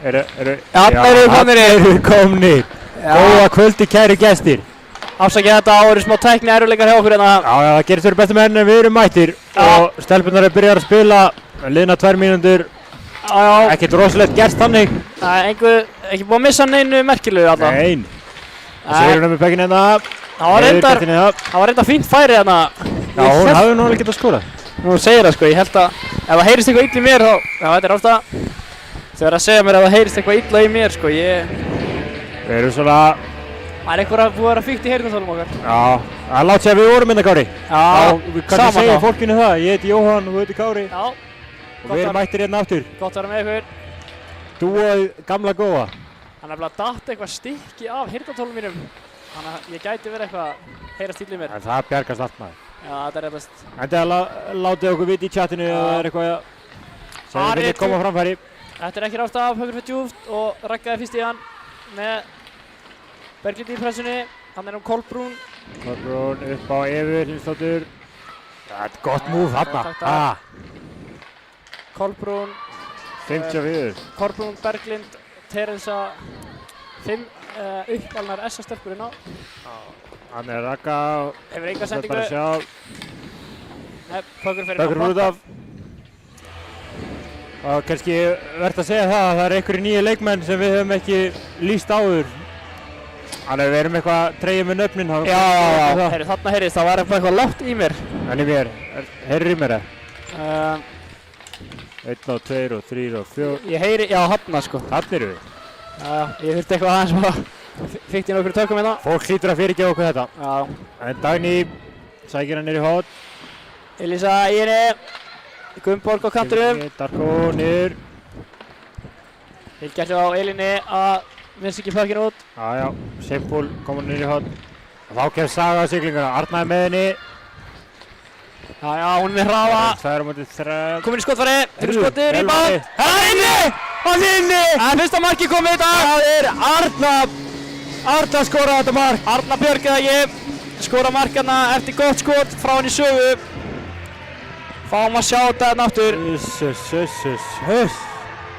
Þarna eru komnir. Góða kvöldi kæru gestir. Afsakið þetta, það voru smá tækni erfiðleikar hjá okkur hérna. Já, það gerist fyrir bestu menn en við erum mættir og stelpunar byrjar að spila liðna 2 mínútur. Ekkert rosalegt gerst þannig. Ekki búið að missa neinu merkilegu alltaf. Nein. Það segir hún með pekkin hérna. Það var reyndar fínt færi hérna. Já, hún hafði nú alveg getað skorað. Nú segir það sko, ég held að ef það heyrist eitthvað illa í mér þá, já þetta er ofta þau verða að segja mér að það heyrist eitthvað illa í mér sko, Við erum svona... Það er eitthvað búið að vera fíkt í heyrnartólum okkar. Já, það látt sér að við vorum hérna Kári. Já, við kannski segja fólkinu það, ég heiti Jóhann og þú heiti Kári. Já. Og við erum mættir hérna aftur. Gott að vera með ykkur. Þú og gamla góða. Það er nefnilega datt eitthvað stykki af heyrnartólum mínum. Þannig að ég gæti verið eitthvað að heyrast illa í mér. En það bjargast allt maður. Já, þetta er réttast. En látið okkur vita í chatinu eða það er eitthvað sem við viljum koma á framfæri. Þetta er ekki rátt af, högur fyrir djúpt og raggaði fyrst í hann með Berglind í pressunni. Hann er Kolbrún. Kolbrún upp á Evu Hlinsdóttur. Það er gott múf þarna. Kolbrún. 54. Kolbrún, Berglind, Teresa. 5 uppalnar SA-stelpur inn á. Hann er Ragga. Hefur enga sendingu. Það er bara að sjá. Nei, Pökkur fyrir Pökkur út af. Og kannski verðt að segja það að það eru einhverju nýju leikmenn sem við höfum ekki lýst áður. Þannig við erum eitthvað treyið með nöfnin. Já. Þarna heyrðist, það var eitthvað lágt í mér. En í mér. Heyrir í mér það? 1 og 2 og 3 og 4. Ég heyri, já, þarna sko. Þarna eru við. Já, ég þurfti eitthvað aðeins að fikk ég nokkur tökum hérna. Fólk hlýtur að fyrirgefa okkur þetta. Já. En Dagný sækir hann niður í hótt. Elísa í henni. Gunnborg á kanturum. Darko niður. Fylgja á Elíni að minnst ekki pökkinu út. Já. Simpul komur niður í hótt. Og þá kemur Saga á siglinguna. Arna er með henni. Já, hún er með hraða. 2 á móti 3. Komin í skotfæri. Fyrir skotið, rýpað. Það er inni! Það er inni! Það er fyrsta marki komið í dag. Það er Arna. Arna skoraði þetta mark. Arna björgaði ekki. Skora markana eftir gott skot frá henni Sögu. Fáum að sjá þetta hérna aftur.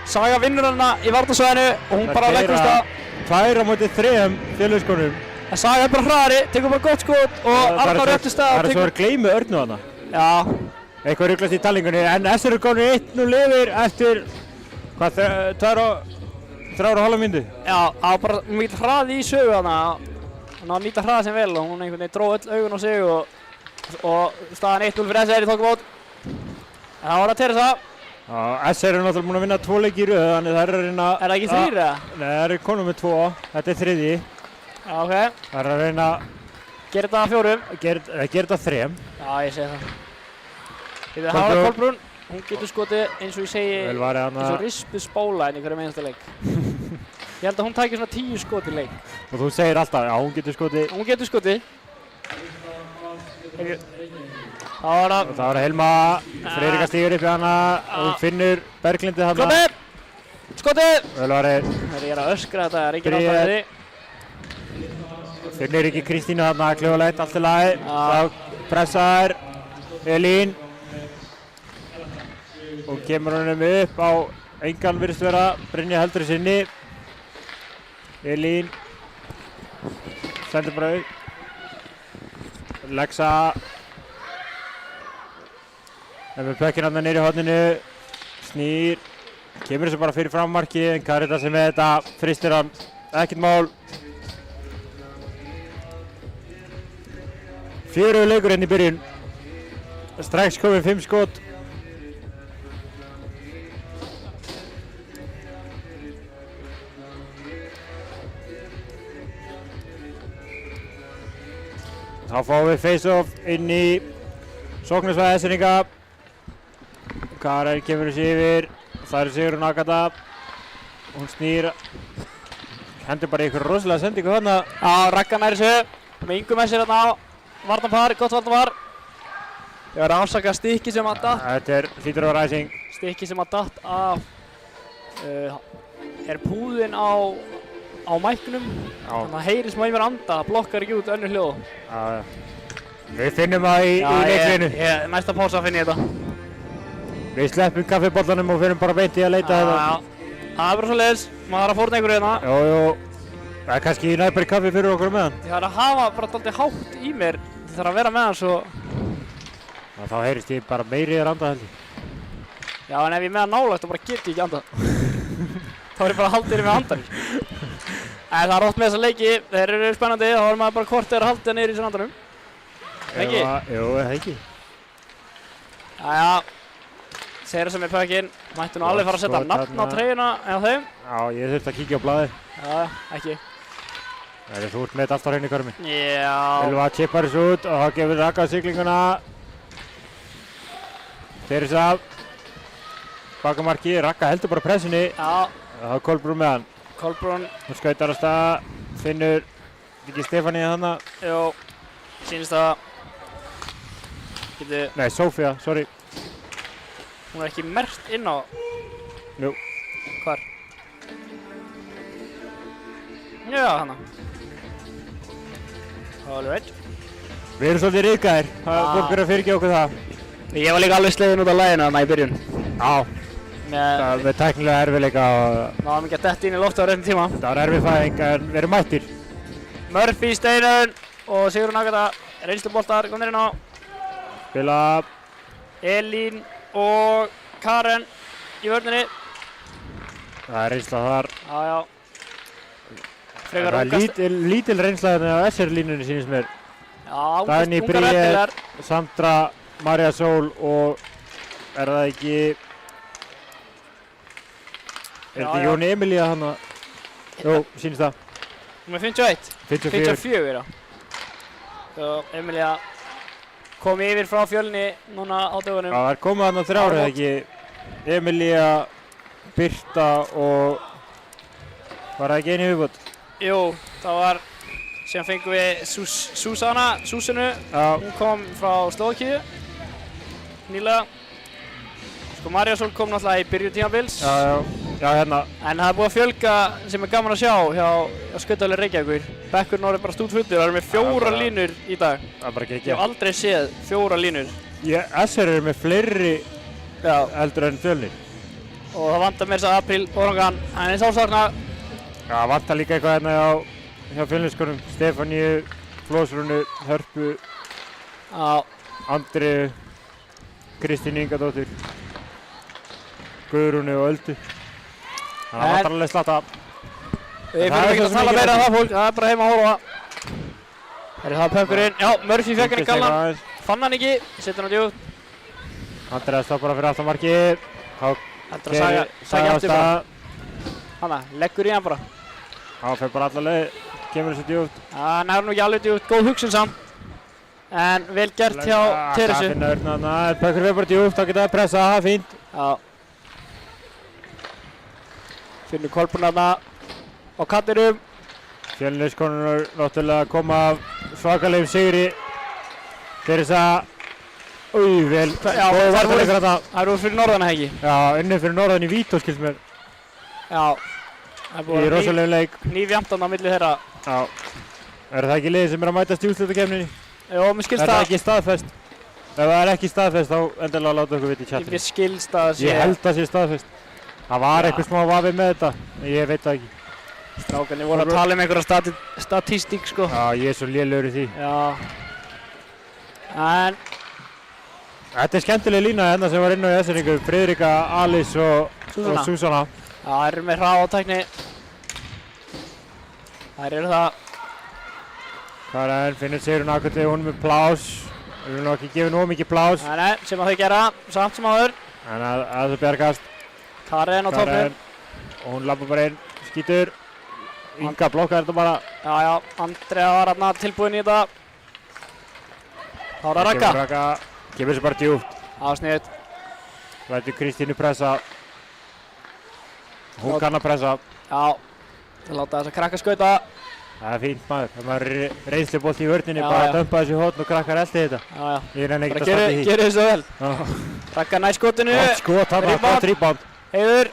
Saga vinnur hana í varnarsvæðinu og hún bara leggur stað. 2 á móti 3 félagsskonum. En Saga er bara hraðari, tekur bara gott skot og Arna á réttu stað. Það er svo að gleymi Örnu hana. Já. Eitthvað ruglast í talningunni en SR er komin 1-0 yfir eftir hvað, 3,5 mínútu? Já, það var bara mikið hraði í Sögu hana. Hún á að nýta hraða sem vel og hún einhvern veginn dróð öll augun á sig og staðan 1-0 fyrir SR í tókumót. En það var að Teresa. Já, SR er náttúrulega búin að vinna 2 leiki í röð þannig það er að reyna... Er það ekki 3 eða? Nei, það er konum með 2. Þetta er 3. Já, ok. Það er að reyna... Gera þetta að 4. Gera þetta að 3. Já, ég segi það. Þetta er Hára Kolbrún. Hún getur skotið eins og ég segi eins og rispuð spóla en í hverjum einasta leik. Ég held að hún tækir svona 10 skot í leik. Og þú segir alltaf, já, hún getur skotið. Hún getur skotið. Það var að Hilma. Friðrika stígur upp í hana og hún finnur Berglindi hana. Skotið! Ölvarið. Ég er að öskra þetta, það er ekki náttúrulega því. Finnur ekki Kristínu hana, kljóðalegt, allt í lagi. Þá pressar Elín. Og kemur honum upp á engan virðist vera. Brynja heldur í sinni. Elín. Sendur bara upp. Lexa. Það með pökkinn hann niður í horninu. Snýr. Kemur þessu bara fyrir frammarki en Karita sem með þetta fristir hann. Ekkert mál. 4 leikur inn í byrjun. Strax komin 5 skot. Þá fáum við face-off inn í sóknarsvæði Esseninga. Karen kemur þessi yfir. Það er Sigrún Agata. Hún snýr. Hendur bara í ykkur rosalega sendingu þarna. Já, Ragga nær þessu. Með Ingu með sér þarna á. Varnarpar, gott varnarpar. Ég var að afsaka stykki sem að datt. Þetta er hlýtur á ræsing. Stykki sem að datt af... er púðinn á mæknum. Þannig að heyrist maður í mér anda. Það blokkar ekki út önnur hljóð. Við finnum það í leiklinu. Næsta pása finn ég þetta. Við sleppum kaffibollanum og finnum bara beint í að leita þetta. Það er bara svo leiðis, maður þarf að fórna einhverju hérna. Jú. Það er kannski næpari kaffi fyrir okkur með hann. Ég þarf að hafa bara dálítið hátt í mér. Ég þarf að vera með hann svo... Þá heyrist ég bara meiri þér anda held ég. Já, en ef ég er með hann nálægt þá bara get ég ekki andað. Þá er ég bara að halda þér með andanir. En það er oft með þessa leiki, þeir eru spennandi, þá er maður bara hvort þeir að halda niður í þessum andanum. Ekki? Jú, ekki. Jæja, þeirra sem er pökkinn, mættu nú alveg fara að setja nafn á treyjuna eða þeim. Já, ég þurfti að kíkja á blaðið. Já, ekki. Þú ert með þetta allt á hreinu Karmi. Já. Ylva chippar þessu út og þá gefur Raka siglinguna. Teresa. Bakamarki, Raka heldur bara pressunni. Já. Það er Kolbrún með hann. Kolbrún. Hún skautar á stað, finnur ekki Stefáníu þarna. Jú, sýnist það. Nei, Sofía, sorry. Hún er ekki merkt inn á. Jú. Hvar? Já, hana. All right. Við erum svolítið ryðgæðir. Fólk er að fyrirgefa okkur það. Ég var líka alveg sleginn út af laginu þarna í byrjun. Já. Með tæknilega erfiðleika og... Náðum ekki að detta inn í loftið á réttum tíma. Það var erfið fæðing en við erum mættir. Murphy, Steinun og Sigrún Agata. Reynsluboltar komnir inn á. Spila. Elín og Karen í vörninni. Það er reynsla þar. Já, já. Það er lítil reynsla þarna á SR-línunni sýnist mér. Já, Dagný Bríet, Sandra, María Sól og er það ekki... Er þetta Jóni Emilía hana? Jú, sýnist það. Númer 51. 54 já. Svo Emilía kom yfir frá Fjölni núna á dögunum. Já, það er komið þarna þrjár eða ekki. Emilía, Birta og... Var það ekki einu viðbót? Jú, það var... Síðan fengum við Súsanu. Já. Hún kom frá Slóvakíu. Nýlega. Sko María Sól kom náttúrulega í byrjun tímabils. Já, hérna. En það er búið að fjölga sem er gaman að sjá hjá Skautafélag Reykjavíkur. Bekkurinn orðið bara stútfullur, það eru með 4 línur í dag. Það er bara ekki. Ég hef aldrei séð 4 línur. SR eru með fleiri eldur en Fjölnir. Og það vantar mér þess að Apríl Órangan, hann er sálsakna. Já, það vantar líka eitthvað hérna hjá Fjölniskonum. Stefáníu, Flósrúnu, Hörpu, Andriu, Kristínu Ingadóttur, Guðrúnu og Öldu. Það vantar alveg slatta. Við fyrir ekki að tala meira um það fólk, það er bara heima að horfa. Það er það pökkurinn. Já, Murphy fekk hann í gallan. Fann hann ekki, setur hann djúpt. Andriða stoppar hann fyrir aftan markið. Heldur að sækja aftur bara. Hanna, leggur í hann bara. Það fer bara alla leið, kemur þessu djúpt. Það nær nú ekki alveg djúpt, góð hugsun samt. En vel gert hjá Teresu. Það finna örna, pökkur fer bara djúpt, þá geta það pressa, það er fínt. Já. Finnur Kolbrún þarna á kantinum. Fjölniskonur náttúrulega að koma af svakalegum sigri. Teresa, vel. Já, það eru fyrir norðan ekki. Já, unnið fyrir norðan í Vító skilst mér. Já. Í rosalegum leik. Nýfjamtan á milli þeirra. Já. Er það ekki liðið sem er að mætast í úrslitakefninni? Jó, mér skilst það. Er það ekki staðfest? Ef það er ekki staðfest þá endilega láta okkur vita í chatinu. Mér skilst það sé. Ég held að sé staðfest. Það var eitthvað smá vafi með þetta, en ég veit það ekki. Strákarnir voru að tala um einhverja statístík sko. Já, ég er svo lélegur í því. Já. En... Þetta er skemmtileg lína hérna sem var inn á í SR-ingu. Friðrika, Alice og Súsanna. Já, það eru með hraða átækni. Þær eru það. Karen finnur Sigrún Agata, hún með plás. Við viljum ekki gefa nóg mikið plás. Nei, sem að þau gera, samt sem áður. En að þau bjargast. Karen á toppnum. Og hún labbar bara inn, skýtur. Inga blokkar þetta bara. Já, Andrea var hérna tilbúin í þetta. Þá er það Raka. Raka, gefur þessu bara djúpt. Já, sniðut. Lætur Kristínu pressa. Hún kann að pressa. Já, það láta þess að krakka skauta. Það er fínt maður. Það er reynslubolt í vörninni, bara að dömpa þessu hótn og krakkar eldi þetta. Já. Ég reyna ekkert að standa í því. Gerðu þessu vel. Raka næ skotinu. Gott skot, það var gott rebound. Heiður.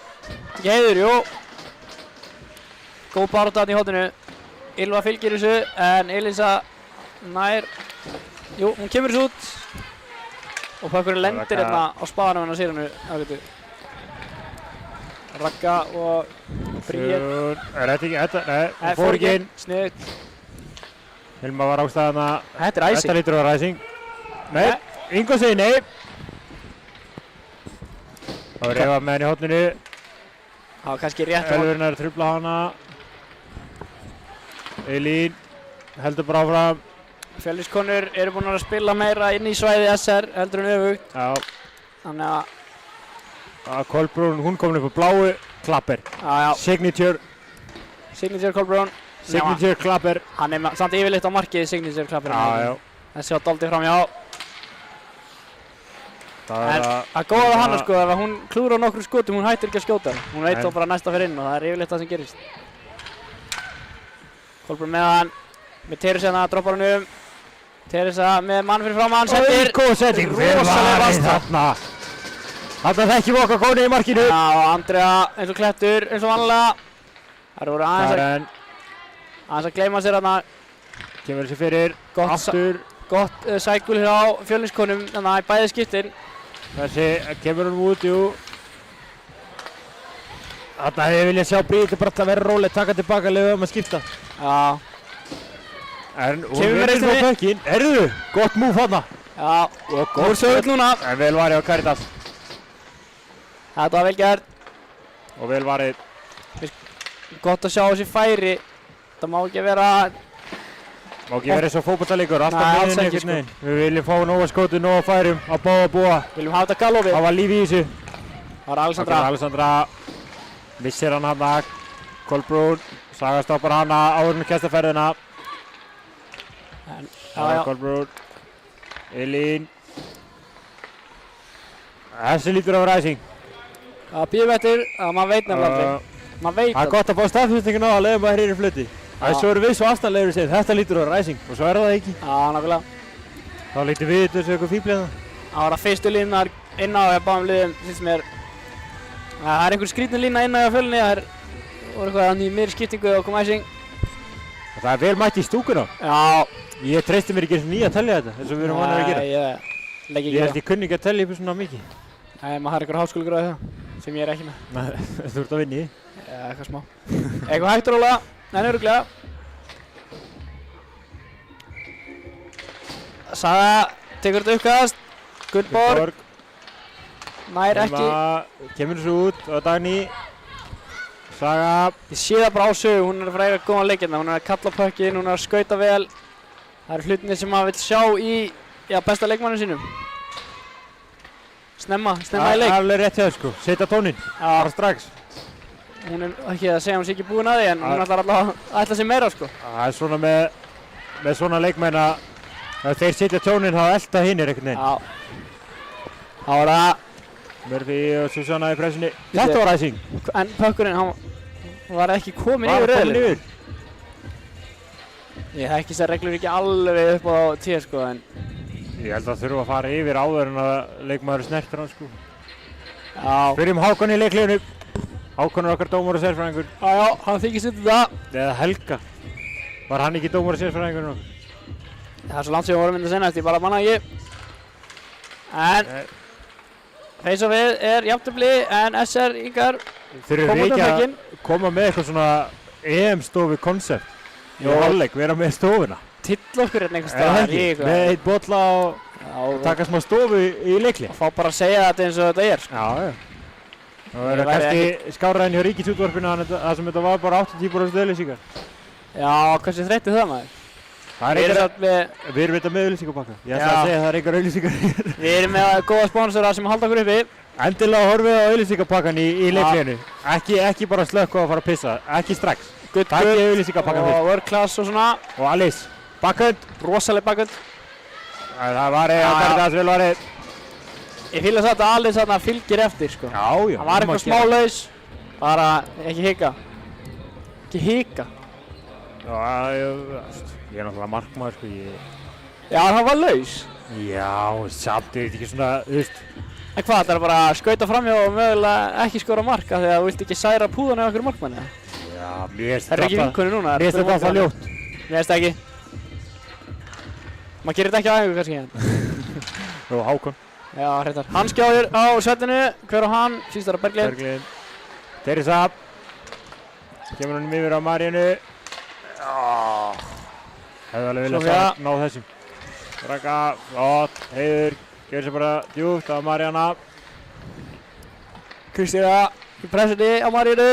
Ekki Heiður, jú. Góð barátta þarna í hótinu. Ylva fylgir þessu, en Elisa nær. Jú, hún kemur þessu út. Og pökkurinn lendir hérna á spaðanum hennar Sigrúnu Agatu. Ragga og Bríð. Er þetta ekki, nei, hún fór ekki inn. Sniðugt. Hilma var ástæðan að Þetta er æsing. Þetta lítur að vera æsing. Nei, Ingo segir nei. Það var reyfa með henni í horninu. Það var kannski rétt. Elfurinn er að trufla hana. Elín heldur bara áfram. Fjölniskonur eru búin að spila meira inn í svæði SR heldur en öfugt. Já. Þannig að Kolbrún, hún komin upp á bláu, klapper. Já. Signature Kolbrún. Signature klapper. Hann er samt yfirleitt á markið Signature klapper. Já. Þessi var dálítið framhjá. En að góða hana sko, ef hún klúrar á nokkrum skotum, hún hættir ekki að skjóta. Hún veit þá bara næsta fyrir inn og það er yfirleitt það sem gerist. Kolbrún með hann, með Teresa droppar hann Teresa með mann fyrir fram hann, settir. Góð setting, rosalega vasta. Þarna þekkjum við okkar góðni í markinu. Já, og Andrea eins og klettur, eins og vanlega. Það voru aðeins að gleyma sér þarna. Kemur þessi fyrir, aftur. Gott sækul hér á Fjölniskonum, þannig að í bæði skiptin. Þessi kemur hún út, jú. Þarna hefði viljað sjá Bríði bara að vera rólegt, taka tilbaka, leyfa að skipta. Já. En hún verður frá pökkinn. Erðu, gott múf hana. Já, og góð sögull núna. En vel varið á Caritas. Þetta var vel gert. Og vel varið. Gott að sjá þessi færi. Þetta má ekki vera... Má ekki vera eins og fótboltaleikur, alltaf Nei, miðinn einhvern veginn. Við viljum fá nóga skoti, nóga færum, á báða búa. Viljum hafa þetta galopið. Það var líf í þessu. Það var Alexandra. Alexandra missir hann hana. Kolbrún, Saga stoppar hana áður með kestaferðina. Kolbrún. Elín. Þessi lítur að vera æsing. Það býðum eftir að maður veit nefnilega aldrei. Maður veit það er gott að fá staðfestingin á að leiða maður hér í fluti. Svo erum við svo afstæðlegir að segja þetta lítur að vera æsing og svo er það ekki. Já, nákvæmlega. Þá lítur við þessu eitthvað fíblið það. Það var að fyrstu línar inn á báðum liðum, finnst mér. Það er einhver skrýtnu lína inn á Fjölni, það voru eitthvað í meiri skiptingu og kom æsing. Það er vel mætt í stúkuna. Já. Ég treysti mér ekki eins og nýja að tellja þetta, eins og við erum vanir að gera. Ég held ég kunni ekki að tellja upp svona mikið. Nei, maður har einhver háskólagráði það, sem ég er ekki með. Nei, þú ert að vinna í. Já, eitthvað smá. Eitthvað hægt og rólega, en örugglega. Saga tekur þetta uppkast. Gunnborg. Nær ekki. Kemur þessu út á Dagný. Saga. Ég sé það bara á sögu, hún er að fræga góðan leikirna. Hún er að kalla pökkinn, hún er að skauta vel. Það eru hlutinni sem maður vill sjá í besta leikmannu sínum. Snemma í leik. Það er alveg rétt hjá þér sko, setja tóninn, bara strax. Hún er ekki að segja hún sé ekki búin að því en hún ætlar alltaf að ætla sér meira sko. Það er svona með svona leikmenn að þeir setja tóninn þá elta hinnir einhvern veginn. Já. Það var það. Murphy og Susanna í pressunni. Þetta var æsing. En pökkurinn, hann var ekki komin yfir reyðlið. Ég þekki þessar reglur ekki alveg upp á tíu sko en... Ég held að þurfa að fara yfir áður en að leikmaður snertir hann sko. Já. Spyrjum Hákon í leikliðinu. Hákon er okkar dómar og sérfræðingur. Já, hann þykist þetta það. Eða Helga. Var hann ekki dómar og sérfræðingur nokkuð? Það er svo langt sem við vorum myndið að senast, ég bara manna ekki. En... Reisa við er jafntefli en SR yngar koma út af flekkinn. Koma með eitthvað svona EM-stofu koncept. Í hálfleik, vera með stofuna. Till okkur hérna einhvers staðar í eitthvað. Með eitt bolla og taka smá stofu í leikli. Og fá bara að segja þetta eins og þetta er. Já. Það verður kannski skáraðin hjá Ríkisútvarpinu þar sem þetta var bara 80% auglýsingar. Já, hversu þreytið það maður? Við erum þetta með auglýsingapakka. Ég ætla að segja að það er einhver auglýsingar hér. Við erum með góða sponsora sem halda okkur uppi. Endilega horfið á auglýsingapakkan í leikliðinu. Ekki bara slökku að fara að pissa. Ekki strax. Takk í auglýsingapakkan fyrst. Og world class og svona. Og Alice. Bakkund. Rosaleg bakkund. Það var það vel varðið. Ég fýla þetta að Alice þarna fylgir eftir sko. Já. Það var eitthvað smá laus. Bara ekki hika. Ekki hika. Ég er náttúrulega markmaður sko. Já, það var laus. Já, samt er þetta ekki svona, þú veist. En hvað, það er bara að skauta framhjá og mögulega ekki skora marka þegar þú vilt ekki særa púðan eða einhverju markmanni? Já, mér finnst þetta... Það er ekki vinkunni núna? Mér finnst þetta alltaf ljótt. Mér finnst það ekki. Maður gerir þetta ekki á æfingu kannski hérna. Jó, Hákon. Já, hreitar. Hann skjáður á svettinu. Hver á hann? Síðst er það Berglind. Teresa. Kemur honum yfir á Maríanu. Hefði alveg viljað ná þessum. Raka, flott, Heiður. Gjör sér bara djúpt á Maríana. Kristína í pressunni á Maríanu.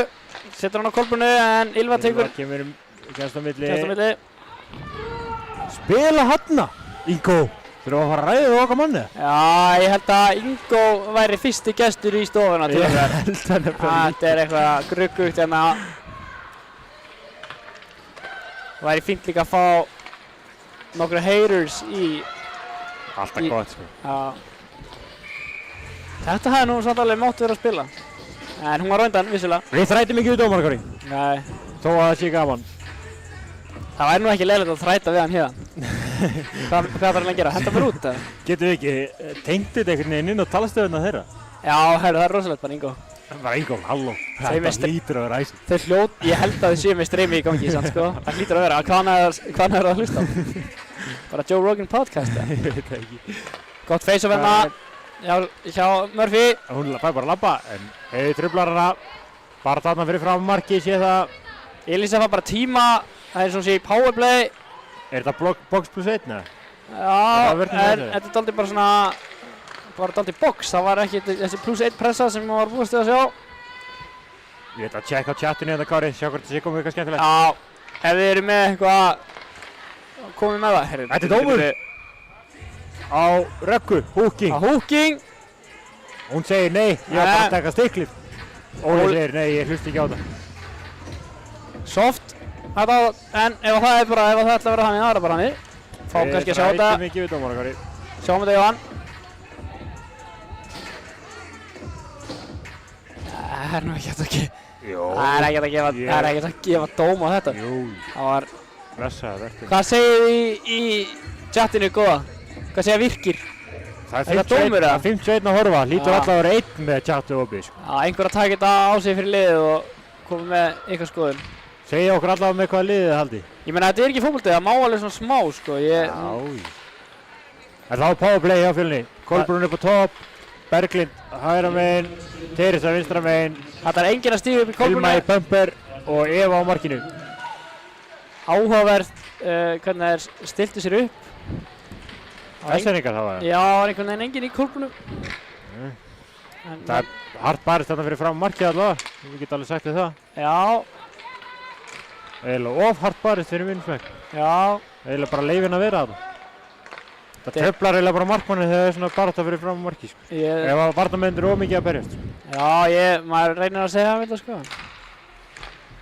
Setur hann á kolbunu en Ylva tekur. Ylva kemur kemst á milli. Kemst á milli. Spila hanna, Ingo. Þurfum að fara að ræða við okkar manni. Já, ég held að Ingo væri fyrsti gestur í stofuna til okkar. Þetta eitthvað gruggugt hérna. Það væri fínt líka að fá nokkru haters í... Alltaf gott, sko. Já. Þetta hefði nú samt alveg mátt vera að spila. En hún var á undan, vissulega. Við þrætum ekki við dómarkari. Nei. Þó að það sé gaman. Það væri nú ekki leiðilegt að þræta við hann hérna. Hvað þarf hann að gera? Henda mér út, eða? Getum við ekki tengt þetta einhvern veginn inn á talastöðuna þeirra? Já, herru, það er rosalegt bara, Ingo. Það var Ingo, halló. Þeim Þetta lítur að vera æsing. Þeir ég held að þau séu með streymi í gangi, sant, sko. Það hlýtur að vera. Hvaðan er það að hlusta á? Bara Joe Rogan podcast, eða? Ég veit það ekki. Gott face-off hérna hjá Murphy. Hún fær bara að labba, en Heiður truflar hana. Bara þarna fyrir fram marki, sé það. Elísa fær bara tíma. Það er svona sé í powerplay. Er þetta box plus 1, eða? Já, en þetta er dálítið bara svona... Bara dálítið box. Það var ekki þessi plus 1 pressa sem maður var búist að sjá. Ég veit að tjekka á chatinu hérna, Kári. Sjá hvort það sé komið eitthvað skemmtilegt. Já, ef þið eru með eitthvað... Komið með það. Þetta er dómur. Á Röggu, húking. Á húking. Hún segir nei, ég var bara að taka stiklið. Óli segir nei, ég hlusti ekki á það. Soft. En ef það er bara, ef það ætla að vera þannig, það er bara þannig. Fá kannski að sjá þetta. Við þrætum ekki við dómara, Kári. Sjáum þetta, Jóhann. Það er nú ekkert að gefa. Jó. Það er ekkert að gefa dóm á þetta. Jú. Það var... Blessaður, verður. Hvað segir þið í chatinu, góða? Hvað segja virkir? Það er 51 að horfa. Lítur alltaf að vera einn með chatu opið, sko. Já, einhver að taka þetta á sig fyrir liðið og koma með eitthvað skoðun. Segja okkur allavega með hvaða liðið þið haldi. Ég meina, þetta er ekki fótbolti, það má alveg svona smá, sko. Já. En þá powerplay hjá Fjölni. Kolbrún upp á topp. Berglind hægra megin. Teresa vinstra megin. Þetta er enginn að stíga upp í Kolbrúnu. Hilma í bumper og Eva á markinu. Áhugavert hvernig þeir stiltu sér upp. Þesseringar það var það? Já, það var einhvern veginn enginn í Kolbrúnu. Það er hart barist þarna fyrir fram markið allavega. Við getum alveg sagt við það. Já. Eiginlega of hart barist fyrir minnsmæk. Já. Eiginlega bara leifin að vera þarna. Það tröflar eiginlega bara markmanni þegar það er svona barata fyrir fram markið, sko. Ef að varnarmennir er of mikið að berjast. Já, maður reynir að segja það vel, sko.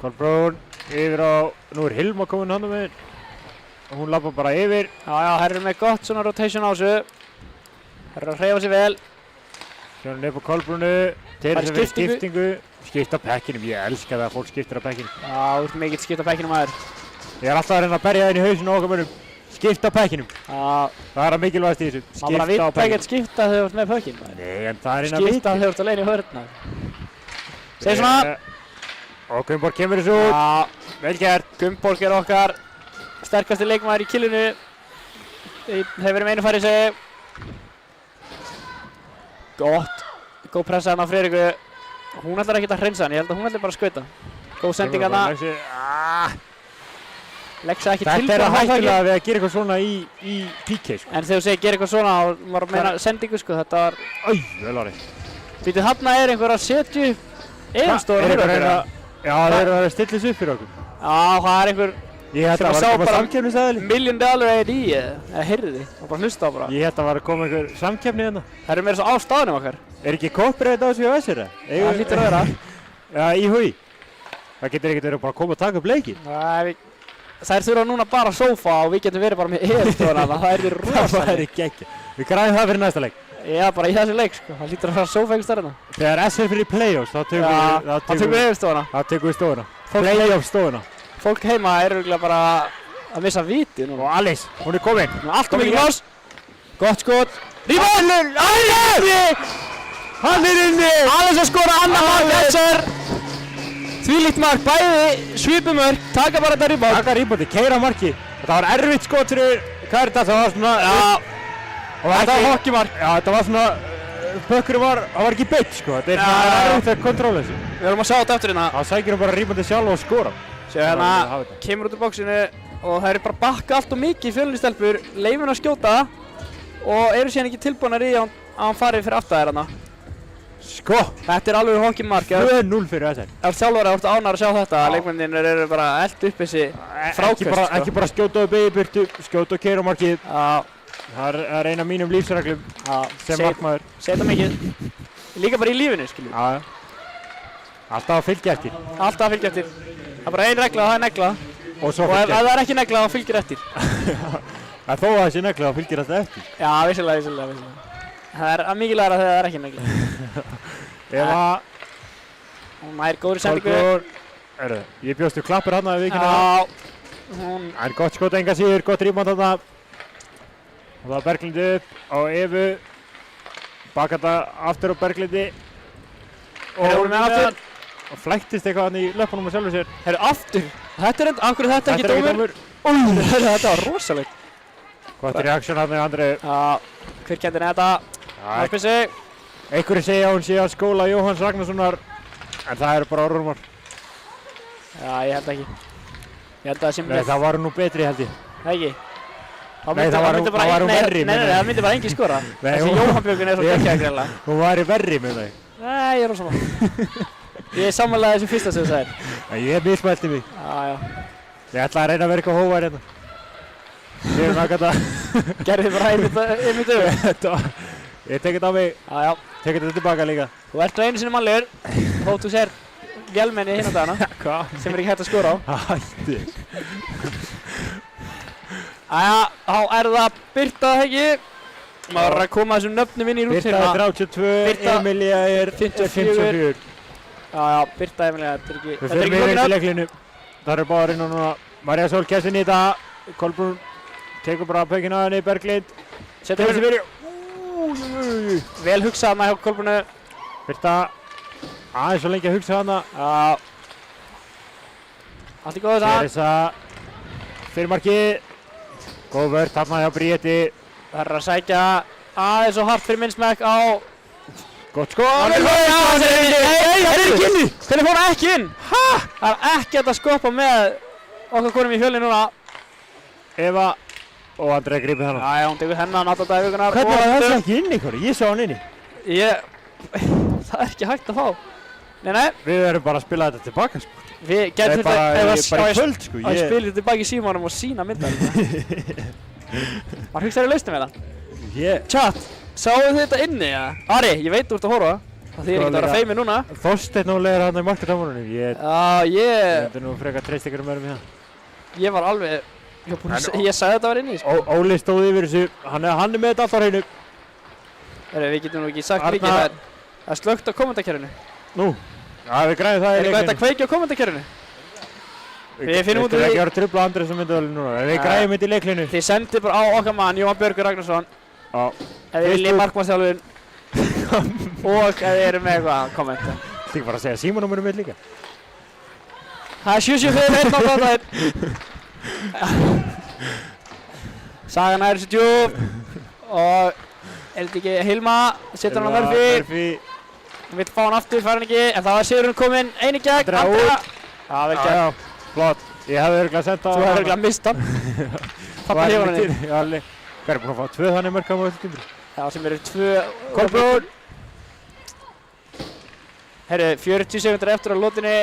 Kolbrún yfir á, nú er Hilma komin hann megin. Og hún labbar bara yfir. Já, þær eru með gott svona rotation á þessu. Þær eru að hreyfa sig vel. Sjónum upp á Kolbrúnu. Teresa fyrir skiptingu. Skipta pekkinum, ég elska það að fólk skiptir á pekkinum. Já, þú ert mikill skipta pekkinum maður. Ég er alltaf að reyna að berja það inn í hausinu á okkar mönnum. Skipta pekkinum. Já. Það er að mikilvægast í þessu. Skipta á pekkinum. Það bara vill ekkert skipta þegar þú ert með pökkin. Nei, en það er eina mikið. Skipta þegar þú ert að leina í hörna. Segð svona. Og Gunnborg kemur þessu út. Já. Vel gert. Gunnborg er okkar sterkasti leikmaður í killinu. Þeir verið með einu færi segi. Gott. Góð pressa hann á Friðriku. Hún ætlar ekkert að hreinsa hann, ég held að hún ætlar bara að skauta. Góð sending hann að. Leggsa ekki tilbúið. Þetta er að hættulega við að gera eitthvað svona í PK, sko. En þegar þú segir gera eitthvað svona, þá var að meina sendingu, sko. Þetta var... Æj, vel árið. Býtu, þarna er einhver að setja upp eðalstofur fyrir okkur. Já, þeir eru að stilla þessu upp fyrir okkur. Já, það er einhver Ég held að það var að koma samkeppnisaðili. $1 million AD eða heyrði, það bara hlusta á bara. Ég held að það var að koma einhver samkeppni hérna. Það eru meira svo á staðnum okkar. Er ekki copyright á þessu hjá Össur? Það hlýtur að vera. Já, í húi. Það getur ekkert verið bara að koma og taka upp leikinn. Þær þurfa núna bara sófa og við getum verið bara með eðalstofuna, það er rosalega. Það væri geggjað. Við græðum það fyrir næsta leik. Já, bara í þessu leik, sko. Það hlýtur að fara sófa einhvers staðar hérna. Þegar SR fyrir playoffs, þá tökum við eðalstofuna. Þá tökum við stofuna. Playoff stofuna. Fólk heima er örugglega bara að missa viti núna. Og Alice, hún er komin. Allt mikið pláss. Gott skot. Ríballur! Alice! Hann er inni! Alice að skora annar mark SR. Þvílíkt mark, bæði svipumörk. Taka bara þetta ríball. Taka ríballi, keyra marki. Þetta var erfitt skot fyrir Karítas, það var svona... Já. Og þetta var hockeymark. Já, þetta var svona... Pökkurinn var ekki beitt, sko. Þetta er svona erfitt að kontróla þessu. Við erum að sjá þetta eftir hérna. Það sækir hann bara rýmandi sjálf og skora. Sér hérna, kemur út úr bóksinu og það eru bara bakka allt og mikið Fjölnistelpur, leifin að skjóta og eru síðan ekki tilbúnar í að hann fari fyrir aftæðir hérna. Sko! Þetta er alveg hockeymark. 2-0 fyrir SR. Ef þjálfari áttu ánægður að sjá þetta, leikmennir eru bara eld upp þessi fráköst. Ekki bara skjóta og beigja í burtu, skjóta og keyra á markið. Það er eina af mínum lífsreglum sem markmaður. Setja mikið. Líka bara í lífinu, skiljum. Já. Alltaf að fylgja eftir. Alltaf að fylgja eftir. Það er bara ein regla og það er negla. Og ef það er ekki negla þá fylgir eftir. Þó að það sé negla þá fylgir alltaf eftir. Já, vissulega. Það er mikilvægara þegar það er ekki negla. Eva. Hún er góður í sendingu. Ég bjóstu klappir hann að vikina. Já. Það er gott skot enga síður, gott rýmand þarna. Og það er Berglindi upp á Evu. Baka þetta aftur á Berglindi. Og flæktist eitthvað hann í löpunum og sjálfur sér. Herru, aftur! Þetta er af hverju þetta ekki dómur? Þetta var rosalegt. Gott reaksjón hann með Andri. Hver kendir þetta? Markmissi. Einhverju segja að hún sé að skóla Jóhanns Ragnarssonar. En það eru bara orðrumar. Já, ég held ekki. Ég held að það sé Nei, það var nú betri held ég. Það ekki? Nei, það var hún verri. Nei, það myndi bara engin skora. Þessi Jóhann Björgun er svo geggjaður greinlega. Hún var verri með það. Nei, ég er rosalega. Ég er sammálaðið þessum fyrsta sem þú sagðir. Ég mismælti mig. Já. Ég ætlaði að reyna að vera eitthvað hóvar hérna. Ég er nákvæmt að... Gerði bara einmitt öfu. Ég tekið þetta á mig. Já. Tekið þetta tilbaka líka. Þú ert einu sinni mannlegur. Þótt þú sér vélmenni hinn á dagana. Hvað? Sem er ekki hægt að skora á. Hætti. Þá er það Birta, ekki? Maður er að koma þessum nöfnum inn í rútina. Birta er 32, Emilía er 54. Já, Birta, Emilía, þetta er ekki... Við fyrir mig í leiklinu. Það eru báðar inn og núna. María Sól kemst inn í þetta. Kolbrún tekur bara pökinn á henni, Berglind. Setur henni fyrir. Vel hugsað maður hjá Kolbrúnu. Birta aðeins svo lengi að hugsa hana. Allt í góðu það. Teresa fyrir markið. Góð vörð, þarna hjá Bríeti. Það er að sækja aðeins og hart fyrir minnsmekk á... Gott skot! Nei, það er ekki inni! Hvernig fór það ekki inn? Það er ekki að skoppa með okkar konum í Fjölni núna. Eva og Andrea gripið hana. Já, hún tekur hennan alltaf dagvíkunar. Hvernig var það ekki inn ykkur? Ég sá hann inni. Það er ekki hægt að fá. Nei. Við verðum bara að spila þetta tilbaka sko. Við getum þetta... Bara í kvöld sko. Ég spila þetta tilbaka í símanum og sína myndar. Var hugsaður í lausnum með það? Chat, sáu þið þetta inni eða? Ari, ég veit þú ert að horfa. Það þýðir ekki að vera feimið núna. Þorsteinn ólegar hann í markatámanunum. Ég myndi nú frekar treyst ykkur um það. Ég var alveg... Ég sagði þetta var inni sko. Óli stóð yfir þessu. Hann er með þetta alltaf á hreinu. Við getum nú ekki sagt mikið það. Það er slögt á kommentarkerfinu. Nú? Já, við græðum það í leikinu. Er eitthvað að kveikja á kommentarkerfinu? Við finnum út úr því... Við ekki að trufla Andri sem myndi alveg núna. Við græðum þetta í leikinu. Þið sendið bara á okkar mann, Jóhann Björgur Ragnarsson. Já. Ef þið viljið markmannsþjálfun. Og ef þið eru með eitthvað að kommenta. Þið ekki bara að segja símanúmerið mitt líka. Það er 775 á blóðaðinn. Sagan er þessu djúf. Og er þetta ekki Hilma? Setur hann á Murphy. Hún vill fá hann aftur, fær hann ekki, en það var Sigurinn kominn, eini gegn, Andrea. Já, vel gegn. Já, flott. Ég hefði örugglega sent á... Þú hefði örugglega mist hann. Þarna hefur hann inn. Já, alveg. Hvað er búin að fá 2 þannig mörk á öllum tímur? Já, sem eru 2... Kolbrún! Herru, 40 sekúndur eftir á lotinni.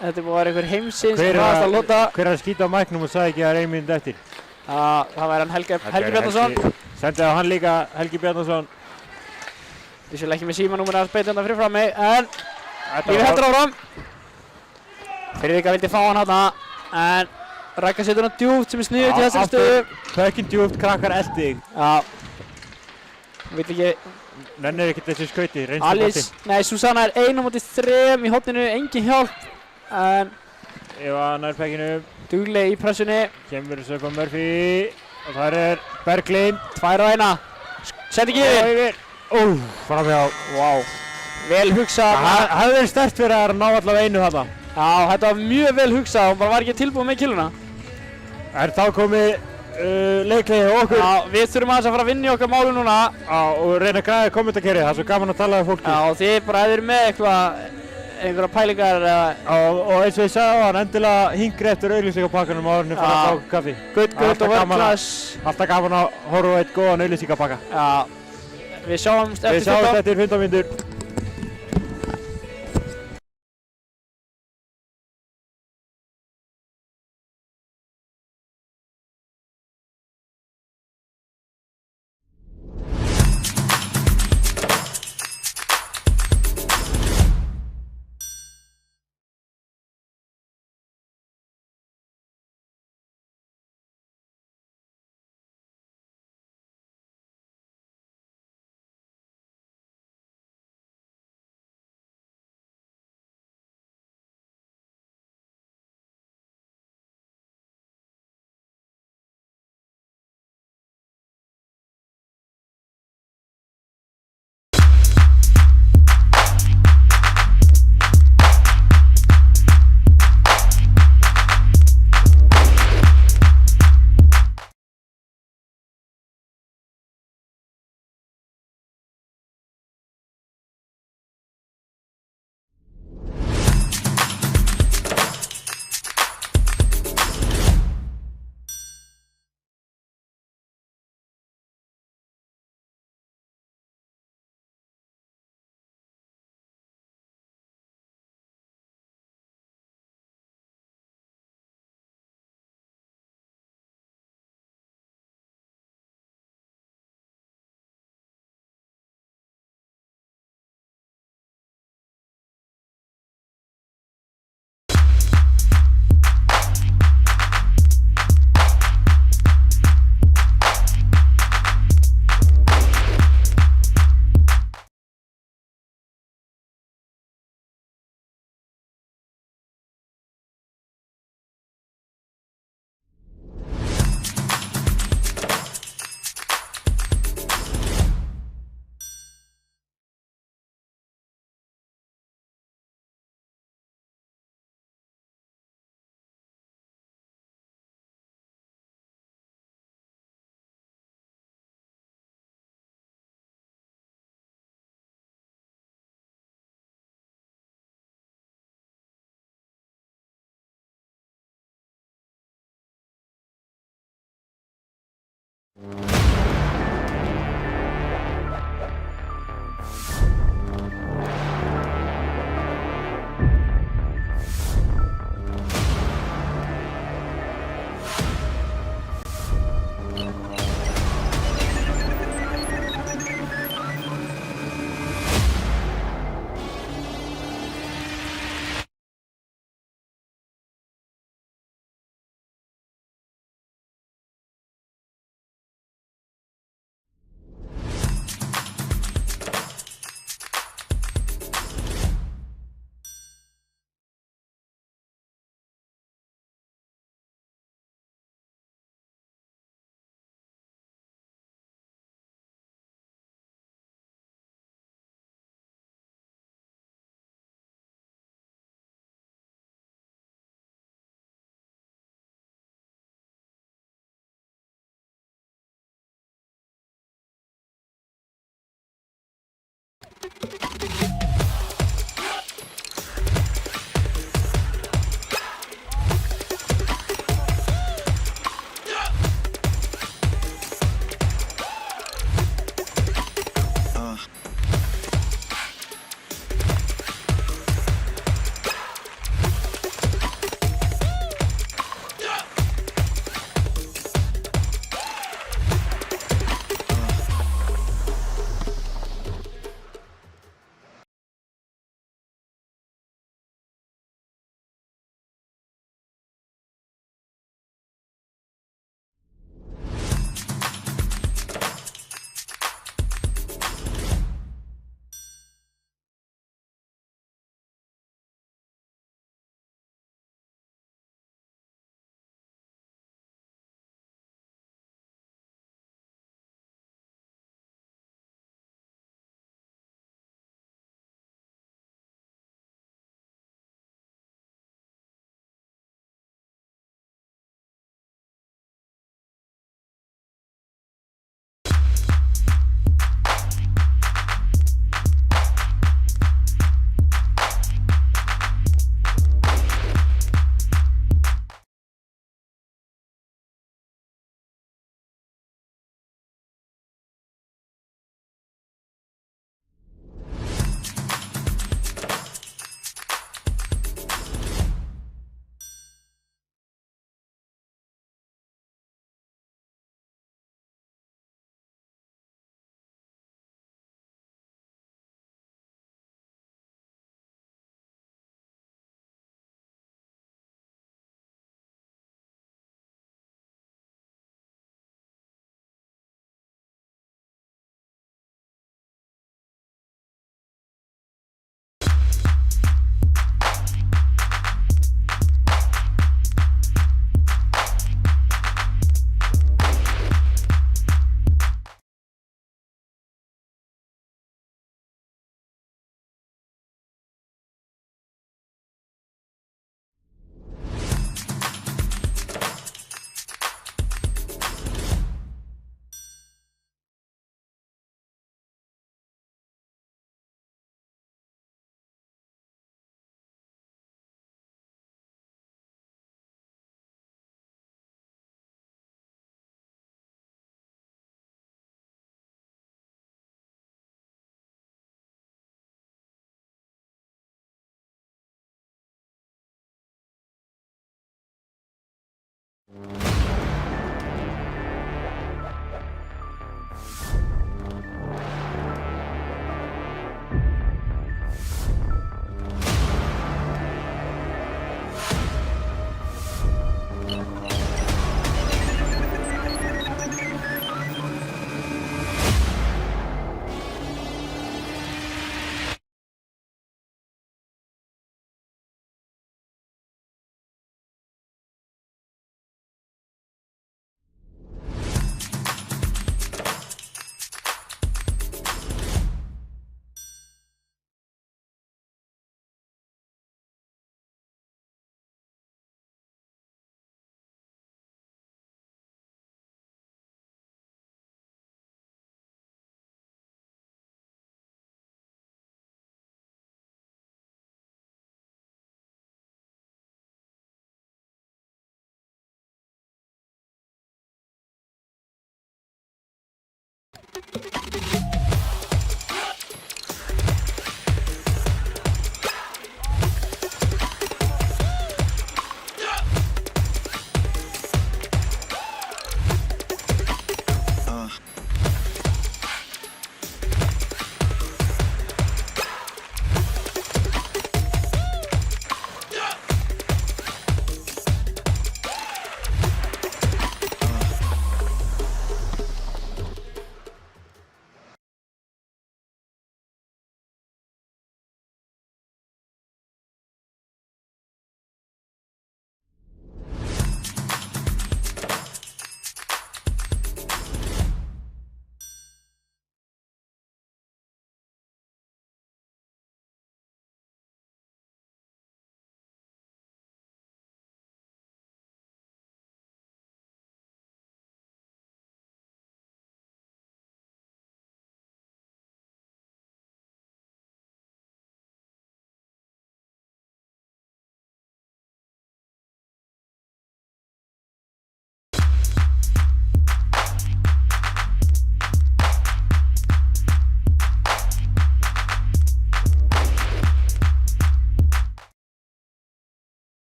Þetta er búin að vera einhver heimsins hraðast að lota. Hver er að skýta á mæknum og sagði ekki að það er 1 mínútu eftir? Það væri hann Helgi Bjarnason. Sendið á hann líka, Helgi Bjarnason. Vissulega ekki með símanúmerið að beita hann fyrir frammi, en lífið heldur áfram. Friðrika vildi fá hann hana, en Ragga setur hann djúpt sem er sniðugt í þessari stöðu. Pökkinn djúpt, krakkar elding. Já. Hún vill ekki... Nennir ekkert þessu skauti, reynslu Alice, nei, Susanna er 1 á móti 3 í horninu, engin hjálp, en... Eva nær pökkinu. Dugleg í pressunni. Kemur þessu upp á Murphy. Og þar er Berglind. 2 á 1. Sett ekki yfir. Framhjá. Vá. Vel hugsað. Það hefði verið sterkt fyrir að ná allavega einu þarna. Já, þetta var mjög vel hugsað. Hún bara var ekki tilbúin með killuna. Er þá komið leikliðið hjá okkur. Já, við þurfum aðeins að fara að vinna í okkar málu núna. Já, og reyna að græða kommentarkerið. Það er svo gaman að tala um fólki. Já, og þið bara, ef þið eru með eitthvað einhverja pælingar eða? Og eins og ég sagði á hann, endilega hingri eftir auglýsingapakkanum áður en ég fara að fá kaffi. Good og world class. Alltaf gaman að horfa á eitt góðan auglýsingapakka. Já, við sjáumst eftir 15. Við sjáumst eftir 15 mínútur.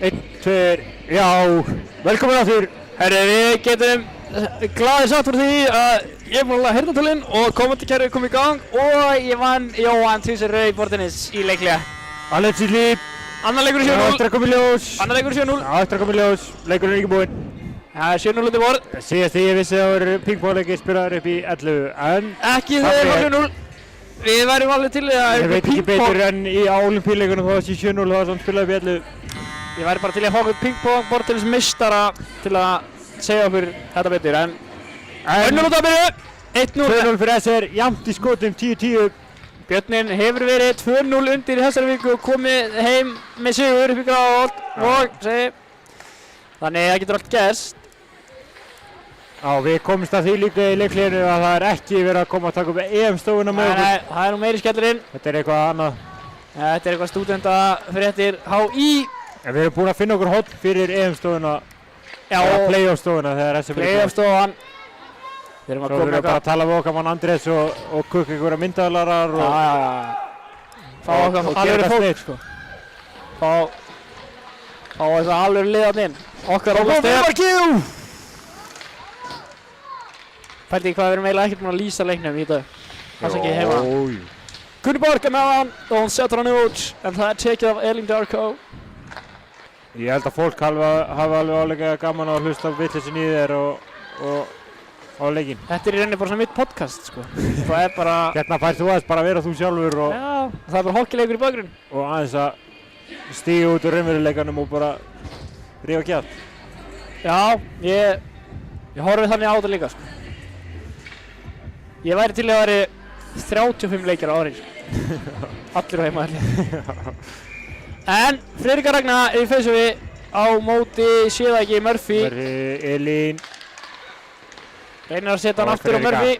Einn, tveir, já, velkomin aftur. Herri, við getum glaðið sagt fyrir því að ég er búinn að heyrnartólinn og komandi kom í gang og ég vann Jóhann Tvísar Rauð Bortennis í leiklega. Alexi Líp. Annar leikur í 7-0. Eftir að koma í ljós. Annar leikur í 7-0. Já, eftir að koma í ljós. Leikurinn er ekki búinn. Það er 7-0 undir borð. Síðast því ég vissi að það voru pingpongleikir spilaðar upp í 11, en Ekki þegar það er 7-0. Við værum alveg til í að ég veit ekki betur en í Ólympíuleikunum þó að það sé 7-0 það sem spilaði upp í 11. Ég væri bara til í að fá okkur pingpong Bortennis meistara til að segja okkur þetta betur, en 1-0 út af byrju. 1-0. 2-0 fyrir SR, jafnt í skotum, 10-10. Björnin hefur verið 2-0 undir í þessari viku og komið heim með sigur upp í Grafarvold og segi þannig það getur allt gerst. Já, við komumst að því líka í leikleginu að það er ekki verið að koma að taka upp EM-stofuna með okkur. Nei, það er nú meiri skellurinn. Þetta er eitthvað annað. Þetta er eitthvað stúdentafréttir HÍ. En við erum búin að finna okkur hotn fyrir EM-stofuna, eða play-off-stofuna þegar SM er play-off-stofan. Við erum að svo við erum bara að tala við okkar mann Andrés og kukka einhverja myndavalarar og fá okkar alveg fólk, sko. Fá eitthvað alveg liðan inn. Okkar Óla Stef. Pældi hvað við erum eiginlega ekkert búin að lýsa leiknum í dag. Það sem ekki heima. Gunni Borg er með hann og hann setur hann út, en það er tekið af Elín Darko. Ég held að fólk hafi alveg álega gaman á að hlusta á vitleysin í þér og á leikinn. Þetta er í rauninni bara svona mitt podcast, sko. Það er bara... Hérna færst þú aðeins bara að vera þú sjálfur og... Já, það er bara hockeyleikur í bakgrunn. Og aðeins að stíga út úr raunveruleikanum og bara rífa kjátt. Já, ég horfi þannig á þetta líka, sko. Ég væri til að það væri 35 leikir á ári, sko. Allir á heimaðalli. En Friðrika Ragnar er í feysuvi á móti Séðæki Murphy. Elín. Reynir að setja hann aftur á Murphy.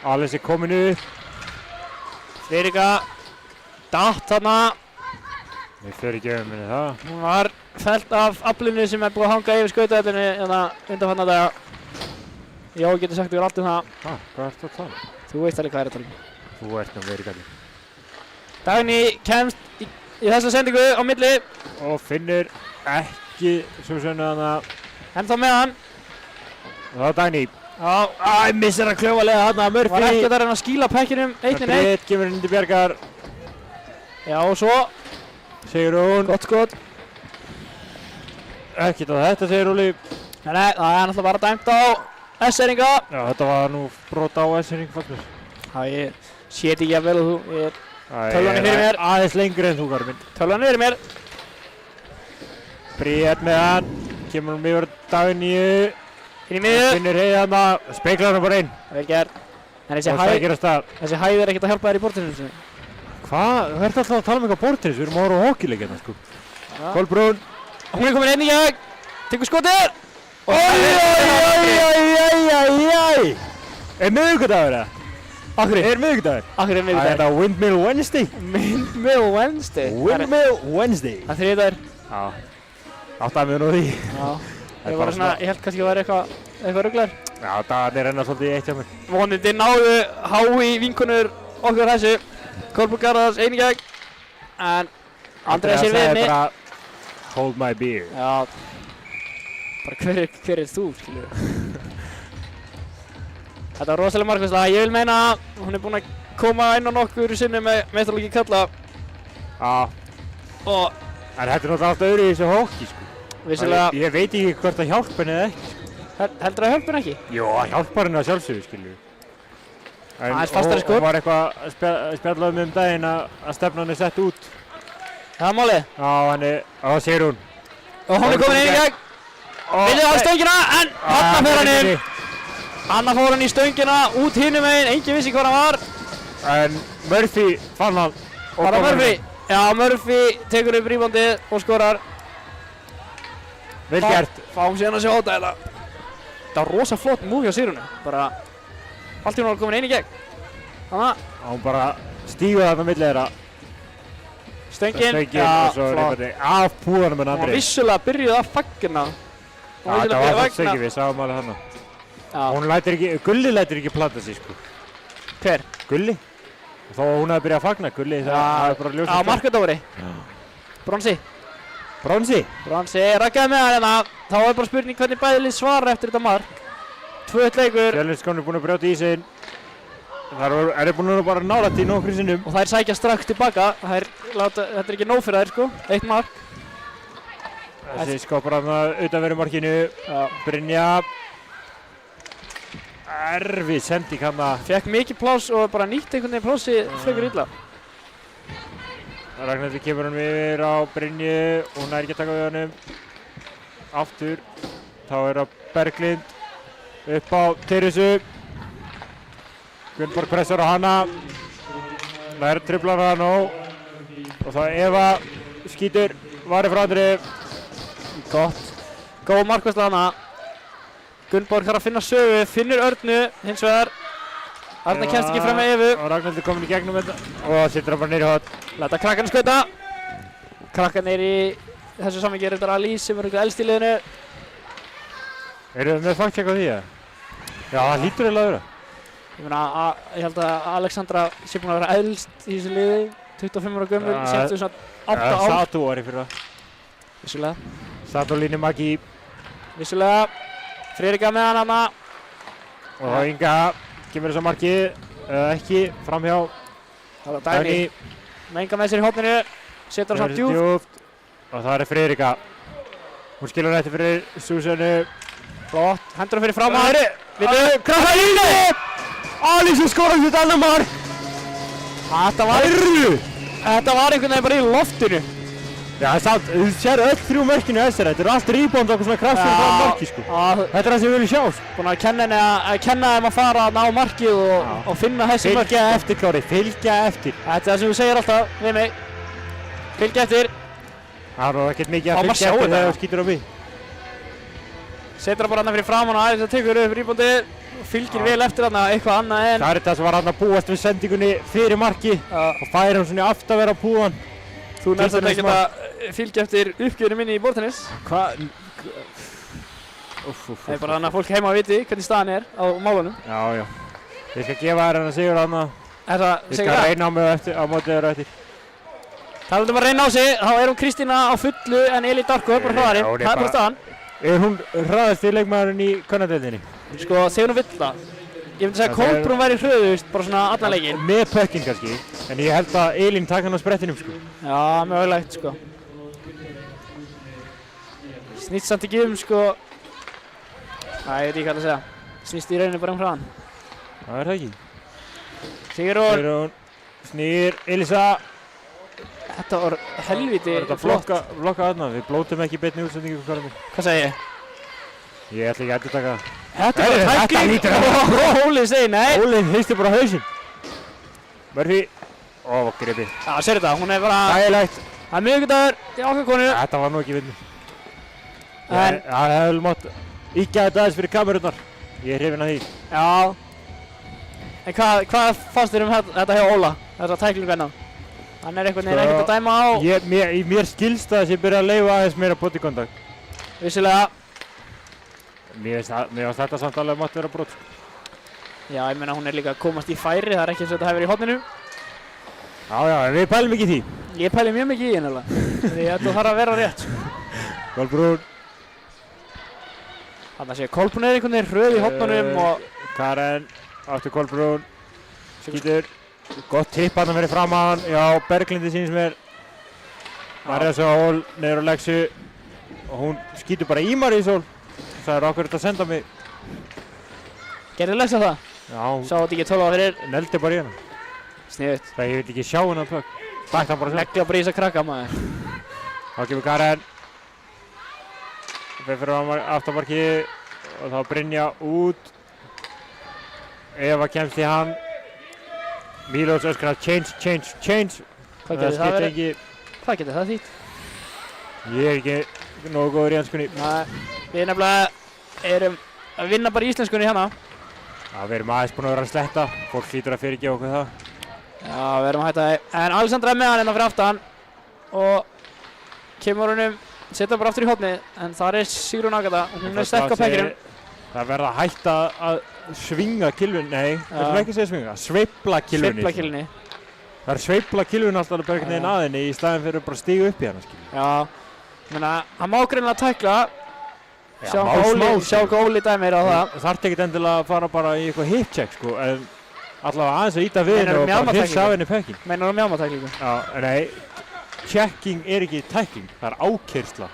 Alex er komin upp. Friðrika datt þarna. Við fyrir ekki minni það. Hún var fellt af aflinu sem búið að hanga yfir skautaðinu undanfarna daga. Já, getur sagt yfir allt það. Hvað ertu að tala? Þú veist alveg hvað að tala. Þú ert nú verið gæti. Dagný kemst í þessa sendingu á milli. Og finnur ekki Súsönnu þarna. Ennþá með hann. Og það Dagný. Missir að kljófalega þarna Murphy. Var ekki að reyna að skýla pekkinum 1-1. Britt kemur inn til Bjargar. Já, og svo. Sigrún. Gott skot. Ekkert á þetta segir Óli. Nei, það er náttúrulega bara dæmt á S-eringa. Já, þetta var nú brot á S-ering fannst mér. Já, ég sé þetta ekki að vel og þú. Tölvan er fyrir mér. Aðeins lengri en þú Garðar minn. Tölvan er fyrir mér. Britt með hann. Kemur hún yfir Dagníu. Inn í miðju. Finnur heiðanna. Speiklar hann bara inn. Vel gert. En Og sækir að stað. þessi hæð er ekkert að hjálpa þér í bortinu. Hvað? Þú ert alltaf að tala um eitthvað bortins. Við erum að horfa á hockeyleik hérna sko. Kolbrún. Hún er komin inn í gegn. Tekur skotið. Æjæjæjæjæjæj. Er miðvikudagur eða? Akkur Er miðvikudagur? er Það er miðvikudagur. þetta Windmill Wednesday. Windmill Wednesday. Windmill Wednesday. Það er þriðdagur. Já. Áttaði mig nú á því. Já. er Ég bara var svona, ég held kannski að það væri eitthvað rugglar. Já, dagarnir renna svolítið í eitt hjá mér. Vonandi náðu hái vinkonur okkur þessu. Kolbrún Garðars einu gegn. En Andrea sér við sagði mig. bara hold my beer. Já. Bara hver er þú, skilur? Þetta var rosalega markværsla. Ég vil meina að hún er búin að koma inn á nokkur sinni með meistaralegi kalla. Já. Og En þetta er náttúrulega allt öðru í þessu hókki sko. vissulega, Ég veit ekki hvort það hjálpa henni eða ekki. heldur það hjálpar ekki? Jó, það hjálpar henni að sjálfsögðu, skilju. Aðeins fastari skot. Hún var eitthvað að spjalla um daginn að stefnan er sett út. Það er málið. Já, það segir hún. Og hún er komin inn í gegn. Viljið á stöngina, en þarna fer hann inn. Anna fór hann í stöngina, út hinum meginn, enginn vissi hvað hann var. En Murphy fann hann. Var það Murphy? Já, Murphy tekur upp rýbandið og skorar. Vel gert. Fáum síðan að sjá þetta hérna. Það var rosa flott múi hjá Sigrúnu. Bara, allt í hún var komin inn í gegn. Þannig að Hún bara stígur þarna milli þeirra. stöngin, Og svo rýpandi af púðanum en Hún var Andri. vissulega byrjuð að fagna. Já, þetta var það stöngið við, sáum alveg þarna. Já, Hún lætur ekki, Gulli lætur ekki plata sig sko. hver? Gulli? Þó að hún hefði byrjað að fagna, Gulli, það er bara ljósið. Já, markadóri. Bronsi. Bronsi? Bronsi, rakkaði með hann hérna. Þá er bara spurning hvernig bæðilið svara eftir þetta mark. 2-1 leikur. Fjölnisskónir er búin að brjóta í sig. Það er búin að bara nálægt í nokkru sinnum. Og þær sækja strax tilbaka. Þetta er ekki nóg fyrir þær sko. 1 mark. Þessi skopar hann utanverðu markinu. Já. Brynja. Erfið sending hann að. Fekk mikið pláss og bara nýtt einhvern veginn plássi frekar illa. Ragnhildur kemur hann yfir á Brynju. Hún er ekki að taka við honum. Aftur. Þá er það Berglind. Upp á Teresu. Gunnborg pressar á hana. Það er triplar hann og það Eva skýtur. Varði frá Andri. Gott. Góð markværsla hana. Gunnborg þarf að finna sögu. Finnur Örnu hins vegar. Arna kemst ekki fram með Evu. Og Ragnhildur komin í gegnum þetta. Og sittur hann bara niður í hot. Læta krakkarnir skauta. Krakkarnir í þessu samhengi er þetta Alice sem er eitthvað elst í liðinu. Eru þið með fact-check á því eða? Já, það lítur eiginlega að vera. Ég meina, ég held að Alexandra sé búin að vera elst í þessu liði. 25 ára gömul, síðan svona 8 ár. Satu var í fyrra. Vissulega. Satu Líni Maggi. Vissulega. Friðrika með hana. Og Inga kemur þess að markið. Ekki, framhjá. Það var Dagný. Með Inga með sér í hópninu. Setur hann samt djúpt. Djúpt. Og það er Friðrika. Hún skilur hætti fyrir Súsönnu. Flott. Hendur hann fyrir fram að. Vinnu. Krafta línu! Alice skorar þetta annar mark. Þetta var einhvern veginn bara í loftinu. Já, það þú sér öll 3 mörkinu þessar. Þetta eru allt rebound og svona kraftur frá marki sko. Þetta er það sem við viljum sjá. Búin að kenna þeim að fara að ná markið og finna þessi mörk. Fylgja eftir, Kári, fylgja eftir. Þetta er það sem þú segir alltaf við mig. Fylgja eftir. Það var ekkert mikið að Má maður fylgja sjá eftir þetta? þegar þú skýtur á mig. Setur hann bara hann fyrir framan og aðeins að tekur upp reboundið. Fylgir vel eftir hann eitthvað annað en. Það er þetta sem var hann að búast við sendingunni fyrir marki og færi hann svona aftur að vera á púðan. Þú nefnst að fylgja eftir uppgjöfinu minni í bortennis. Hvað? Það er bara þannig að fólk heima viti hvernig staðan er á málunum. Já. Ég skal gefa þér hennar sigur þarna. Ég skal reyna á mig á móti þér eftir. Það að reyna á sig, þá er hún Kristína á fullu en Elín Darko er bara hraðari. Það er bara staðan. Er hún hraðasti leikmaðurinn í kvennadeildinni? Sko, þegar hún vill það. Ég myndi segja að Kolbrún væri hröðust, bara svona allan leikinn. Með pökkinn kannski, en ég held að Elín taka hann á sprettinum sko. Já, mögulegt sko. Snýst samt ekki sko. Ég veit ekki hvað að segja. Snýst í rauninni bara hraðan. Það það ekki. Sigrún. Snýr, Elisa. Þetta var helviti flott. Blokka aðna, við blótum ekki beinni útsendingu hvað er. Hvað segi ég? Ég ætla ekki að taka það. Þetta er bara tækling. Óli segir nei. Óli heisti bara hausinn. Murphy. Gripi. Já, sér þetta, hún er bara... Ægilegt. Það er miðvikudagur í okkar konu. Þetta var nú ekki vinnu. Það hefði mátt íkja þetta aðeins fyrir kamerunnar. Ég er hrifinn af því. Já. En hvað fannst þér þetta hjá Óla? Þetta tæklingu enná? Hann er einhvern veginn ekkert að dæma á... Mér skilst það að ég byrja að leyfa aðeins meira bodykontakt. Vissilega. Mér finnst þetta samt alveg mátt vera brot. Já, ég meina hún er líka að komast í færi, það er ekki eins og þetta hefur í horninu. Já, við pælum ekki í því. Ég pæli mjög mikið í henni alveg. Því þetta þarf að vera rétt. Kolbrún. Þannig að sé Kolbrún er einhvern veginn hröð í hornunum og... Karen, áttu Kolbrún. Skýtur. Gott tipp hann fyrir framan. Já, Berglindi sýnist mér. Maríasól niður á Lexu. Og hún skýtur bara í Maríasól. Það er okkur að senda mig. Gerði Lexa það? Já. Sá þetta ekki 12 á fyrir. Neldi bara í hana. Sniðugt. Það ég vil ekki sjá hennar pökk. Bætt hann bara sem. Negla bara í þess að krakka maður. Þá kemur Karen. Við fyrir aftanmarki. Og þá Brynja út. Eva kemst í hann. Mílos öskrar change. Hvað getur það verið? Hvað getur það þýtt? Ég er ekki nógu góður í ennskunni. Nei, við nefnilega erum að vinna bara í íslenskunni hérna. Já, við erum aðeins búin að vera að sletta. Fólk hlýtur að fyrirgefa okkur það. Já, við erum að hætta það. En Alexandra er með hann hérna fyrir aftan. Og kemur honum, setja bara aftur í hornið. En þar er Sigrún Agata og hún er sterk á pekkinum. Það verða að hætta að svinga kilvunni. Nei, það er ekki að segja svinga. Sveifla kilvunni. Sveifla kilvunni. Það er sveifla kilvunni alltaf bara einhvern veginn að henni í staðinn fyrir bara að stíga upp í hana, skilja. Já, menna, hann má greinilega tækla. Sjá hvað Óli dæmir á það. Það þarf ekkert endilega að fara bara í eitthvað hip check, sko, en allavega aðeins að íta við henni og bara hissa af henni pekking. Meinar þú mjálmatæklingu? Já, nei, checking er ekki tækling, það er ákeyrsla.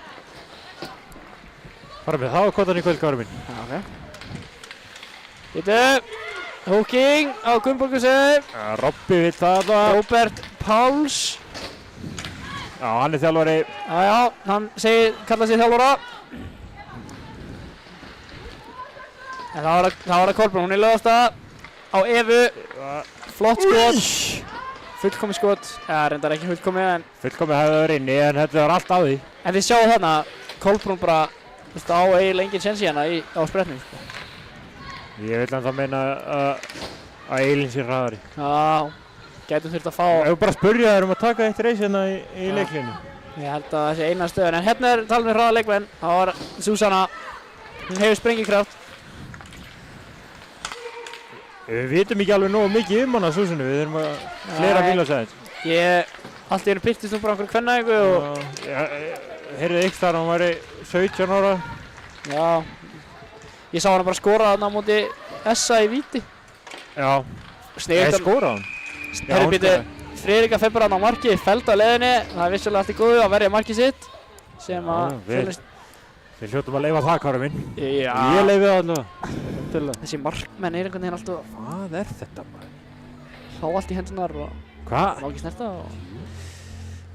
Fara með það á kottan í kvöldgáru minn. Já, ok. Hittu, hooking á Gunnborgusið. Robby vill það það. Róbert Páls. Já, hann er þjálfari. Já, hann kallar sig þjálfara. En það var að Kolbrún, hún er lögast á Evu. Flott skot. Fullkomið skot. Já, reyndar ekki fullkomið en... Fullkomið hefði verið inni en þetta var allt á því. En þið sjáu þarna, Kolbrún bara á eiginlega engin séns í hana á spretnum. Ég vil ennþá meina að Eilín sé hraðari. Já, gætum þurft að fá... Ef við bara spurja þær um að taka eitt reis hérna í leiklinu. Ég held að það sé eina stöðun, en hérna er talað um hraða leikmenn. Það var Susanna, hún hefur sprengikraft. Við vitum ekki alveg nógu mikið hana Susannu, við þurfum að flera bíla sæðins. Allt í hennu byrtist hún bara einhverju kvennæðingu og... Heyrðu ykkur þar, hún væri 17 ára. Já. Ég sá hana bara skora þarna á móti Essa í víti. Já. Sniðugt. Skoraði hann? Herru býtu, Friðrika fer bara á markið, feld á leiðinni. Það er vissulega allt í góðu að verja markið sitt. Sem að finnist... Við hljótum að leyfa það, Kári minn. Já. Ég leyfi það allavega. Þessi markmenn er einhvern veginn alltaf... Hvað er þetta maður? Há allt í hendunar og... Hvað? Má ekki snerta og...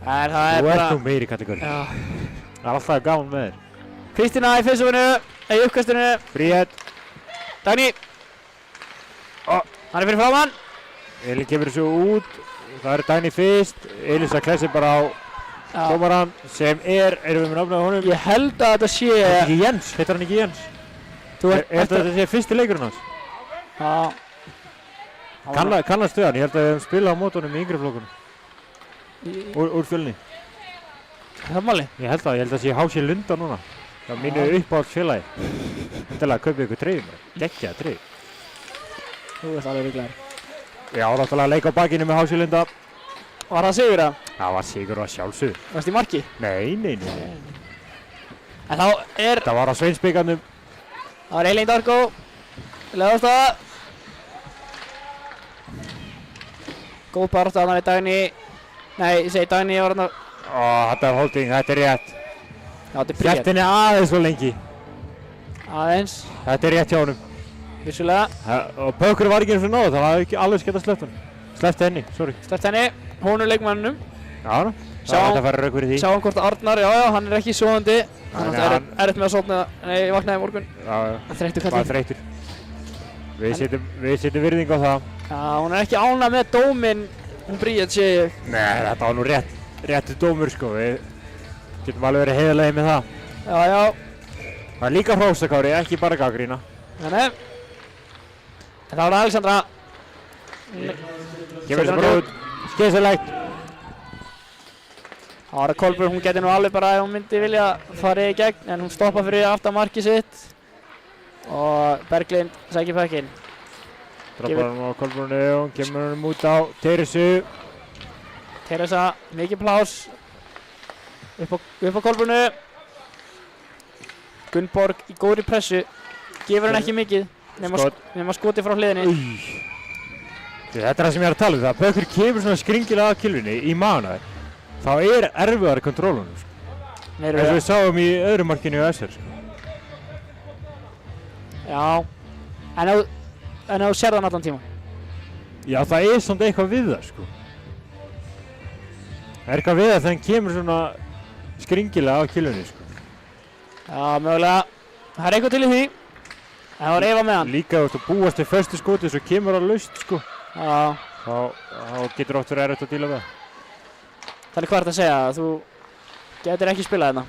Það er bara... Þú ert nú meiri kategóri. Já. Það er alltaf gaman með þér. Kristína í fyrstufinu, í uppkastinu. Bríett. Dagný. Hann er fyrir framann. Elín kemur þessu út. Það er Dagný fyrst. Elísa klessir bara á dómarann sem erum við með nafnið á honum? Ég held að þetta sé... Þetta er ekki Jens, heitir hann ekki Jens? Þetta sé fyrsti leikurinn hans? Já. Kannast við hann, ég held að við hefum spilað á mótunum í yngri flokkunum. Úr fjölni. Er það máli? Ég held að sé HC Lunda núna. Það er mínu uppáhaldsfélagi. Endilega að kaupa ykkur treyjum. Geggjaða treyju. Þú ert alveg ruglaður. Já, náttúrulega leik á bakinu með HC Lunda. Var það sigur það? Það var sigur að sjálfsögðu. Varst í marki? Nei. En þá er... Það var á Sveinsbyggarnum. Það var Eiling Darko. Leðast það. Góð barátta þarna við Dagný. Nei, ég segi Dagný var þarna. Þetta er holding, þetta er rétt. Já, þetta er bríðat. Hélt henni aðeins svo lengi. Aðeins. Þetta er rétt hjá honum. Vissulega. Og Pökkur var ekki eins og náðu, það var ekki alveg skemmt að sleppt hann. Sleppti henni, sorry. Sleppt henni, hún er leikmannum. Já, það færi rauk fyrir því. Sjáum hvort Arnar, já, hann er ekki sofandi. Hann er erfitt með að sofna, nei, ég vaknaði í morgun. Já, þreyttur kallinn. Bara þreyttur. Við setjum virðingu á það. Já, hún er ekki ánægð með dóminn, hún Bríet, segi ég. Nei, þetta var nú réttu dómur, sko. Við getum alveg verið heiðarlegir með það. Já. Það er líka hrósakári, ekki bara gagnrýna. Nei. En þá er það Alexandra. Kemur þessi bara út. Skeiðsilegt. Það var að Kolbrún, hún geti nú alveg bara ef hún myndi vilja fara í gegn, en hún stoppa fyrir aftan markið sitt. Og Berglind sækir pökkinn. Droppar hann á Kolbrúnu og hún kemur hann út á Teresu. Teresa, mikið plás. Upp á Kolbrúnu. Gunnborg í góðri pressu. Gefur hann ekki mikið, nema skoti frá hliðinni. Þetta er það sem ég er að tala um, það Pökkur kemur svona skringilega að kilvinni í maður. Þá er erfiðari kontrólunum, sko. Eins og við sáum í öðru markinu á SR, sko. Já, en ef þú sér þann allan tíma. Já, það er samt eitthvað við það, sko. Það er eitthvað við það þegar hann kemur svona skringilega á kilvinni, sko. Já, mögulega. Það er eitthvað til í því. En það var Eva með hann. Líka, þú veist, að búast til föstu skoti svo kemur það laust, sko. Já. Þá getur oft verið erfitt að díla við það. Þannig hvað er þetta að segja? Þú getur ekki spilað hérna?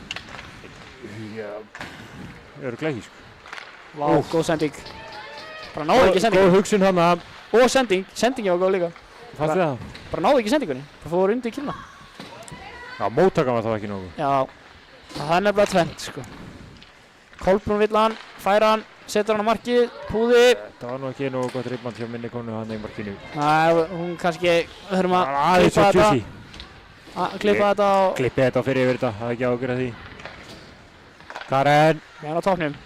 Já, örugglega ekki, sko. Vá, góð sending. Bara náðu ekki sendingu. Góð hugsun hana. Og sending. Sendingin var góð líka. Fannst þið það? Bara náðu ekki sendingunni. Það fór undir kýlna. Já, móttakan var þá ekki nógu. Já. Það er nefnilega tvennt, sko. Kolbrún vill hann, færa hann, setur hann á markið, púði. Það var nú ekki nógu gott reyndmann hjá minni konu hann í markinu. Nei, hún kannski, þurfum að aðeins svo kjúsi. Klippa þetta og... Klippið þetta og fyrir yfir þetta, það er ekki ágjörð að því. Karen. Með hann á toppnum.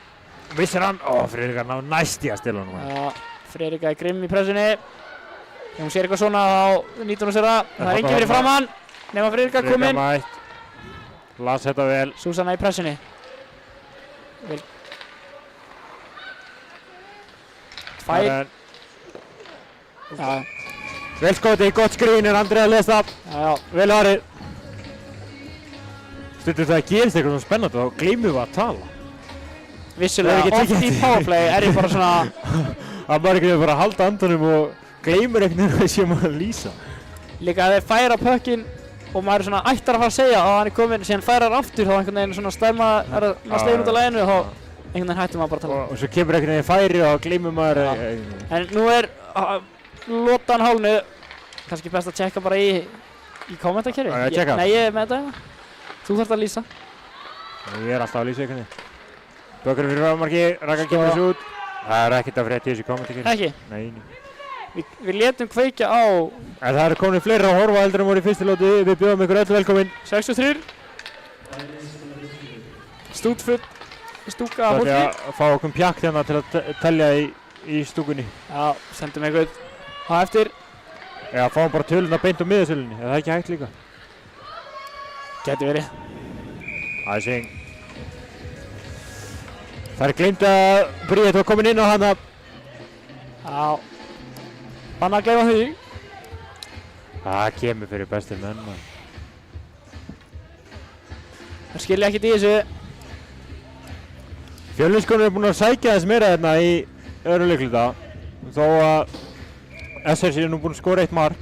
Missir hann. Friðrika ná næst í að stila hann. Já, Friðrika er grimm í pressunni. Ef hún sér eitthvað svona, þá nýtur hún sér það. Það er enginn fyrir framann. Nema Friðrika kominn. Friðrika mætt. Las þetta vel. Súsanna í pressunni. Karen. Já. Vel skotið, gott skrínir, Andrea les það. Já. Vel harið. Stundum það gerist eitthvað svona spennandi og gleymum við að tala. Vissulega, oft í powerplay er ég bara svona... Það maður ekki bara að halda andanum og gleymur einhvern veginn að sé maður að lýsa. Líka að þeir færa pökkinn og maður er svona ættar að fara að segja að hann er kominn, síðan færar aftur þá einhvern veginn svona stæma er að slegin út af læginu og þá einhvern veginn hættum maður bara að tala. Og svo kemur einhvern veginn færi og gleymur maður... En nú er lotan hálnu, kannski best að tjekka bara í kommentakerfi. Já, ég tjekka. Nei, ég er með þetta. Þú þarft að lýsa. Ég er alltaf að lýsa einhvern veginn. Bökkurinn fyrir frámarki, Raka kemur þessu út. Það er ekkert að frétta í þessu kommentakerfi. Ekki? Nei. Við létum kveikja á... En það eru komin fleiri að horfa heldur en voru í fyrstu lóti. Við bjóðum ykkur öll velkomin. 63. Stútfull. Stúka að fólki. fólki. Það er að fá okkur pjakt hérna til að telja í stúkunni. Já, sendum einhvern á eftir. Eða fáum bara töluna beint á miðasölunni. Er það ekki hægt líka? Gæti verið. Það er syng. Það er gleymt að Bríet var komin inn á hana. Já. Banna að gleyma því. Það kemur fyrir bestir menn, man. Það skilja ekkert í þessu. Fjölniskonur er búin að sækja þess meira hérna í öðru leikluta. Þó að SR sé nú búin að skora 1 mark.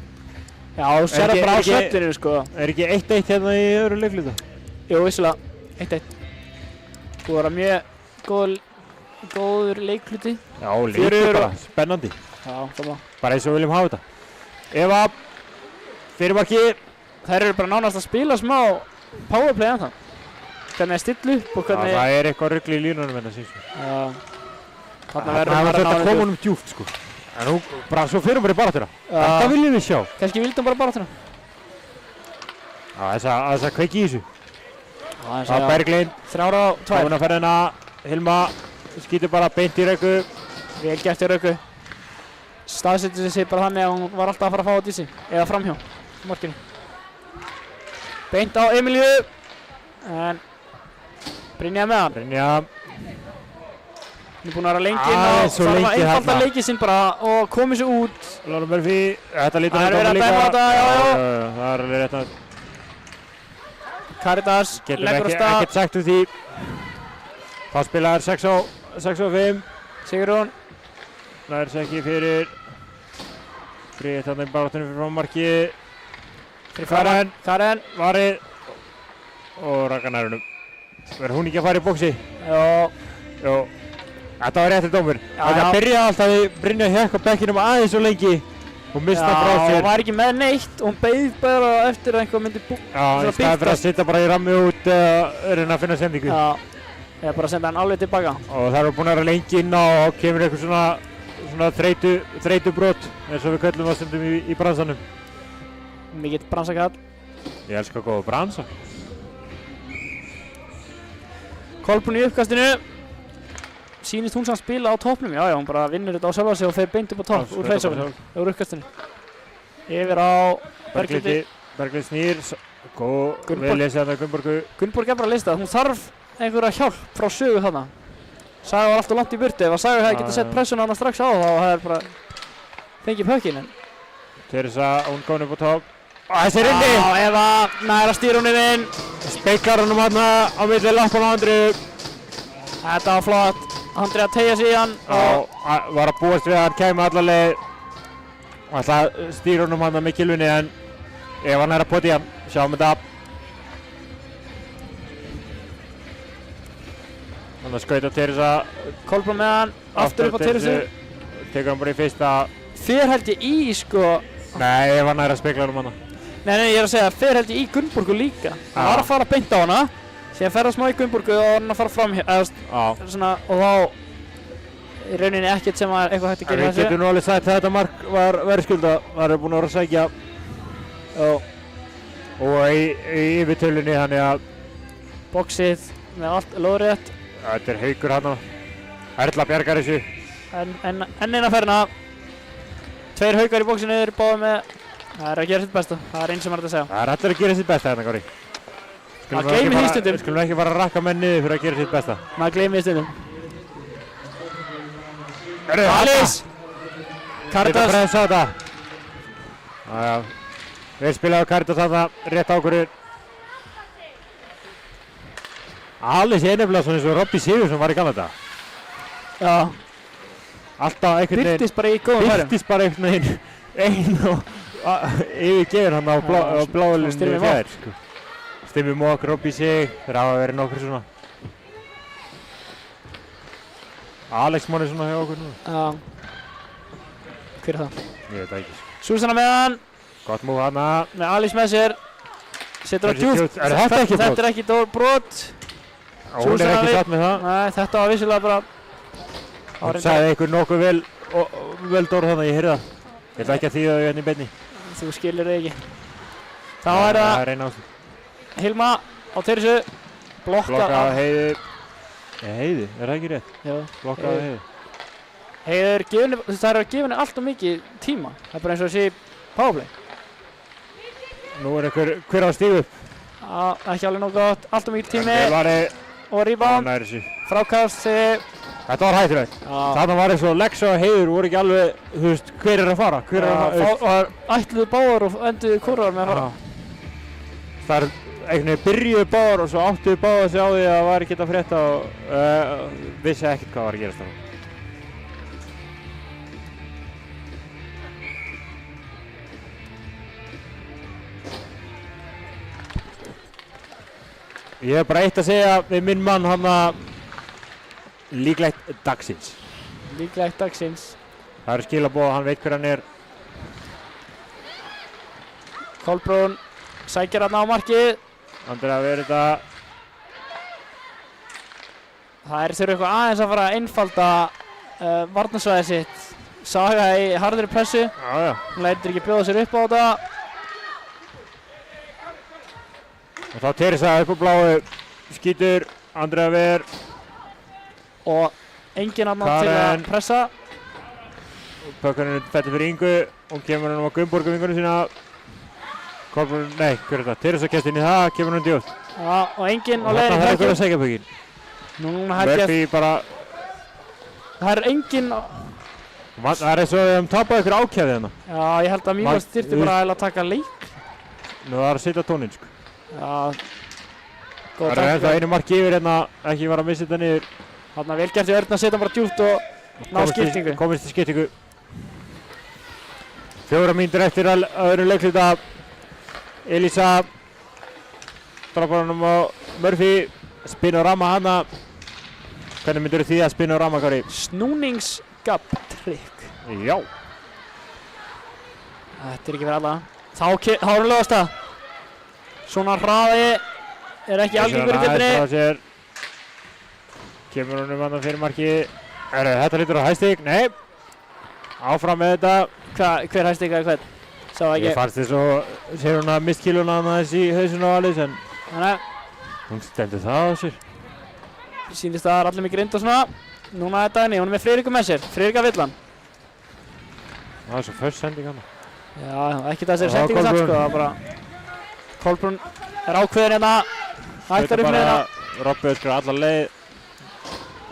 Já, þú sér það bara á svefninu, sko. Er ekki 1-1 hérna í öðru leikluta? Jú, vissulega. 1-1. Þú var að mjög góður leikluti. Já, leikur bara. Spennandi. Já, sama. Bara eins og við viljum hafa þetta. Eva, fyrirmarki. Þær eru bara nánast að spila smá powerplay ennþá. Hvernig er stillu upp og hvernig... Það er eitthvað rugl í línunum hérna síðan, sko. Já. Þarna Það verður var maður að þetta ná koma honum djúpt, sko. En nú, bara svo fyrir bara í baráttuna. Þetta viljum við sjá. Kannski vildi hann bara baráttuna. Já, þess að kveiki í þessu. Það er Berglind. 3 á 2. Hún að ferðina. Hilma skýtur bara beint í Röggu. Vel gert í Röggu. Staðsetur sig bara þannig að hún var alltaf að fara að fá á dísi. Eða framhjá. Markinu. Beint á Emilíu. En Brynja með hann. Brynja. Hún er búin að vera lengi inn og þarf að einfalda leikið sinn bara og komið sér út. Lára Murphy, þetta lítur Það er verið að dæma þetta, já. Það er alveg rétt að... Caritas leggur á stað. Getur ekkert sagt úr því. Það spilar 6 á 5. Sigrún. Það er ekki fyrir... Frið þarna í baráttunum fyrir frammarki. Karen. Varið. Og raka nærunum. Verður hún ekki að fara í bóksi? Jó. Þetta var réttir dómur. Það byrjaði alltaf að Brynja hékk á bekkinum aðeins svo lengi og mista frá sér. Já, hún var ekki með neitt og hún beið bara eftir að einhver myndi Já, í staðinn fyrir að sitja bara í rammi út reyna að finna sendingu. Já, eða bara senda hann alveg tilbaka. Og það eru búin að vera lengi inn á og kemur eitthvað svona þreytubrót eins og við köllum það stundum í bransanum. Mikill bransakall. Ég elska góða bransa. Kolbrún í uppkastinu. Sýnist hún samt spila á toppnum, já, hún bara vinnur þetta á sjálfa sig og fer beint upp á topp úr hleyðsofinu, úr uppkastinu. Yfir á Berglindi. Berglind snýr, vel lesið þarna Gunnborgu. Gunnborg er bara að lista, hún þarf einhverja hjálp frá Sögu þarna. Saga var alltaf langt í burtu, ef að Saga hefði getað sett pressuna hana strax á þá hefði bara fengið pökkinn. Teresa, hún góðin upp á topp. Þessi er inni! Já, Eva næra stýr hún inn. Speiklar honum hana á milli lappan á Andriu. Þetta var flott. Andri að tegja sig í hann og var að búast við að hann kæmi alla leið og ætla að stýra honum hann með kilvunni en ef hann er að poti hann, sjáum þetta. Þannig að skauta Teresa. Kolbrún með hann, aftur upp á Teresu. Tekur hann bara í fyrsta. Fer held ég í sko. Nei, ef hann er að speikla honum hann. Nei, ég er að segja, fer held ég í Gunnborgu líka. Hann var að fara beint á hana. Síðan fer það smá í Gunnborgu og hann að fara fram svona, og þá í rauninni ekkert sem var eitthvað hægt að gera í þessu. Við getum nú alveg sagt að þetta mark var verðskulda. Það er búin að vera að sækja og í yfirtölunni þannig að boxið með allt lóðrétt. Þetta er Haukur hann Erla bjargar þessu. En eina ferna. 2 Haukar í boxinu eru báðið með. Það er að gera sitt besta. Það er eins sem er að segja. Það er allir að gera sitt besta hérna, Kári. Það gleymir því stundum. Skulum ekki fara að rakka menn niður fyrir að gera sitt besta. Það gleymir því stundum. Alice! Caritas! Þetta freyðs á þetta. Jájá. Við spilaðu Caritas þarna, rétt ákvörður. Alice er nefnilega svona eins og Robby Sigurðsson var í gamla daga. Já. Alltaf einhvern veginn. Birtist bara í góðum færum. Birtist bara einhvern veginn. Einn og yfirgefur hann á bláðulinu fjær. Stimmi Mók, Robby Sig, þeir hafa verið nokkur svona. Alex Máni svona hjá okkur núna. Já. Hver er það? Ég veit það ekki. Súsanna með hann. Gott múið hana. Með Alice með sér. Setur á djúpt. Er þetta ekki brot? Þetta er ekki brot. Hún er ekki satt með það. Nei, þetta var vissulega bara... Hún sagði einhver nokkuð vel dór þannig að ég heyrði það. Ég ætla ekki að þýða þau hérna í beinni. Þú skilir þig ekki. Þá er það Hilma á Teresu. Blokka á Heiðu. Heiðu, er það ekki rétt? Já. Blokka á Heiðu. Heiður, það er að gefa henni alltaf mikið tíma. Það er bara eins og að sé powerplay. Nú er hver á að stíga upp. Ekki alveg nóg gott. Alltaf mikið tími. Og rebound. Frákast. Þetta var hættulegt. Þarna var eins og Lex og Heiður voru ekki alveg, þú veist, hver er að fara? Hver er að fara? Ætluðu báðar og enduðu hvoruðar með að fara. Það er einhvern veginn byrjuðu báðar og svo áttuðu báðar sig á því að það var ekkert að frétta og vissi ekkert hvað var að gerast þarna. Ég hef bara eitt að segja við minn mann hann að líklegt dagsins. Líklegt dagsins. Það eru skilaboð, hann veit hver hann er. Kolbrún sækir hann á markið. Andrea verið þetta. Það þurfa eitthvað aðeins að fara að einfalda varnarsvæðið sitt. Saga í harðri pressu. Já. Hún lætur ekki bjóða sér upp á þetta. Og þá Teresa upp á bláu. Skýtur. Andrea ver. Og enginn annar til að pressa. Pökkurinn fættir fyrir Ingu. Hún kemur hann á Gunnborgu vingunum sína. Kolbrún, nei, hver er þetta? Teresa kemst inn í það, kemur hann djótt. Já, og enginn á Og leiðinni þarna í þarf ykkur að pökkinn. segja pökkinn. Núna held ég að Murphy bara, það enginn. það eins og við höfum tapað ykkur ákjæði hérna. Já, ég held að Mílas þyrfti bara að taka leik. Nú það er að setja tóninn, sko. Já, góð Það er ennþá einu marki yfir hérna, ekki var að missa þetta niður. Þarna vel gert í Örn að setja bara djúpt og ná skiptingu. Komist í skiptingu. 4 mínútur eftir öðrum leikhluta. Elisa droppar honum á Murphy. Spinorama hana. Hvernig myndir því að Spinorama, Kari? Snúningsgapp-trikk. Já. Þetta er ekki fyrir alla. Þá er hún lögast það. Svona hraði er ekki algengur í deildinni. Kemur honum andan fyrir marki. Þetta lítur á hæstík. Nei. Áfram með þetta. Hver hæstíkaði hvern? Sá það ekki. Ég fannst þess að sér hún að mist kíluna aðeins í hausinu á Alice en Þannig hún stendur það á sér. sýndist að það er allir mikið rind og svona. Núna er Dagný, hún er með Friðriku með sér. Friðrika villan. Það er svo först sending hana. Já, ekki þessari sendingu samt sko. Það er bara Kolbrún er ákveðin hérna. Hættar upp með hérna. Robby öskrar alla leið.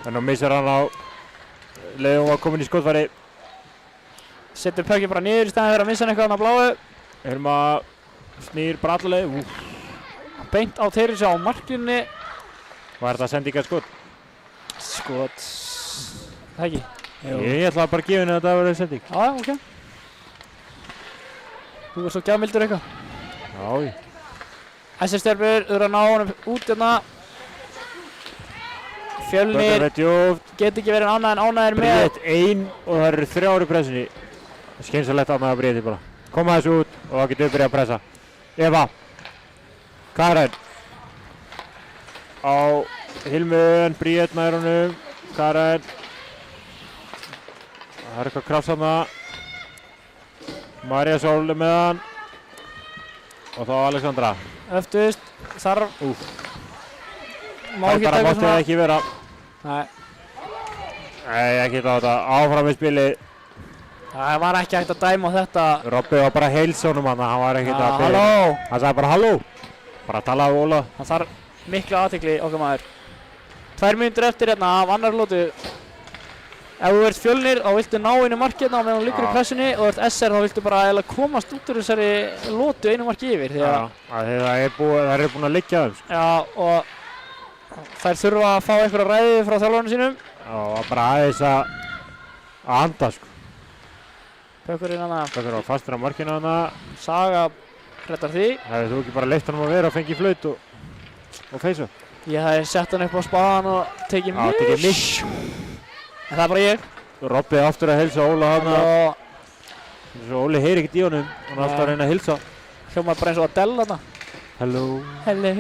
En þá missar hann á leið hún var komin í skotfæri. Setur pökkinn bara niður í staðinn fyrir að missa hann eitthvað á bláu. Helma snýr bara alla leið. Beint á Teresa á markinu. Var þetta sendingarskot? Skot. Það ekki? Ég ætla bara að gefa henni að þetta verið sending. Já, ok. Þú er svo gjafmildur eitthvað. Já. SS-stjörfur eru að ná honum út hérna. Fjölnir get ekki verið annað en ánægðir með. Bríett 1 og það eru 3 í pressunni. Skynsalegt annað að Bríetti bara. Koma þessu út og það getur byrjað að pressa. Eva. Karen. Á Hilmun, Bríett nær honum. Karen. Það er eitthvað krafs þarna. María Sól er með hann. Og þá Alexandra. Öftust, þarf. Má Það ekki bara taka mátti það svona. ekki vera. Nei, Nei, ekki þetta. Áfram í spili. það var ekki hægt að dæma á þetta. Robby var bara að heilsa honum hann. Hann var ekkert að byrja. Halló. Hann sagði bara halló. Bara talaði við Óla. Það þarf mikla athygli okkar maður. 2 mínútur eftir hérna af annar lótu. Ef þú ert Fjölnir þá viltu ná einu marki hérna meðan þú liggur í pressunni og ef þú ert SR þá viltu bara eiginlega komast út úr þessari lótu einu marki yfir. Því að Það er búin að liggja þeim. já, og þær þurfa að fá einhverja ræði frá þjálfarnum sínum. Og bara aðeins að anda sko. Pökkurinn hana, Það var fastur á markinu hana. Saga hrettar því. Hefði þú ekki bara leitt hann að vera og fengið flaut og feysa? Ég hafði sett hann upp á spaðan og tekið miss. En það er bara ég. Robby aftur að heilsa Óla hana. Og Svo Óli heyri ekkert í honum. Hann er alltaf að reyna að heilsa. hljómar bara eins og Adele þarna. Hello. Hello.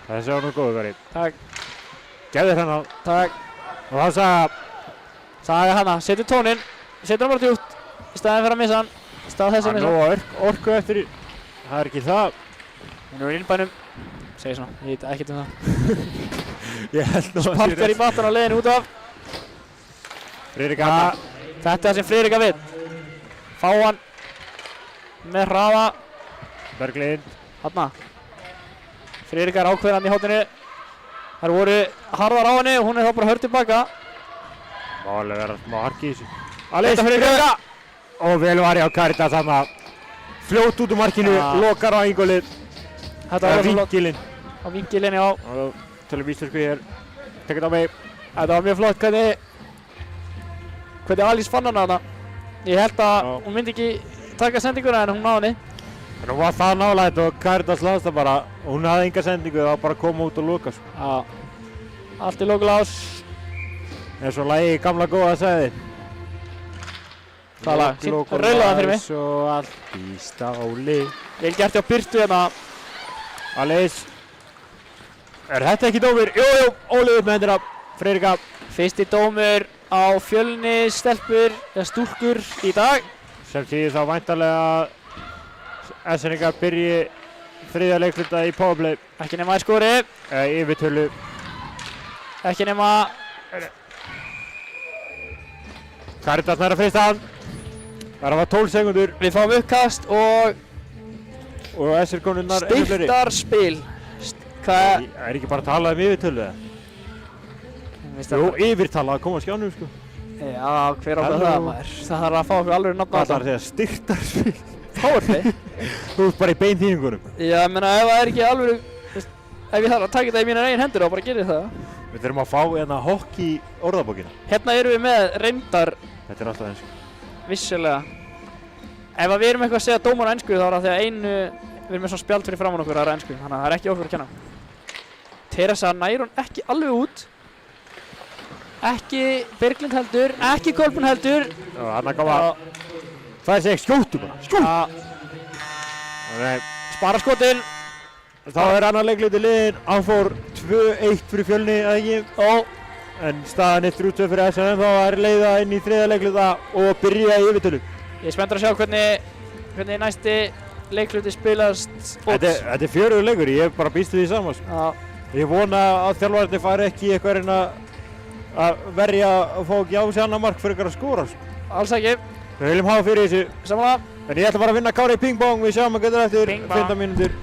Þessi var nú góðu verið. Takk, Gefðu hennar. takk. Og það sagði Saga hana, setur tóninn. Setur hann bara djúpt. Í staðinn fyrir að missa hann. Í stað þess að hann missa nú hann. á orku eftir. Það er ekki það. Hún er í innbænum. Segir svona, ég veit ekkert um það. Ég held nú Sparkar í battan á leiðinu út af. Friðrika. Þetta er það sem Friðrika vill. Fá hann með hraða. Berglind. Hanna. Friðrika er ákveðan í hóttinu. Þær voru harðar á henni og hún er þá bara hörð tilbaka. Má alveg vera smá harki í þessu. Þetta Friðrika. Og vel var ég á Caritas þarna. Fljótt út úr markinu, Ja. lokar á Ingólið. Þetta var svo flott. Vinkilinn. Á vinkilinni á. Og tölum íslensku hér. Tekið á mig. Þetta var mjög flott hvernig Alice fann hana þarna. Ég held að Já. hún myndi ekki taka sendinguna en hún náði henni. En hún var það nálægt og Caritas laðst það bara. Og hún hafði enga sendingu, það var bara að koma út og loka sko. Já. Allt í lókulás. Eins og lagi gamla góða sagði. Hvaða lag? Raulaðu það fyrir mig. Svo allt í stáli. Vel gert hjá Birtu hérna. Alice. Er þetta ekki dómur? Jú, Óli upp með hendina. Friðrika. Fyrsti dómur á Fjölni stelpur, eða stúlkur í dag. Sem þýðir þá væntanlega að SN-ingar byrji þriðja leikluta í powerplay. Ekki nema í skori. Yfirtölu. Ekki nema... Karitas næra fyrsta. Það er að fara 12 sekundur. Við fáum uppkast og SR-konurnar einu fleiri. styrktarspil. Hvað? Er ekki bara að tala yfirtölu eða? Jú, yfirtala að koma á skjánum sko. Já, hver ákvað það maður? Það þarf að fá okkur alveg nafn á Hvað þarf að segja? Styrktarspil? Powerplay? Þú ert bara í beinþýðingunum. Já, ég meina ef það er ekki alveg, ef ég þarf að taka þetta í mínar eigin hendur þá bara gerir það. Við þurfum að fá hérna hockey orðabókina. Hérna erum við með reyndar. Þetta er alltaf eins. Vissulega. Ef við erum eitthvað að segja dómar á ensku þá er það því að við erum með svona spjald fyrir framan okkur að það er ensku, þannig að það er ekki okkur að kenna. Teresa nær hún ekki alveg út. Ekki Berglind heldur, ekki Kolbrún heldur. Já, hann að koma. Það er segið skjóttu bara, skjótt! Spara skotin. Þá er annar leikluti liðinn, hann fór 2-1 fyrir Fjölni, eða ekki? En staðan er 3-2 fyrir SN, þá er leiða inn í þriðja leikluta og byrja í yfirtölu. Ég er spenntur að sjá hvernig næsti leikluti spilast út. Þetta er fjörugur leikur, ég bara býst við því saman. Ég vona að þjálfararnir fari ekki eitthvað reyna að verja að fá ekki á sig annar mark fyrir að skora. Alls ekki. Við viljum hafa fyrir þessu. Samanlega. En ég ætla bara að vinna Kári í ping-pong, við sjáum að geta eftir 15 mínútur.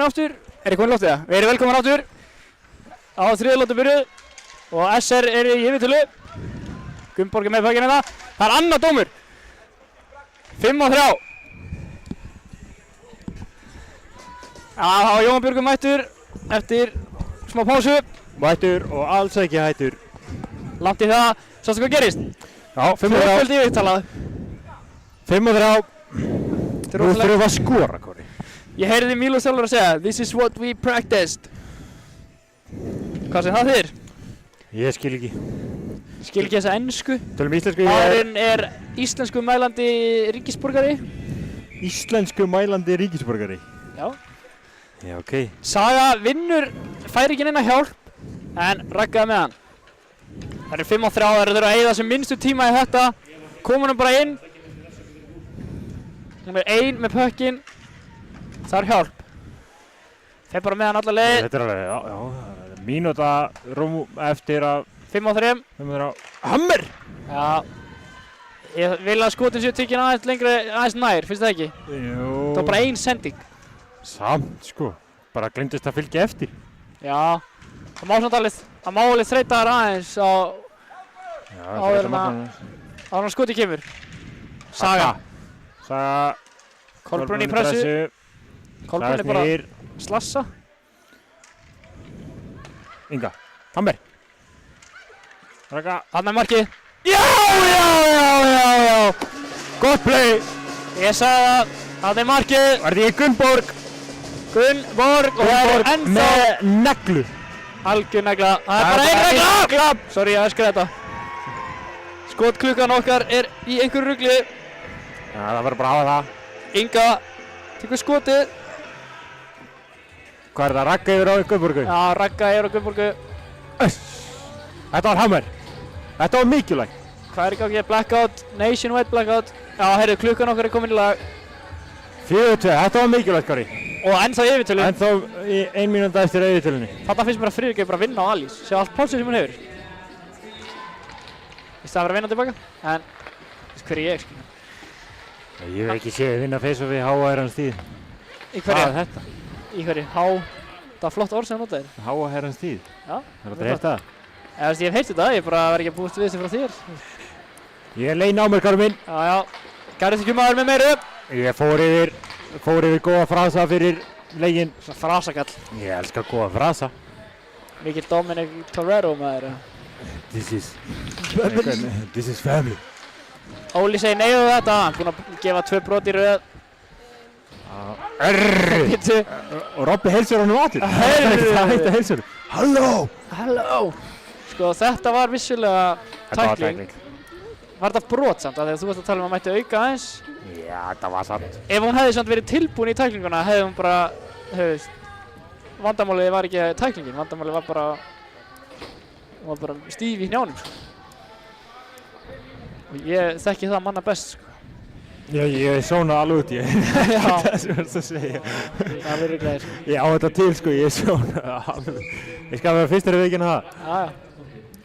komin aftur. Er ég komin í loftið það? Við erum velkomin aftur. Á 3. lotu byrjuð. Og SR er í yfirtölu. Gunnborg með pökkinn hérna. Það er annar dómur. 5-3. Já, þá var Jóhann Björgur mættur eftir smá pásu. Mættur og alls ekki hættur. Langt í það. Sástu hvað gerist? Já, 5-3. Tvöföld yfirtalað. 5-3. Nú þurfum við að skora, Kori. Ég heyrði Mílos þjálfur að segja This is what we practiced. Hvað sem það þýðir? Ég skil ekki. Skil ekki þessa ensku. Tölum íslensku. Maðurinn er íslensku mælandi ríkisborgari. Íslensku mælandi ríkisborgari. Já. Já, ok. Saga vinnur, fær ekki neina hjálp, en raggaði með hann. Það eru 5-3, það eru að eyða sem minnstu tíma í þetta. Komum hann bara inn. Hún er ein með pökkinn. Það er hjálp. Þeir bara með hann alla leið. Þetta er alveg, já. Mínúta rúm eftir að 5-3. 5-3. Hammer! Já. Ég vil að skotin séu tekinn aðeins lengri, aðeins nær, finnst það ekki? Jú. Það var bara ein sending. Samt, sko. Bara glemdist að fylgja eftir. Já. Það má samt alveg þreyta þar aðeins á Já, áður en að skoti kemur. Saga. Saga. Kolbrún í pressu. Kolbrún er bara snýr. slassa. Inga. Hammer. Raka. Þarna er markið. Já. Gott play. Ég sagði það. Þarna er markið. Var því Gunnborg. Gunnborg og það er ennþá með neglu. algjör negla. Það er bara ein regla. Sorry, ég öskra þetta. Skotklukkan okkar er í einhverju rugli. Já, það verður bara að hafa það. Inga tekur skotið. Hvað er það? Ragga yfir á Gunnborgu? Já, ragga er á Gunnborgu. Þetta var hammer. Þetta var mikilvægt. Hvað er í gangi? Blackout, nationwide blackout. Já, heyrðu, klukkan okkar er komin í lag. 4-2, þetta var mikilvægt, Kari. Og ennþá í yfirtölu. Ennþá í 1 mínúta eftir yfirtölunni. Þarna finnst mér að Friðrik er bara að vinna á Alís. Sjá allt pálsið sem hún hefur. Í staðan fyrir að vinna tilbaka. En, hver er ég, skilja? Ég hef ekki séð vinna face-off við Háa-herrans tíð. Í Hvað er hverju? þetta? Í hverju? Það er flott orð sem þú notaðir. Háa-herrans tíð. Já. Það er að heyrt það. Ég hef heyrt þetta, ég bara verð ekki að búast við þessu frá þér. Ég leina á mér, Kari minn. Já. Garðisvíkjumaður með meiru. Ég fór yfir góða frasa fyrir leikinn. Svona frasakall. Ég elska góða frasa. Mikill Dominic Toretto maður. This is family. Óli segir nei við þetta, hann er búinn að gefa 2 brot í röð. Bittu. Og Robby heilsar honum aðeins. Það heitir heilsar. Halló. Sko þetta var vissulega Þetta var tækling. Var þetta brot samt að þegar þú varst að tala um að mætti auka aðeins? Já, þetta var samt. Ef hún hefði samt verið tilbúin í tæklinguna hefði hún bara, vandamálið var ekki tæklingin, vandamálið var bara, hún var bara stíf í hnjánum, sko. Og ég þekki það manna best, sko. Já, ég sóna alveg út í Já. það sem þú ert að segja. Það verður glæðir, sko. Ég á þetta til, sko, ég sóna alveg. Ég skal vera fyrstur í vikinu það. Já.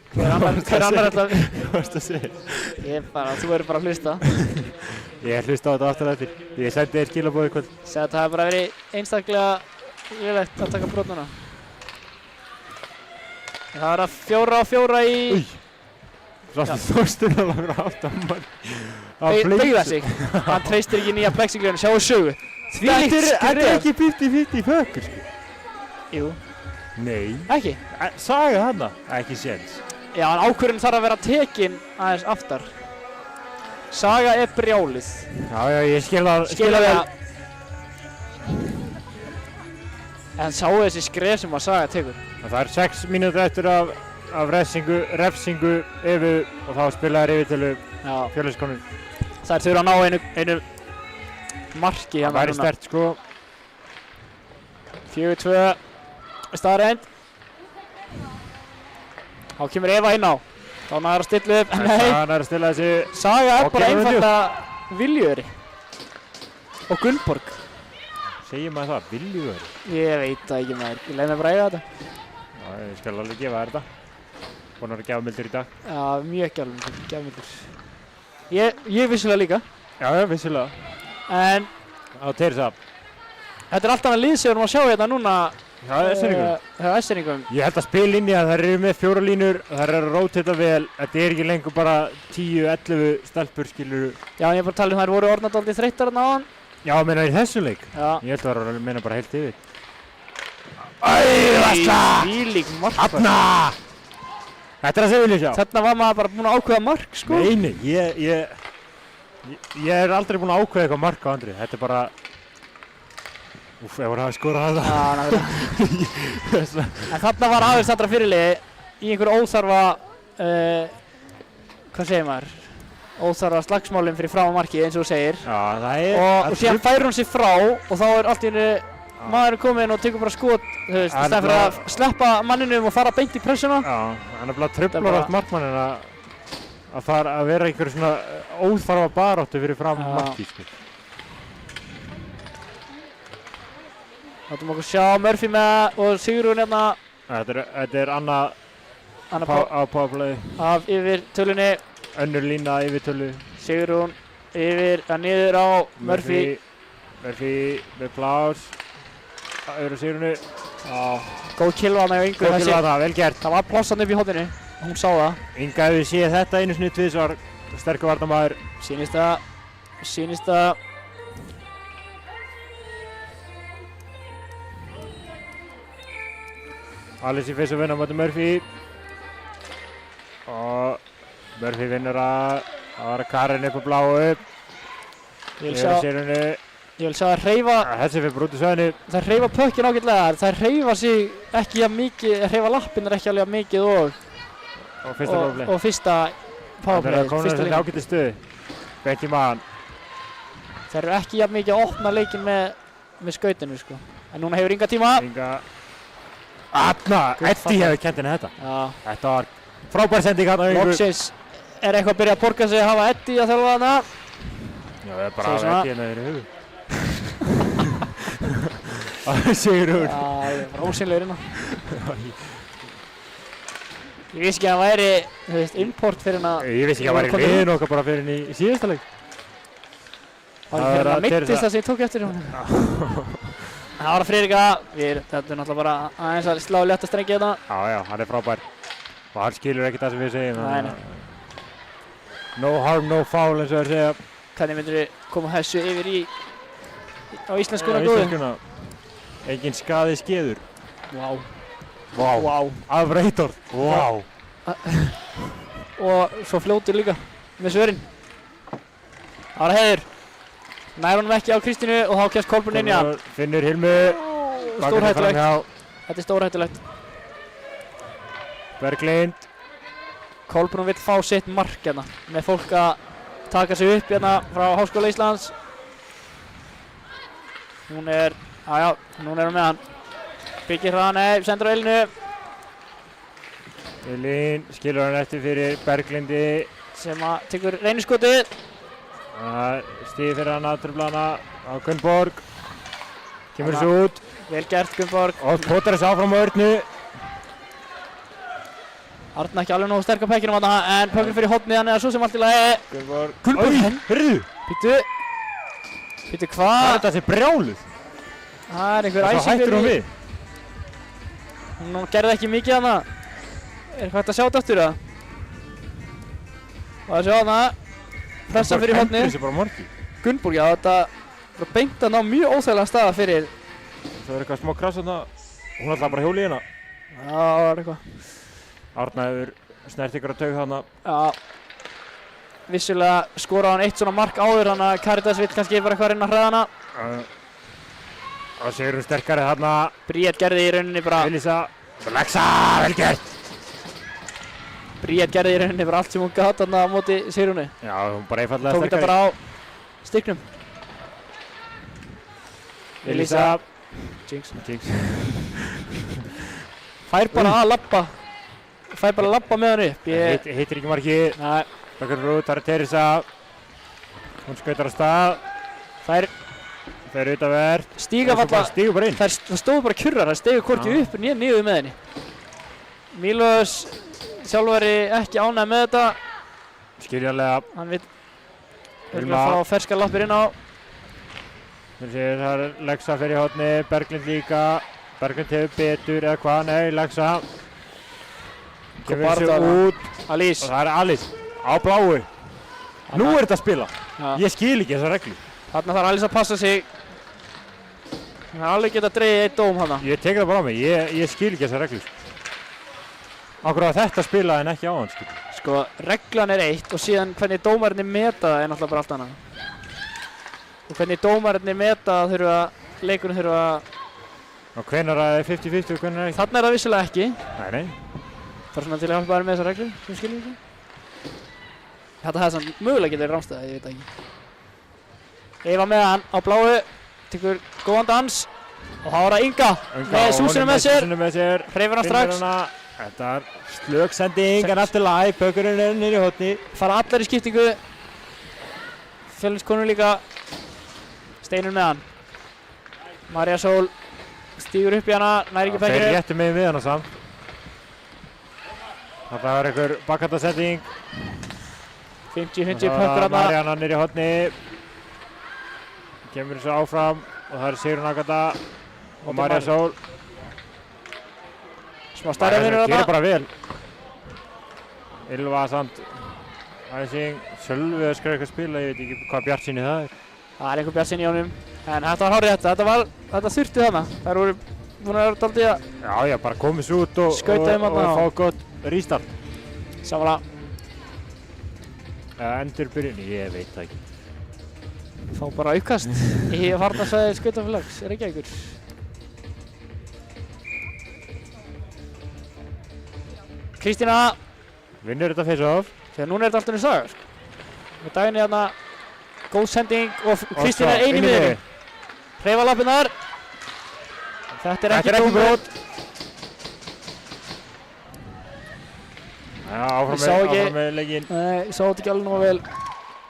Hver annar ætla? Hvað varst að segja? Þú verður bara að hlusta. Ég hlusta á þetta aftur eftir. Ég sendi þér skilaboð í kvöld. Segði að það hefði bara verið einstaklega lélegt að taka brot núna. Það er að 4-4 í... Rasti Þorsteinn alveg frá aftan mann. Beygða sig. Hann treystir ekki nýja plexiglaðinu, sjáu sögu. Þetta er ekki 50-50 fökkur, sko. Jú. Nei. Ekki? Saga þarna. Ekki séns. Já, en ákvörðin þarf að vera tekin aðeins aftar. Saga er brjálið. Já, ég skil það vel. En sáu þessi skref sem að Saga tekur. Það er 6 mínútur eftir af refsingu yfir og þá spilaðir yfirtölu Fjölniskonur. Það þurfa að ná einu marki hérna núna. Það væri sterkt, sko. 4-2 staðreind. Þá kemur Eva inn á. Þá næður að stilla upp. Nei. Það næður að stilla þessi. Saga er bara einfalda viljugri. Og Gunnborg. Segir maður það? Viljugri? Ég veit það ekki maður. Ég leið mig bara að eiga þetta. Já, ég skal alveg gefa þér þetta. Búinn að vera gjafmildur í dag. Já, mjög gjafmildur. Ég vissulega líka. Já, vissulega. En... Á Teirsa. Þetta er allt annað lið sem við erum að sjá hérna núna Já, S-ringum. hjá S-ringum. Ég held að spila inn í að þær eru með 4 línur, þær eru að rótita vel, þetta er ekki lengur bara 10-11 stelpur, skilur. Já, ég er bara að tala um þær voru orðnar dálítið þreyttar þarna áðan. Já, meina í þessu leik. Já. Ég held að það var að meina bara heilt yfir. Þvílík mark. Þarna! Þetta er það sem við viljum sjá. Þarna var maður bara búinn að ákveða mark, sko. Nei, ég er aldrei búinn að ákveða eitthvað mark á Andri. Þetta er bara... Úff, ef voru að skora það. Já, náttúrulega. En þarna var aðeins allra fyrirliði í einhver óþarfa, hvað segir maður? Óþarfa slagsmálum fyrir fram á markið, eins og þú segir. Já, það er... Og síðan færir hún sér frá og þá er allt í henni maðurinn kominn og tekur bara skot, þú veist, í stæðan fyrir að sleppa manninum og fara beint í pressuna. Já, hann er bara truflar allt markmanninn að fara að vera einhver svona óþarfa baráttu fyrir fram markið, sko. Látum okkur sjá Murphy með og Sigrún hérna. Þetta er Anna á powerplay. Af yfir tölunni. Önnur lína yfir tölu. Sigrún yfir, niður á Murphy. Murphy með plás. Öðru Sigrúnu. Já, góð kilva með Ingu. Góð kilva það, vel gert. Það var plássan upp í hóttinu, hún sá það. Inga hefur séð þetta einu sinni tvisvar, sterkur varnarmaður. Sýnist það. Alice í fyrst að vinna á móti Murphy. Og Murphy vinnur að vara Karin upp og bláu upp. Ég vil sjá að hreyfa... Þessi fyrir brúti svæðinu. Það hreyfa pökkinn ágætlega. Það hreyfa sig ekki jafn mikið, hreyfa lappirnar ekki alveg jafn mikið og fyrsta powerplay. Það er komin þetta ágæti stuði. Beint í maðan. Það eru ekki jafn mikið að opna leikinn með skautinu, sko. En núna hefur Inga tíma. Anna, Eddie hefur kennt henni þetta. Já. Þetta var frábær sending hérna. Loksins er eitthvað að byrja að borga sig að hafa Eddie að þjálfa þarna. Já, það er bara að Eddie hérna yfir hugum. Það segir hún. Já, ég er bara ósynlegur innan. Ég vissi ekki að það væri, þú veist, import fyrir henn að... Ég vissi ekki að það væri liðin okkar bara fyrir henn í síðasta leik. Það var fyrir henn að meittist það sem ég tók eftir hún. Það var að Friðrika, þetta er náttúrulega bara aðeins að slá létta strengi hérna. Já, hann er frábær. Og hann skilur ekki það sem við segjum. Nei. No harm, no foul eins og það segja. Hvernig myndir við koma þessu yfir á íslenskuna góðu? Engin skaði skeður. Vá. Afreitor. Vá. Og svo fljótur líka með svörin. Það var heiður. Nær honum ekki á Kristínu og þá kemst Kolbrún inn í hann. Finnur Hilmu. Stórhættulegt. Þetta er stórhættulegt. Berglind. Kolbrún vill fá sitt mark hérna. Með fólk að taka sig upp hérna frá Háskóla Íslands. Hún er hún er með hann. Byggir hraða, nei, sendur á Elinu. Elín skilur hann eftir fyrir Berglindi. Sem að tekur reyniskotið. Stíði fyrir hann að trufla hana á Gunnborg. Kemur þessu út. Vel gert Gunnborg. Og potar þessu áfram á Örnu. Arna ekki alveg nógu sterk á pekkinum þarna en pökkur fyrir hotnið hann eða svo sem allt í lagi. Gunnborg. Hörðu. Býttu hvað? Það er þetta sem brjáluð. Það er einhver æsing fyrir. Svo hættur hún við. Hún gerði ekki mikið hana. Er hægt að sjá þetta aftur það? Og að sjá hana. Pressa fyrir hotnið. Þessi bara morgi. Gunnborg, já, þetta var beint að ná mjög óþægilega staða fyrir. Það er eitthvað smá krass þarna. Hún ætlaði bara að hjóla í hérna. Já, það var eitthvað. Arna hefur snert ykkur að taug þarna. Já. Vissulega skoraði hann eitt svona mark áður, þannig að Caritas vill kannski bara eitthvað reyna að hræða hana. Og Sigrún sterkari þarna. Bríett gerði í rauninni bara... Elisa. Lexa, vel gert. Bríett gerði í rauninni bara allt sem hún gat þarna á móti Sigrúni. Já, hún bara einfallega sterkari. Tók þetta bara á styrknum. Elisa. Jinx. Fær bara að labba. Fær bara að labba með hann upp. Hittir ekki marki. Nei. Bakkar út, þar er Teresa. Hún skautar á stað. Þær út af verð. Stíga bara inn. Það stóðu bara kjurrar, það stigu hvorki upp og niður með henni. Mílos sjálfari ekki ánægð með þetta. Skiljanlega. Hann vill fá ferskar lappir inn á. Það er Lexa fyrir í horni, Berglind líka. Berglind hefur betur eða hvað, nei, Lexa. Kemur þessu út. Alice. Og það er Alice á bláu. Nú er þetta að spila. Já. Ég skil ekki þessa reglu. Þarna þarf Alice að passa sig. Það er alveg getað dregið eitt dóm hana. Ég tek það bara á mig, ég skil ekki þessa reglu. Akkur að þetta spila en ekki á hann, skil. Sko, reglan er eitt og síðan hvernig dómararnir meta það er náttúrulega bara allt annað. Og hvernig dómararnir meta leikurinn þurfa að... Og hvenær er það 50-50 og hvenær er ekki? Þarna er það vissulega ekki. Nei. Það er svona til að hjálpa þær með þessa reglu, sem skiljum ekki. Þetta hefði samt mögulega getið verið rámstæða, ég veit ekki. Eva með hann á bláu, tekur góðan dans og þá er það Inga með súsinu með sér, hreyfir hann strax. Þetta er slögsending en eftir læg, Bökkurinn er niður í horni. Fara allar í skiptingu, Fjölniskonur líka, Steinur með hann. María Sól stígur upp í hana, næri ekki pekinu. Það fer réttu megin við hana samt. Þetta er einhver bakkvæmtasending. 50-50 Pökkur hana. Maríanna niður í horni. Kemur þessu áfram og það er Sigrún Agatha og María Sól. Smá stærri vinnur þarna. þarna. Gerir bara vel. Ylva samt. Æsing, Sölvi að skrifa eitthvað spila, ég veit ekki hvað bjartsýni það er. Það er einhver bjartsýni í honum. En þetta var hárið þetta þurfti þarna. Þær voru búin að vera dálítið að... Já, bara komið svo út og fá gott restart. Samanlega. Endurbyrjun, ég veit það ekki. Fá bara uppkast í varnarsvæði Skautafélags, Reykjavíkur. Kristína vinnur þetta face-off. Þegar núna er þetta alltaf í saga. Með Dagný hérna, góð sending og Kristína er ein í miðjunni. Hreyfa lappirnar. Þetta er ekki brot. Já, áfram með leikinn. Nei, ég sá þetta ekki alveg nógu vel.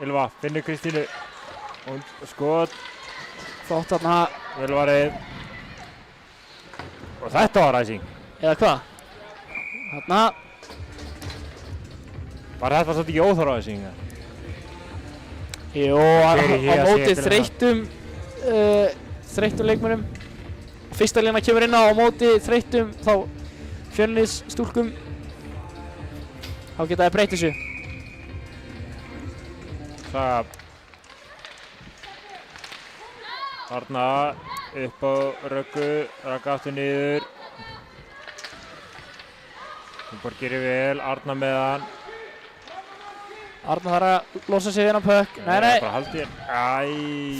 Ylva finnur Kristínu. Og skot. Flott þarna. Vel varið. Og þetta var ræsing. Eða hvað? Þarna. Var þetta svolítið ekki óþarfa ræsing? Jú, á móti þreyttum leikmönnum. Fyrsta lína kemur inn á móti þreyttum þá Fjölnisstúlkum. Þá geta þær breytt þessu. Það þarna upp á Röggu, Ragga aftur niður. Hún bara gerir vel, Arna með hann. Arna þarf að losa sig inn á Pökk. Nei. Bara haldi henn.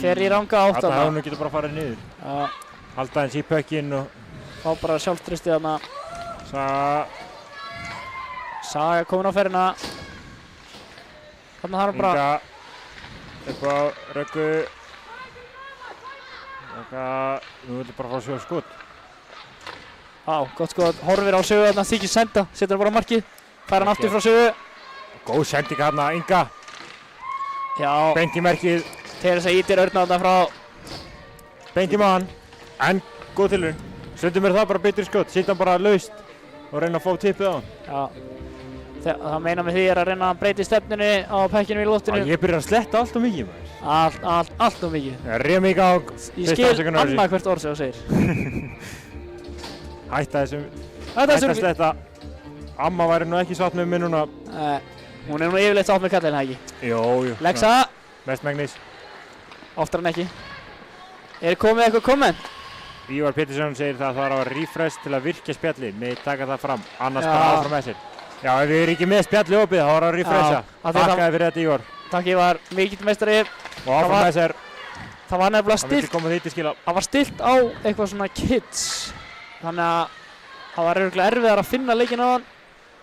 Fer í ranga átt þarna. Arna getur bara farið niður. Já. Halda henn í Pökkinn og... Fá bara sjálfstrystið þarna. Saga komin á ferðina. Þarna þarf hann bara... Inga upp á Röggu. Ragga, nú vilja bara fá Sögu skot. Á, gott skot. Horfir á Sögu þarna, þykir senda. Setur hann bara á markið. Fær hann aftur frá Sögu. Góð sending hérna, Inga. Já. Beint í merkið. Teresa ítir Örna þarna frá. Beint í mann. En góð tilraun. Stundum er það bara betri skot. Sitt hann bara laust og reyna að fá tippið á hann. Já. Það meina með því er að reyna að breyti stefnunni á Pökkinu í loftinu. Ég byrjar að sletta allt og mikið maður. Allt og mikið. Rem í gang. Ég skil annað hvert orð sem þú segir. Hætta að sletta. Amma væri nú ekki sátt með mig núna. Hún er nú yfirleitt sátt með kallinn, ekki? Jú. Lexa. Mestmegnis. Oftar en ekki. Er komið eitthvað komment? Ívar Pétursson segir það að það var refresh til að virkja spjallið. Með taka það fram. Annars bara áfram með sér. Já, ef við erum ekki með spjallið opið, þá var það að refresha. Takkaði fyrir þetta, Ívar. Takk, Ívar. Mikill meistari. Og áfram með sér. Það var nefnilega stilt. Það vildi koma því til skila. Það var stilt á eitthvað svona kids. Þannig að það var örugglega erfiðar að finna leikinn á hann.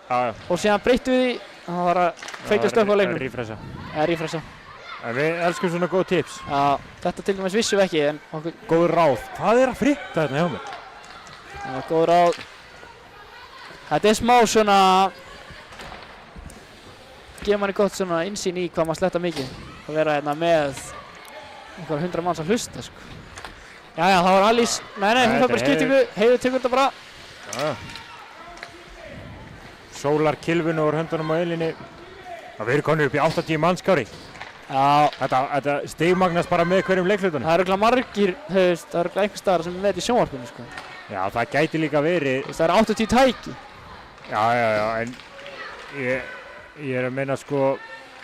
Já. Og síðan breyttu við því. Það var að kveikja stökk á leiknum. Refresha. Refresha. En við elskum svona góð tips. Já, þetta til dæmis vissum við ekki, en okkur... Góð ráð. Hvað er að frétta hérna hjá mér? Já, góð ráð. Þetta er smá svona... Gefa manni gott svona innsýn í hvað maður sletta mikið. Að vera hérna með... einhver 100 manns að hlusta, sko. Jæja, það var Alice. Nei, hún fær bara skiptingu. Heiður tekur þetta bara. Já. Sólar kilvinu úr höndunum á Elinni. Það verður konur upp í 80 mannskári. Já. Þetta stigmagnast bara með hverjum leiklutunum. Það eru örugglega margir, þú veist, það eru örugglega einhvers staðar sem er með þetta í sjónvarpinu, sko. Já, það gæti líka verið. Þú veist, það eru 80 tæki. Já, en ég er að meina, sko,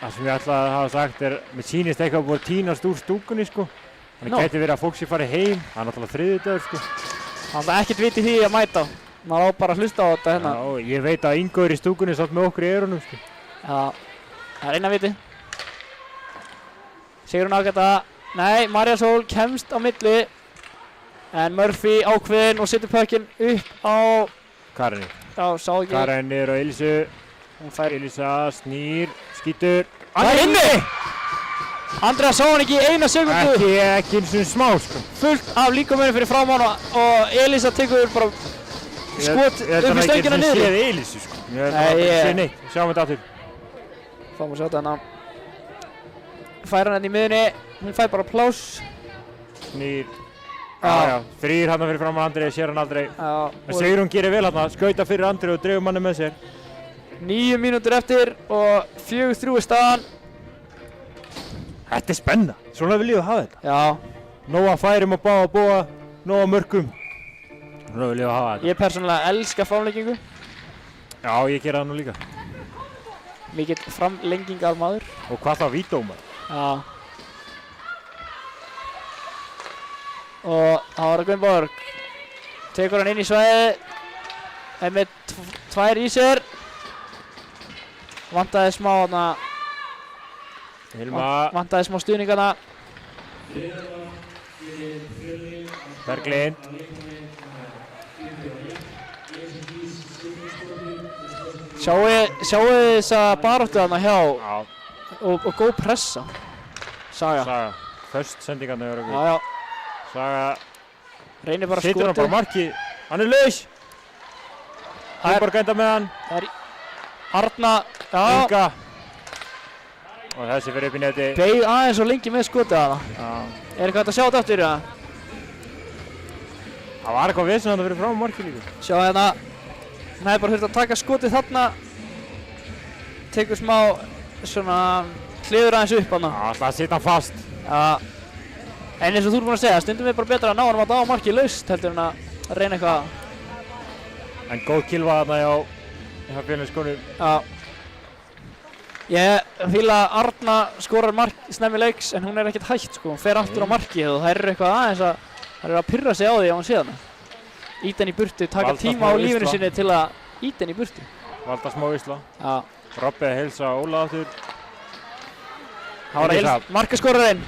það sem ég ætlaði að hafa sagt mér sýnist eitthvað búið að tínast úr stúkunni, sko. Þannig gæti verið að fólk sé farið heim, það er náttúrulega þriðjudagur, sko. Það er ekkert vit í því að mæta. Maður á bara að hlusta á þetta hérna. Já, og ég veit að Ingo í stúkunni satt með okkur í eyrunum, sko. Já, það er eina viti. Sigrún Ágæta, nei, María Sól kemst á milli. En Murphy ákveðinn og setur pökkinn upp á Karinni. Já, sá ekki. Karin niður á Elísu. Hún fær Elísa snýr, skýtur. Það er inni! Andrea sá hann ekki í eina sekundu. Ekki eins og smá, sko. Fullt af líkamönnum fyrir framann og Elísa tekur bara skot upp í stöngina niður. Ég held að séð Elísu, sko. Ég held að það sé neitt. Sjáum þetta aftur. Fáum að sjá þetta hérna. Fær hann hérna í miðunni. Hún fær bara pláss. Snýr. Já, þrýr hérna fyrir framan Andrei, sér hann aldrei. En Sigrún gerir vel hérna, skauta fyrir Andrei og dregur manni með sér. 9 mínútur eftir og 4-3 er staðan. Þetta er spenna. Svona viljum við hafa þetta. Já. Nóga færum og bóa, nóga mörkum. Svona viljum við hafa þetta. Ég persónulega elska framlengingu. Já, ég gera það nú líka. Mikill framlengingar maður. Og hvað þá vítómar. Já. Og það var að Gunnborg. Tekur hann inn í svæði. Er með tvær í sér. Vantaði smá þarna. Hilma. Vantaði smá stuðningana. Berglind. Sjáu þessa baráttu þarna hjá. Já. Og góð pressa. Saga. Föst sendingarna eru okkur. Já. Saga. Reynir bara Setur hann bara markið. Hann er laus. Gunnborg enda með hann. Það er Arna. Já. Inga. Og þessi fyrir upp í neti. Beig aðeins og lengi með skotið hana. Já. Er eitthvað hægt að sjá þetta aftur, ja? Það var eitthvað vesen þarna fyrir fram markið líka. Sjá hérna. Hún hefði bara þurft að taka skotið þarna. Tekur smá svona hliður aðeins upp hana. Já, alltaf að setja hann fast. Já. En eins og þú ert búinn að segja, stundum er bara betra að ná hann á markið laust heldur en að reyna eitthvað. En góð kilva þarna hjá Fjölniskonum. Já. Ég fíla að Arna skorar mark snemmi leiks en hún er ekkert hætt, sko. Hún fer aftur á markið og það er eitthvað aðeins að pirra sig á því ef hún sé hana. Íta henni í burtu, taka tíma á lífinu sinni til að íta henni í burtu. Valda smá ísla. Já. Robbi að heilsa Óla aftur. Það var markaskorarinn.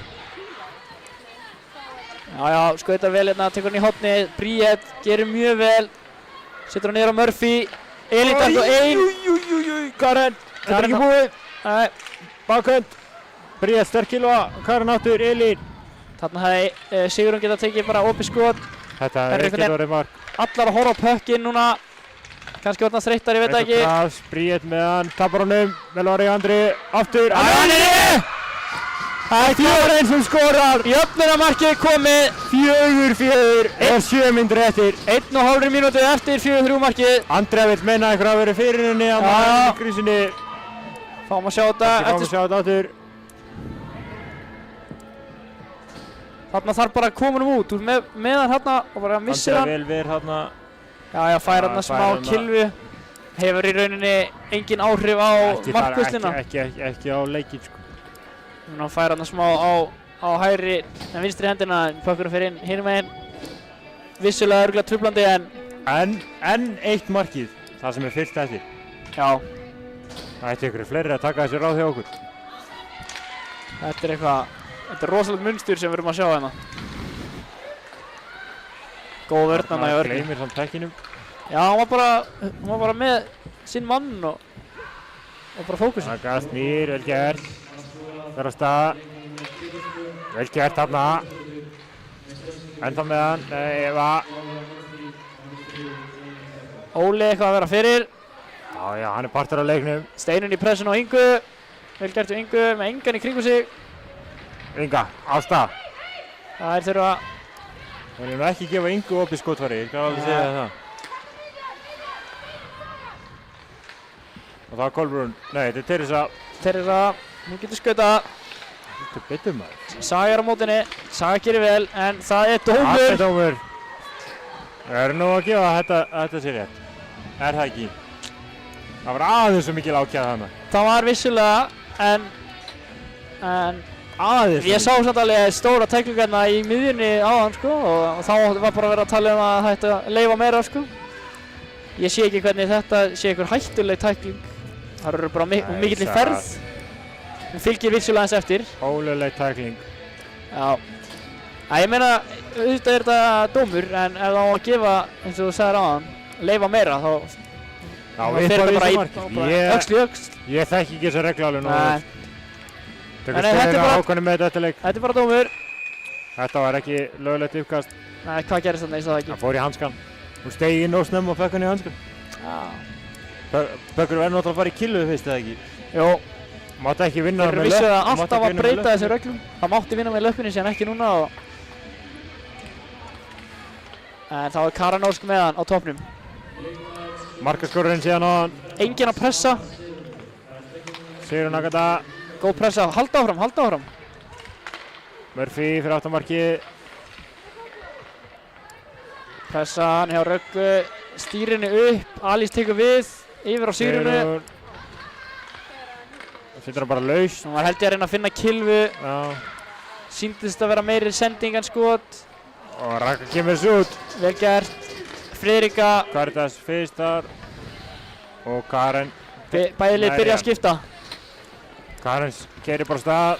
Já, skautar vel hérna, tekur hann í hotnið. Bríett gerir mjög vel. Setur hann niður á Murphy. Elín takk og ein. Karen. Þetta er ekki búið. Nei. Bakhönd. Bríett sterk kilva. Karen aftur. Elín. Þarna hefði Sigrún getað tekið bara opið skot. Þetta er ekki orðið mark. Allar að horfa á pökkinn núna. Kannski orðna þreyttar, ég veit ekki. Bríett með hann. Tapar honum. Melvari Andri. Aftur. Það er Fjölnir sem skorar. Jöfnunarmarkið komið. 4-4 og 7 mínútur eftir. 1,5 mínútur eftir 4-3 markið. Andrea vill meina eitthvað að vera fyrir henni að maður í grísinni. Fáum að sjá þetta. Fáum að sjá þetta aftur. Þarna þarf bara að koma hann út. Þú ert með hann hérna og bara missir hann. Andrea vel verið hérna. Já, fær hann smá kilvu. Hefur í rauninni engin áhrif á markvösluna. Ekki á leikinn, sko. Hún fær hann smá á hægri en vinstri hendina, pökkurinn fyrir inn hinum meginn. Vissulega örgulega trublandi en eitt markið, það sem er fyllt eftir. Já. Það ætti ykkur fleiri að taka þessi ráð hjá okkur. Þetta er rosalega munstur sem við erum að sjá hérna. Góð vörn hana í örni. Gleymir samt tekkinum. Já, hún var bara með sinn mann og bara fókusin. Taka snýr, vel gert. Verður á stað. Vel gert þarna. Ennþá með hann. Nei, Eva. Óli eitthvað að vera fyrir. Já, hann er partur af leiknum. Steinun í pressun á Ingu. Vel gert við Ingu með engan í kringu sig. Inga, á stað. Það er þurfa. Það er nú ekki gefa Ingu opið skotfæri. Ég kann alveg segja það. Og það er Kolbrún. Nei, þetta er Teresa. Teresa, hún getur skautað. Þetta betur maður. Saga er á mótinni, Saga gerir vel, en það er dómur. Það er dómur. Það er nú að gefa að þetta sé rétt. Er það ekki? Það var aðeins svo mikil ákjæða hana. Það var vissulega, en Aðeins. ég sá samt alveg stóra tæklingarna í miðjunni áðan, sko, og þá var bara verið að tala að það ætti að leyfa meira, sko. Ég sé ekki hvernig þetta sé einhver hættuleg tækling. Það eru bara mikill í ferð. Hún fylgir vissulega eins eftir. Óluleg tækling. Já. Ég meina, auðvitað er þetta dómur, en ef það á að gefa, eins og þú sagðir áðan, leyfa meira, þá fer þetta bara öxl í öxl. Ég þekki ekki þessa reglu alveg nú. Nei. Tökum stöðuna á Hákoni með þetta leik. Þetta er bara dómur. Þetta var ekki löglegt uppkast. Nei, hvað gerist þarna, ég sá það ekki. Það fór í hanskan. Hún steig inn og snemma og fekk hann í hanskan. Já. Bökkur verður náttúrulega að fara í killuðu fyrst, eða ekki? Jú. Mátti ekki vinna Þeir eru vissuð að alltaf að breyta þessum reglum. Það mátti vinna með löppinni síðan ekki núna. En þá er Karan Ósk með hann á toppnum. Markaskorurinn síðan á hann. Enginn að pressa. Sigrún Agata. Góð pressa. Halda áfram, halda áfram. Murphy fyrir aftanmarkið. Pressan hjá Röggu. Stýrinni upp. Alice tekur við. Yfir á Sigrúnu. Sittur hann bara laus. Hún var held ég að reyna að finna kilvu. Já. Sýndist að vera meiri sending en skot. Og Raka kemur þessu út. Vel gert. Friðrika. Karitas fyrst þar. Og Karen. Bæði lið byrja að skipta. Karen keyrir bara stað.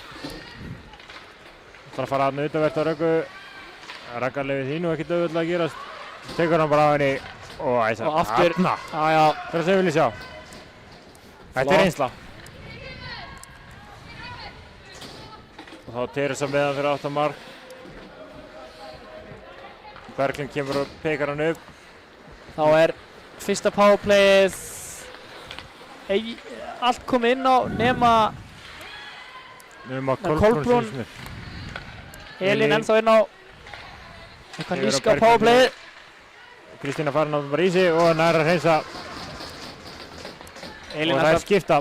Það að fara aðna utanvert á Röggu. Raka lefið því nú ekkert auðvitað að gerast. Tekur hann bara á henni. Og æsa. Og aftur. Þarna. Já. Það er það sem við viljum sjá. Þetta er reynsla. Og þá Teresa með hann fyrir aftanmark. Berglind kemur og pekar hann upp. Þá er fyrsta powerplayið allt komið inn á nema Kolbrún. Elín ennþá inn á eitthvað níska á powerplayið. Kristína farin á bara í sig og nær að hreinsa. Elín og það er skipta.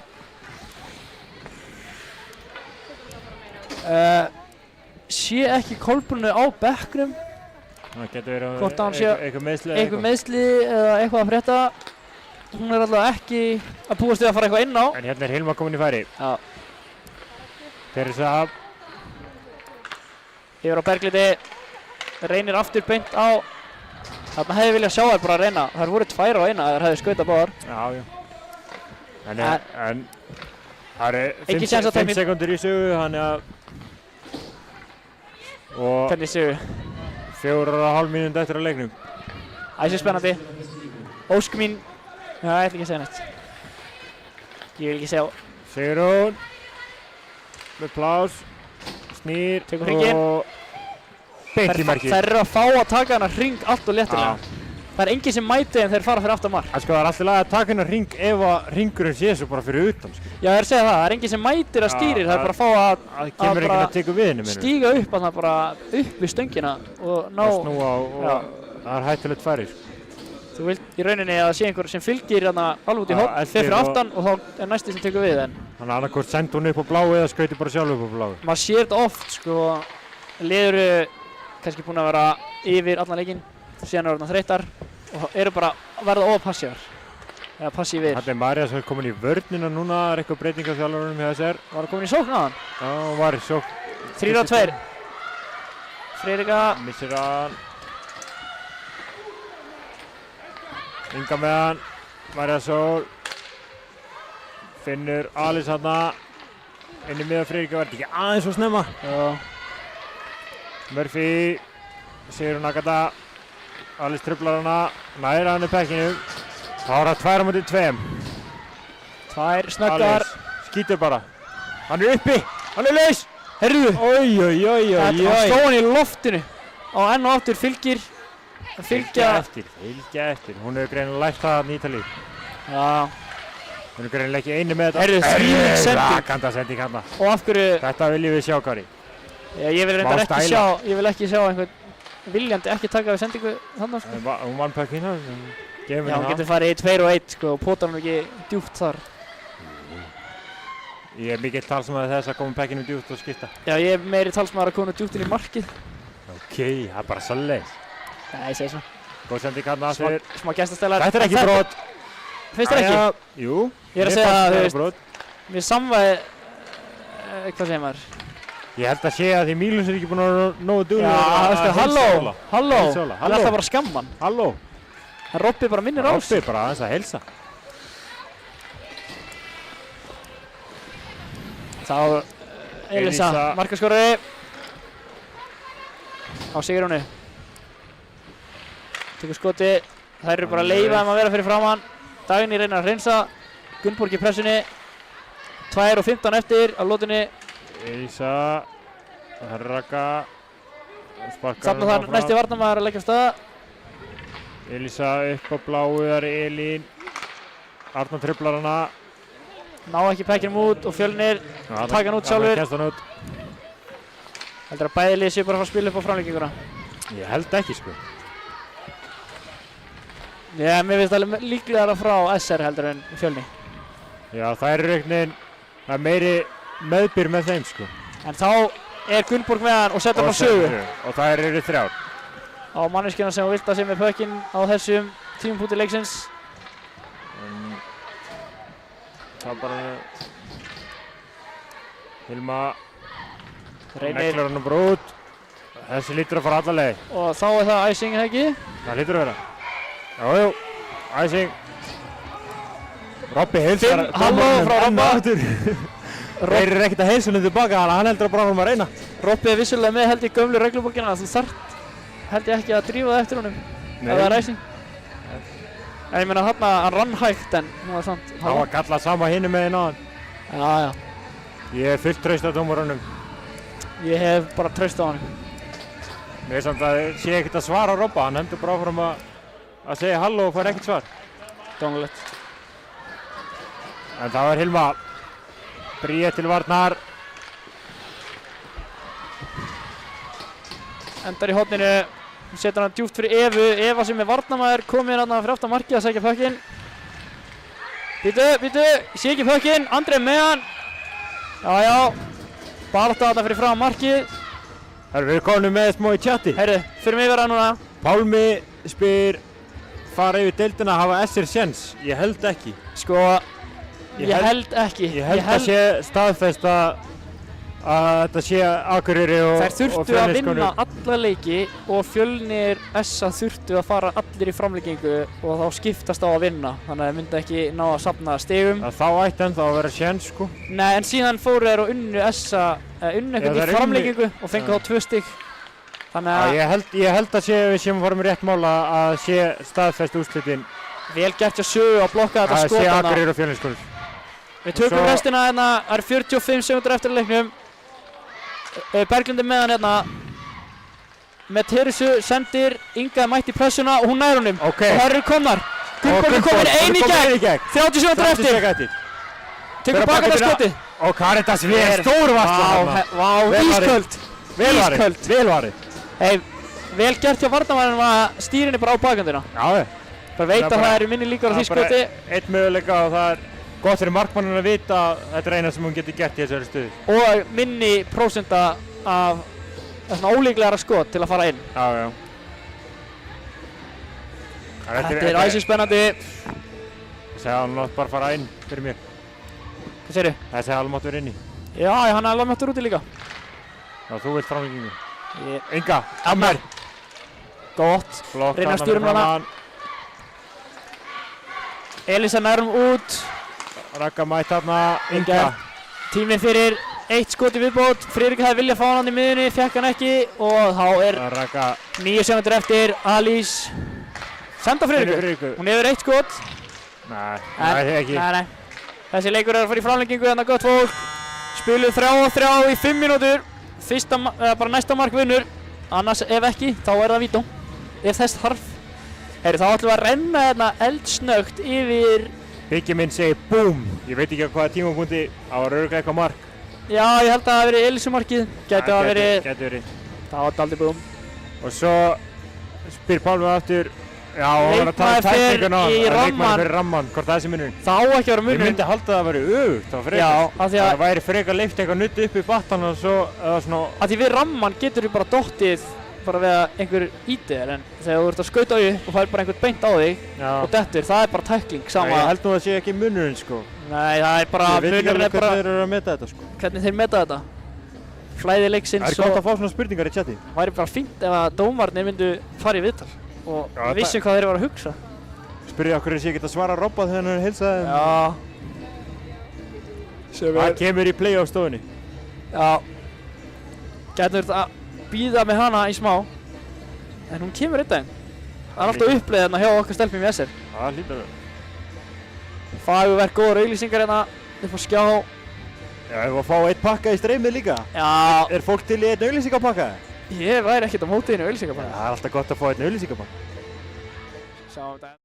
Sé ekki Kolbrúnu á bekknum. Það getur verið eitthvað meðsli eða eitthvað að frétta. Hún er alltaf ekki að búast við að fara eitthvað inn á. En hérna er Hilma komin í færi. Já. Teresa. Yfir á Berglindi. Reynir aftur beint á. Þarna hefði viljað sjá þær bara að reyna. Þær voru tvær á eina að þær hefði skautað báðar. Já. En það er 5 sekundur í sögu, þannig að... Og... Hvernig sögu? 4,5 mínútur eftir að leiknum. Æsir spennandi. Ósk mín. Já, ég ætla ekki að segja neitt. Ég vil ekki segja. Sigrún. Með plás. Snýr. Tekur hringinn. Og... beint í markið. Þær eru að fá að taka hana hring allt og léttilega. Það er enginn sem mæti en þeir fara fyrir aftan mark. En sko það er alltaf að taka hennar hring ef að hringurinn sé svo bara fyrir utan. Sko. Já, það er að segja það. Það er enginn sem mætir að stýrir. Það er bara að fá að kemur enginn að teka við henni. Stíga upp að það bara upp við stöngina og ná... Og snúa og það er hættulegt færi. Þú vilt í rauninni að það sé einhver sem fylgir hérna alveg út í horn, fer fyrir aftan og þá er næsti sem tekur við en... Þannig að annarkvort sendi hún upp á bláu eða skauti bara sjálf upp á bláu. Maður sér þetta oft sko, liður kannski búin að vera yfir allan leikinn, síðan eru þarna þreyttar og eru bara að verða ofapassívar. Eða passífir. Þetta er Marja sem er komin í vörnina núna, er eitthvað breyting á þjálfarunum hjá þessar. Var það komin í sókn á hann? Já, hún var í sókn. 3-2. Friðrika. Missir hann. Inga með hann. Marja Sól. Finnur Alice hana. Inn í miðan Friðrika, var þetta ekki aðeins svo snemma? Já. Murphy. Sigrún Agata. Alice truflar hana. Næra hann í pekkinu. Það var að 2 á móti 2. 2 snöggar. Skýtur bara. Hann er uppi. Hann er laus. Herru. Oi. Hann sló hann í loftinu. Og enn og aftur fylgir. Fylgja eftir. Hún hefur greinilega lært það að nýta líf. Já. Hún hefur greinilega ekki einu með þetta. Herru, þvílík sending. Rakanda sending hérna. Og af hverju... Þetta viljum við sjá, Kári. Já, ég vil reyndar ekki sjá, ég vil ekki sjá einhvern viljandi ekki taka við sendingu þannig sko. Hún vann pökkina. Já, hún getur farið í 2 og 1 sko og potar hún ekki djúpt þar. Ég er mikill talsmaður þess að koma pekkinu djúpt og skipta. Já, ég er meiri talsmaður að koma djúpt inn í markið. Ok, það er bara svolítið. Nei, ég segi svo. Góð sending hann að þér. Smá gestastælar. Þetta er ekki brot. Finnst þér ekki? Jú. Ég er að segja að, þú veist, mér samvæði, hvað segir maður? Ég held að sé að því Mílus er ekki búinn að vera nógu duglegur Já, veistu, halló. Hann er Halló. alltaf bara að skamma hann. Halló. En Robby bara minnir á sig. Robby bara aðeins að heilsa. Þá Elisa, markaskorari á Sigrúnu. Tekur skoti. Þær eru bara að leyfa þeim að vera fyrir framann. Dagný reynir að hreinsa. Gunnborg í pressunni. 2:15 eftir á lotunni. Elisa. Raka. Þarna þar næsti varnarmaður að leggja af stað. Elisa upp á bláu, þar er Elín. Arnar triplar hana. Ná ekki pekkinum út og Fjölnir taka hann út sjálfur. Heldur að bæði lið séu bara að fara að spila upp á framlenginguna? Ég held ekki sko. Já, mér finnst alveg líklegar frá SR heldur en Fjölni. Já, það er raunin, það er meiri meðbyr með þeim sko. En þá er Gunnborg með hann og setur hann á sögu. Og það eru 3. Á manneskjuna sem vilt að sé með pökkinn á þessum tímapunkti leiksins. Það bara Hilma Reynir. Neglar hann bara út. Þessi lítur að fara alla leið. Og þá er það æsing, ekki? Það lítur að vera. Jájú, æsing. Robby heilsar. Halló frá Robba. Þeir eru ekkert að heilsa henni tilbaka, hann heldur að bara að reyna. Robby er vissulega með held í gömlu reglubókina. Þú þarft held ég ekki að drífa það eftir honum. Ef það er æsing. En ég meina þarna, hann rann hægt en nú er samt. Það var kallað sama hinum meginn á hann. Já, já. Ég hef fullt traust á dómarunum. Ég hef bara traust á hann. Mér er samt að sé ekkert að svara á Robba, hann heldur bara áfram að segja halló og fær ekkert svar. Dónulegt. En það var Hilma. Bríet til varnar. Endar í horninu. Setur hann djúpt fyrir Evu. Eva sem er varnarmaður komið hérna fyrir aftan markið að sækja pökkinn. Býtu, sé ekki pökkinn. Andri með hann. Já. Baráttu þarna fyrir fram markið. Herru, við erum komin með smá í chati. Herru, fyrir mig verða núna. Pálmi spyr fara yfir deildina að hafa SR séns. Ég held ekki. Sko, ég held ekki. Ég held að sé staðfest að þetta sé Akureyri og Þær þurftu að vinna alla leiki og Fjölnir SA þurftu að fara allir í framlengingu og þá skiptast á að vinna. Þannig að þeir myndi ekki ná að safna stigum. Þá ætti ennþá að vera séns sko. Nei, en síðan fóru þeir og unnu SA, unnu eitthvað í framlengingu og fengu þá 2 stig. Þannig að ég held að við séum að fara með rétt mála að sé staðfest úrslitin. Vel gert hjá Sögu að blokka þetta skot. Að sé Akureyri og Fjölnir sko. Við tökum restina hérna, það eru 45 sekúndur eftir leiknum. Berglind er með hann hérna. Með Teresu sendir Inga mætt í pressuna og hún nær honum. Og það eru komnar. Gunnborg er komin ein í gegn. 30 sekúndur eftir. Tekur baka þetta skoti. Og Karitas við stórvarsla. Vá, ísköld. Vel varið. Vel gert hjá varnarmannum að stýra henni bara á bakendina. Já. Bara veit að það eru minni líkur á því skoti. Það er bara einn möguleika og það er gott fyrir markmanninn að vita að þetta er eina sem hún getur gert í þessari stöðu. Og minni prósenta af svona ólíklegara skot til að fara inn. Já. Þetta er æsins spennandi. Ég segi að hann mátt bara fara inn fyrir mér. Hvað segirðu? Það segi að hann mátt vera inni. Já, hann er alveg máttur úti líka. Já, þú vilt framlengingu. Inga, Ammer. Gott. Reyna að stýra hana. Elisa nærum út. Raka mætt þarna. Inga. Tíminn fyrir 1 skot í viðbót. Friðrik hefði viljað fá hann í miðunni, fekk hann ekki og þá er 9 sekúndur eftir. Alice senda Friðriku. Hún hefur 1 skot. Nei, ekki. Nei. Þessi leikur er að fara í framlengingu, þannig að gott fólk. Spiluð 3-3 í 5 mínútur. Bara næsta mark vinnur. Annars ef ekki, þá er það vító. Ef þess þarf. Þá ætlum við að renna hérna eldsnögt yfir. Byggi minn segir BOOM. Ég veit ekki á hvaða tímapunkti, það var örugglega eitthvað mark. Já, ég held að það hafi verið Elísumarkið. Gæti að verið. Gæti verið. Það var aldrei BOOM. Og svo spyr Pálmi aftur, Já, og hann að tala um tækninguna í leikmaður rammann. fyrir rammann, hvort það sé munurinn. Það á ekki að vera Ég munurinn. myndi halda að það væri öfugt á frekar. Já, af því að- Það væri frekar leift eitthvað nutt upp í battan og svo, eða svona... Af því við rammann getur þú bara dottið bara við að einhver íti þér, en þegar þú ert að skauta á upp og fær bara einhvern beint á þig Já. og dettur, það er bara tækling sama. Ég held nú að það sé ekki munurinn, sko. Nei, það er bara, Ég veit ekki munurinn alveg er bara hvernig þeir eru að meta þetta, sko. hvernig þeir meta þetta. Flæði Það leiksins er gott að fá svona spurningar í chati. væri bara fínt ef að dómarnir myndu fara í viðtal og Já, vissi hvað þeir eru að hugsa. Spyrja okkur sé ég geta svara Robba þegar hann er heilsaði. Já. Það kemur í play á stofunni. Já. Gætum við að bíða með hana í smá. En hún kemur einn daginn. Það er alltaf uppleið hérna hjá okkar stelpum í SR. Það hlýtur það. Fagurverk, góðar auglýsingar hérna upp á skjá. Já, ef að fá eitt pakka í streymið líka. Já. Er fólk til í einn auglýsingapakka? Ég væri ekkert á móti einu auglýsingar bara. Það er alltaf gott að fá einn auglýsingapakka. Sjáum þetta.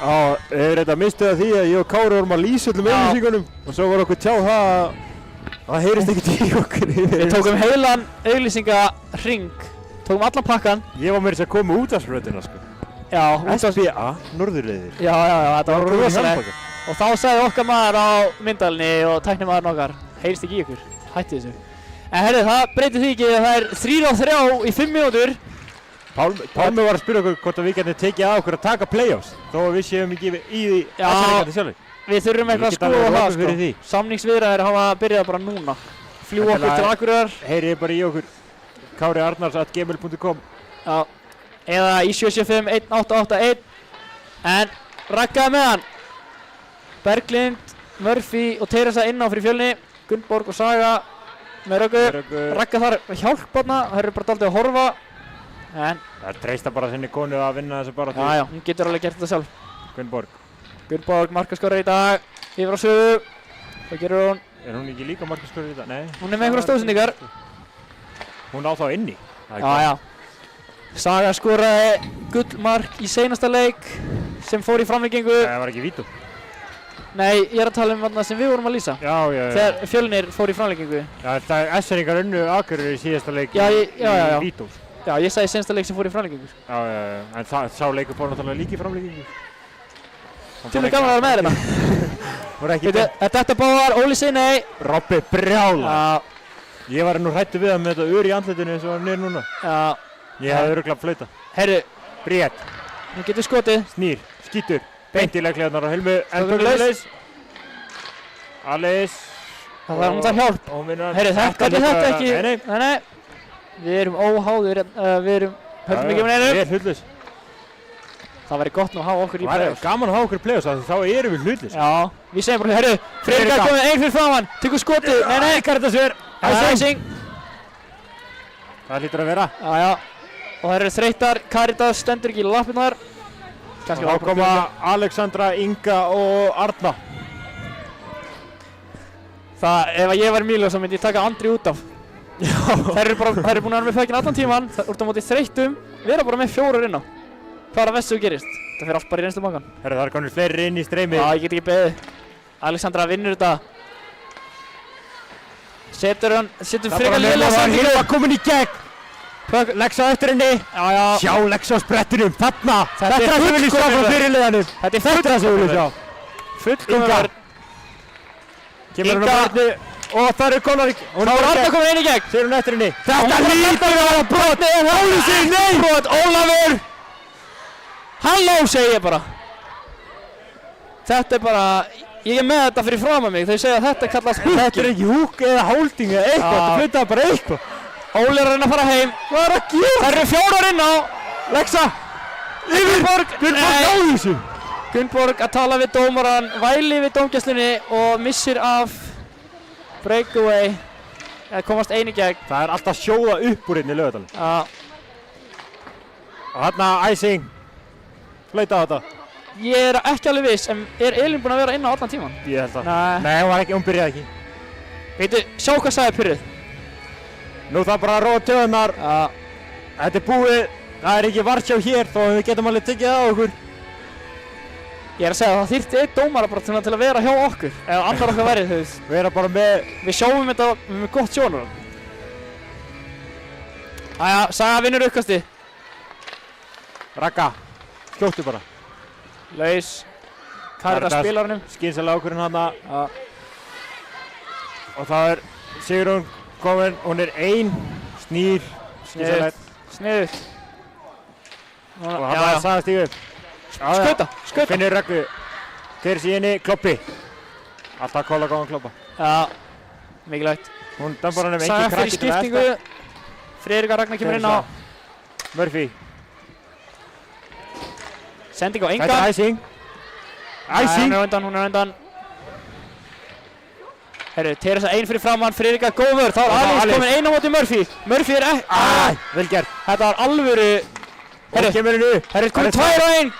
Já, hefur þetta mistið að því að ég og Kári vorum að lýsa öllum auglýsingunum og svo var okkur tjáð það að það heyrist ekkert í okkur. Við tókum heilan auglýsingahring, tókum allan pakkan. Ég var meira þess að koma út af spröðina, sko. Já, SBA, norðurleiðir. Já, þetta var rosalega. Og þá sagði okkar maður á myndalinni og tæknimaðurinn okkar, heyrist ekki í ykkur, hætti þessu. En herru, það breytir því ekki að það er 3-3 í 5 mínútur. Pálmi var að spyrja okkur hvort að við getum tekið að okkur að taka play-offs, þó að við séum ekki í því aðsenningandi sjálfur. Við þurfum eitthvað að skoða það, sko. Samningsviðræður hafa byrjað bara núna. Fljúa okkur til Akureyrar. Heyrið bara í okkur, kauriarnars@gmail.com. Já, eða í 775-1881. En raggaði með hann. Berglind, Murphy og Teresa inná fyrir Fjölni. Gunnborg og Saga með röggu. Ragga þar hjálparna, það eru bara daldið að horfa. En það treysta bara sinni konu að vinna þessu bara til. Já, hún getur alveg gert þetta sjálf. Gunnborg, markaskorari í dag, yfir á sögu. Hvað gerur hún? Er hún ekki líka markaskorari í dag? Nei. Hún er með einhverja stóðsendingar. Hún á þá inni. Já. Saga skoraði gullmark í seinasta leik sem fór í framlengingu. Það var ekki vító. Nei, ég er að tala um þarna sem við vorum að lýsa. Já. Þegar Fjölnir fór í framlengingu. Já, það er S-eringar unnu Akureyri í síðasta leik í vító. Já, ég sagði sensta leik sem fór í framlengingu. Já, en sá leikur fór náttúrulega líka í framlengingu. Þú er gaman að vera með hérna. Þetta báðar, Óli Sinei. Robbi brjála. Já. Ég var nú hrættu við hann með þetta ör í andlitinu eins og hann er núna. Já. Ég hefði örugglega flauta. Herru. Bríett. Nú getur skotið. Snýr, skítur. Beint í leiklegarnar á Hilmu. Endurleis. Alice. Það var hún þar hjálp. Herru, þetta ekki. Nei. Við erum óháður, við erum höldum ekki um neinu. Við erum hlutlaus. Það væri gott nú að hafa okkur í play-offs. Gaman að hafa okkur í play-offs, þá erum við hlutlaus. Já, við segjum bara, herru, Freyríka komið einn fyrir framann, tekur skotið. Nei, Karitasver. Æsing. Það hlýtur að vera. Já. Og það eru þreyttar, Karitas stendur ekki í lappirnar. Þá koma Alexandra, Inga og Arna. Ef ég var í Mílos þá myndi ég taka Andri út af. Þær eru búin að vera með fækinn allan tíman, úr á móti þreyttum, vera bara með 4 inn á. Hvað er að vestu gerist? Það fyrir allt bara í reynslubankan. Herru, það er komin fleiri inn í streymið. Já, ég get ekki beðið. Alexandra vinnur þetta. Setur frekar lélega sendingu. Það er komin í gegn. Lexa eftir henni. Já. Sjá Lexa á sprettinum. Þarna. Þetta er það sem við viljum sjá frá fyrirliðanum. Þetta er það sem við viljum sjá. Fullkomið var. Kemur hann á barni. Og það eru konar í... Þá er Arna komin inn í gegn. Sér hún eftir henni. Þetta lítur að vera brot. Hóli sig, nei. Brot, Ólafur. Halló, segi ég bara. Þetta er bara... Ég er með þetta fyrir fram að mig. Þau segja að þetta kallast húki. Þetta er ekki húk eða holding eða eitthvað. Þetta flyttaði bara eitthvað. Óli er að reyna að fara heim. Hvað er að gera? Það eru 4 inn á. Lexa. Gunnborg. Gunnborg á þessu. Gunnborg að tala við dómaran. Væli við dómgæslunni og missir af breakaway. Eða komast einu gegn. Það er alltaf sjóða upp úr inn í Laugardalnum. Já. Og þarna æsing. Flauta á þetta. Ég er ekki alveg viss, en er Elín búin að vera inn á allan tíman? Ég held að. Nei. Hún var ekki, hún byrjaði ekki. Veitu, sjá hvað sagði Pyrrið. Nú það bara að róa töðunar. Þetta er búið. Það er ekki varsjá hér, þó við getum alveg tekið það á okkur. Ég er að segja að það þyrfti einn dómara bara til að vera hjá okkur. Eða annar okkar verið, þú veist. Vera bara með... Við sjáum þetta með gott sjónur. Æja, Saga vinnur uppkasti. Ragga. Skjóttu bara. Laus. Karra spilarnum. Skynsalega ákvörðin hana. Og það er Sigrún komin. Hún er ein. Snýr. Skynsalegt. Sniðugt. Og hann var að Saga stígu upp. Skauta. Finnur Raggu. Keirir sig inni. Kloppi. Alltaf kóla góðan kloppa. Já. Mikilvægt. Hún dömbar hann Saga fyrir skiptingu. Friðrika Ragnar kemur inn á. Murphy. Sending á Inga. Þetta er æsing. Æsing. Hún er undan. Herru, Teresa ein fyrir framann, Friðrika góður. Þá er Alice komin ein á móti Murphy. Murphy er ekki... Vel gert. Þetta var alvöru... Herru, kemur henni upp. Herru, komið 2 á 1.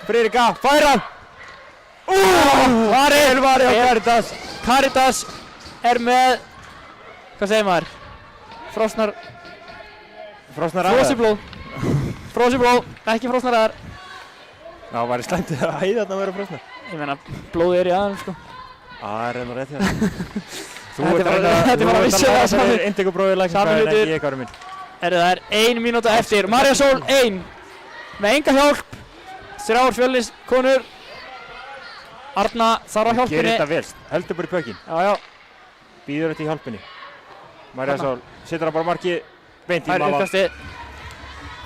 Friðrika, færan. Vari á Caritas. Caritas er með... Hvað segir maður? Frosnar aðar. Frósiblóð, ekki frosnar aðar. Já, var í slæmt að hæða þarna að vera frosnar. Ég meina, blóðið er í aðeins, sko. Það er reyna rétt hér. Þetta er bara vissið það Það er indegubróðið læknisfræðin, ekki ég káru minn. Það er 1 mínúta eftir. Marja Sól 1. Með enga hjálp. 3 Fjölnis konur. Arna þarf á hjálpunni. Gerir þetta vel, heldur bara í pökinn. Já. Býður þetta í hjálpunni. Marja Sól setur hann bara markið beint í mála.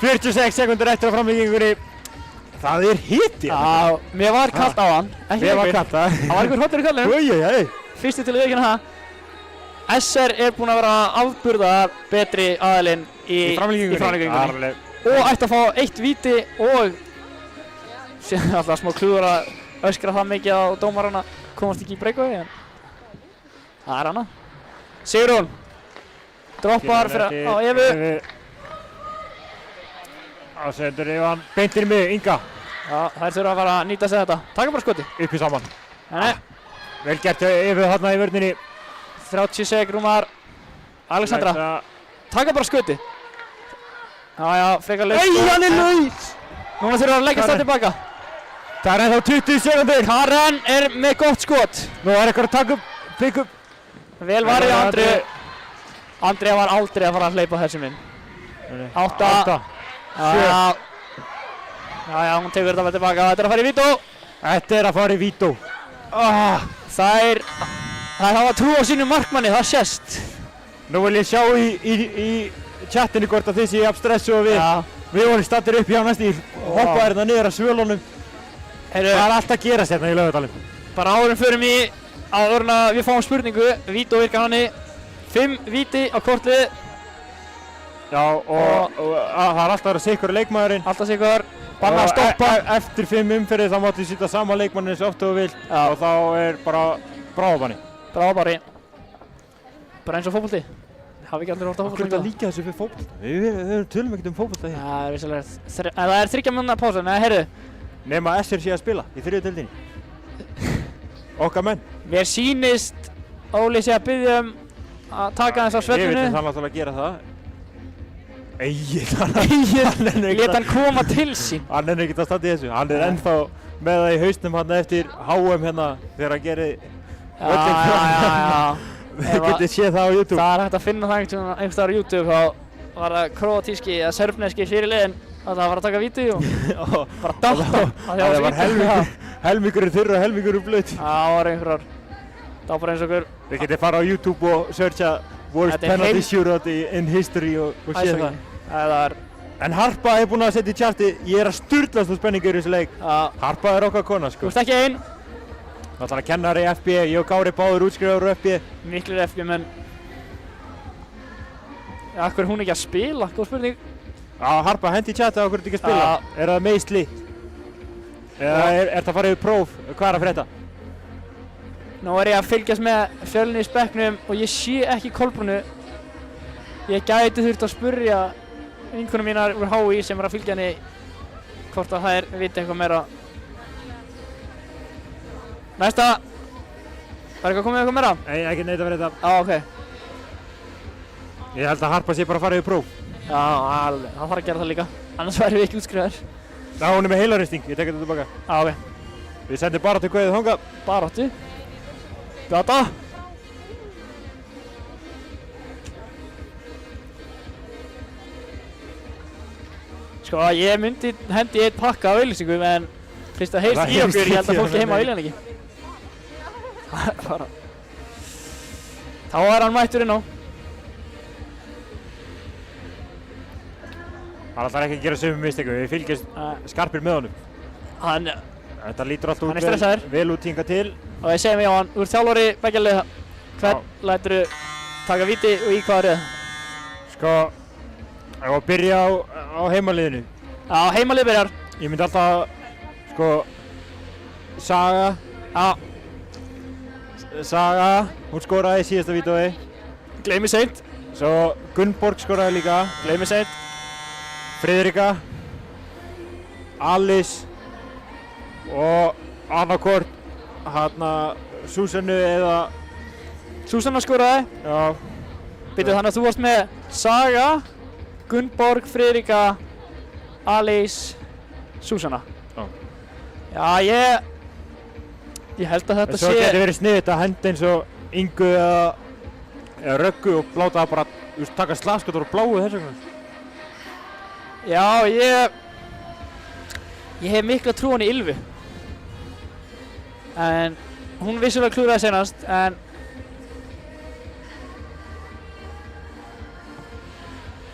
46 sekundur eftir á framlengingunni. Það er hiti. Já, mér var kallt á hann. Mér var kallt á hann. Það var einhver hottur í kallinu. Fyrsti til að viðkynna það. SR er búinn að vera afburða betri aðilinn í framlengingunni. Og ætti að fá 1 víti og síðan alltaf smá klúður að öskra það mikið á dómarana komast ekki í breakaway. Það er hana. Sigrún. Droppar fyrir á Evu. Ásendur Ivan beintir mig, Inga. Já, þær þurfa að fara að nýta sig þetta. Taka bara skoti. Uppi saman. Nei. Vel gert Evu þarna í vörninni. 30 sekúndar. Alexandra. Taka bara skoti. Já, frekar laus. Hann er laus! Núna þurfa að leggja það tilbaka. Það er ennþá 20 sekundur. Karen er með gott skot. Nú er eitthvað að taka upp, pick up. Vel varið Andri. Andri var aldrei að fara að hleypa þessi minn. 8. Já, hún tekur þetta tilbaka. Þetta er að fara í vító. Þetta er að fara í vító. Þær hafa trú á sínu markmanni, það sést. Nú vil ég sjá í chattinu hvort að þið séu jafn stressu og við. Við vorum stattir upp hjá næst í hoppaði hérna niður að svölunum. Það er allt að gerast hérna í Laugardalnum. Bara áðurum förum í að við fáum spurningu. Vító virkar hanni. 5 víti á kortlið. Já, og það er alltaf að vera sikkur leikmaðurinn. Alltaf sikkur. Banna að stoppa. Eftir 5 umferðir þá máttu sýta sama leikmanninn eins oft og þú vilt. Og þá er bara bráðabanni. Bráðabanni. Bara eins og fótbolti. Hafi ekki allir hótt á fótbolta. Hvað er líka þessu fyrir fótbolta? Við tölum ekkert um fótbolta hér. Já, það er vissulega. Það er 3 mínútna pása, neða, heyrðu. Nema SR sé að spila í 3. deildinni. Okkar menn. Mér sýnist Óli sé að biðja að taka þess á svellinu. Ég veit að það náttúrulega að gera það. Egil, lét hann koma til sín. Hann ekkert að standa í þessu. Hann ennþá með það í hausnum hann eftir HM hérna þegar hann gerir Já. Þið getið séð það á YouTube. Það hægt að finna það einhvers staðar á YouTube. Þá var það króatíski eða serbneski fyrirliðinn að það var að taka vídeo og bara dalta. Það var helmingurinn þurr og helmingurinn blautt. Það var einhverjar. Það var bara eins og einhver. Þið getið fara á YouTube og searcha worst penalty shootout in history og séð það. Það er. En Harpa er búinn að setja í charti. Ég að sturlast á spenningur í þessu leik. Harpa er okkar kona sko. Þú ert ekki einn. Það ætlar að kennari í FB, ég og Kári báður útskrifaður úr FB. Miklir FB menn. Af hverju er hún ekki að spila? Góð spurning. Harpa, hendi í chati á hverju þú ekki að spila. Er það meiðsli? Eða er það farið yfir próf? Hvað er að frétta? Nú er ég að fylgjast með Fjölni í spekknum og ég sé ekki Kolbrúnu. Ég gæti þurft að spurja vinkonum mínar úr HÍ sem er að fylgja henni hvort að þær viti eitthvað meira. Næsta. Var eitthvað komið eitthvað meira? Nei, ekki neitt að vera þetta. Ok. Ég held að Harpa sé bara að fara yfir próf. Já, alveg. Það þarf að gera það líka. Annars væri við ekki útskrifaðir. Já, hún er með heilarýsting. Ég tek þetta tilbaka. Já, ok. Við sendum bara til kveðið þangað. Baráttu. Gata. Sko, ég myndi hendi eitt pakka af auglýsingum en fyrst að heyrst í okkur, ég held að fólki heima vilja hann ekki. Bara. Þá er hann mættur inn á. Hann ætlar ekki að gera sömu mistöku, við fylgjast skarpir með honum. Þetta lítur alltaf vel út hingað til. Og ég segi mig á hann, þú ert þjálfari beggja liða. Hvern læturðu taka víti og í hvaða röð? Sko, ég var að byrja á heimaliðinu. Já, heimalið byrjar. Ég myndi alltaf, sko, Saga. Já. Saga, hún skoraði í síðasta vídeói. Gleymi seint. Svo Gunnborg skoraði líka. Gleymi seint. Friðrika. Alice. Og annarkvort Súsannu eða Súsanna skoraði. Já. Býtu þannig að þú varst með Saga, Gunnborg, Friðrika, Alice, Súsanna. Já. Já, ég held að þetta sé... Svo getur verið sniðið að henda eins og Ingu eða Röggu og láta það bara taka slagskotur og bláu þess vegna. Já, ég hef mikla trú á henni Ylfu. En hún vissulega klúðraði seinast, en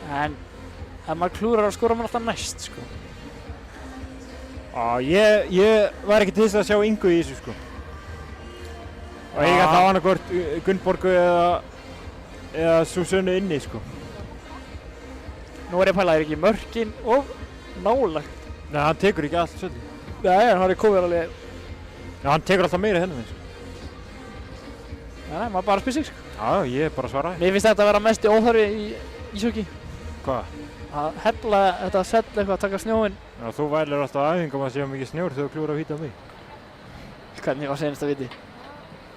ef maður klúðrar skora maður alltaf næst, sko. Ég var ekki til þess að sjá Ingu í þessu, sko. Og ég gæti á annarkvort Gunnborgu eða Súsannu inni, sko. Nú er ég að pæla, ekki mörkin og nálægt. Nei, hann tekur ekki allt svolítið. Nei, hann er komið alveg. Já, hann tekur alltaf meira hennar, sko. Nei, maður bara spyr sig, sko. Já, ég er bara svaraði. Mér finnst þetta að vera mesti óþarfi í Íshockey. Hvað? Að hella þetta sell eitthvað að taka snjóinn. Já, þú vælir alltaf á æfingum að sé mikið snjór þegar þú klúrar að víta á mig. Hvernig var seinasta viti?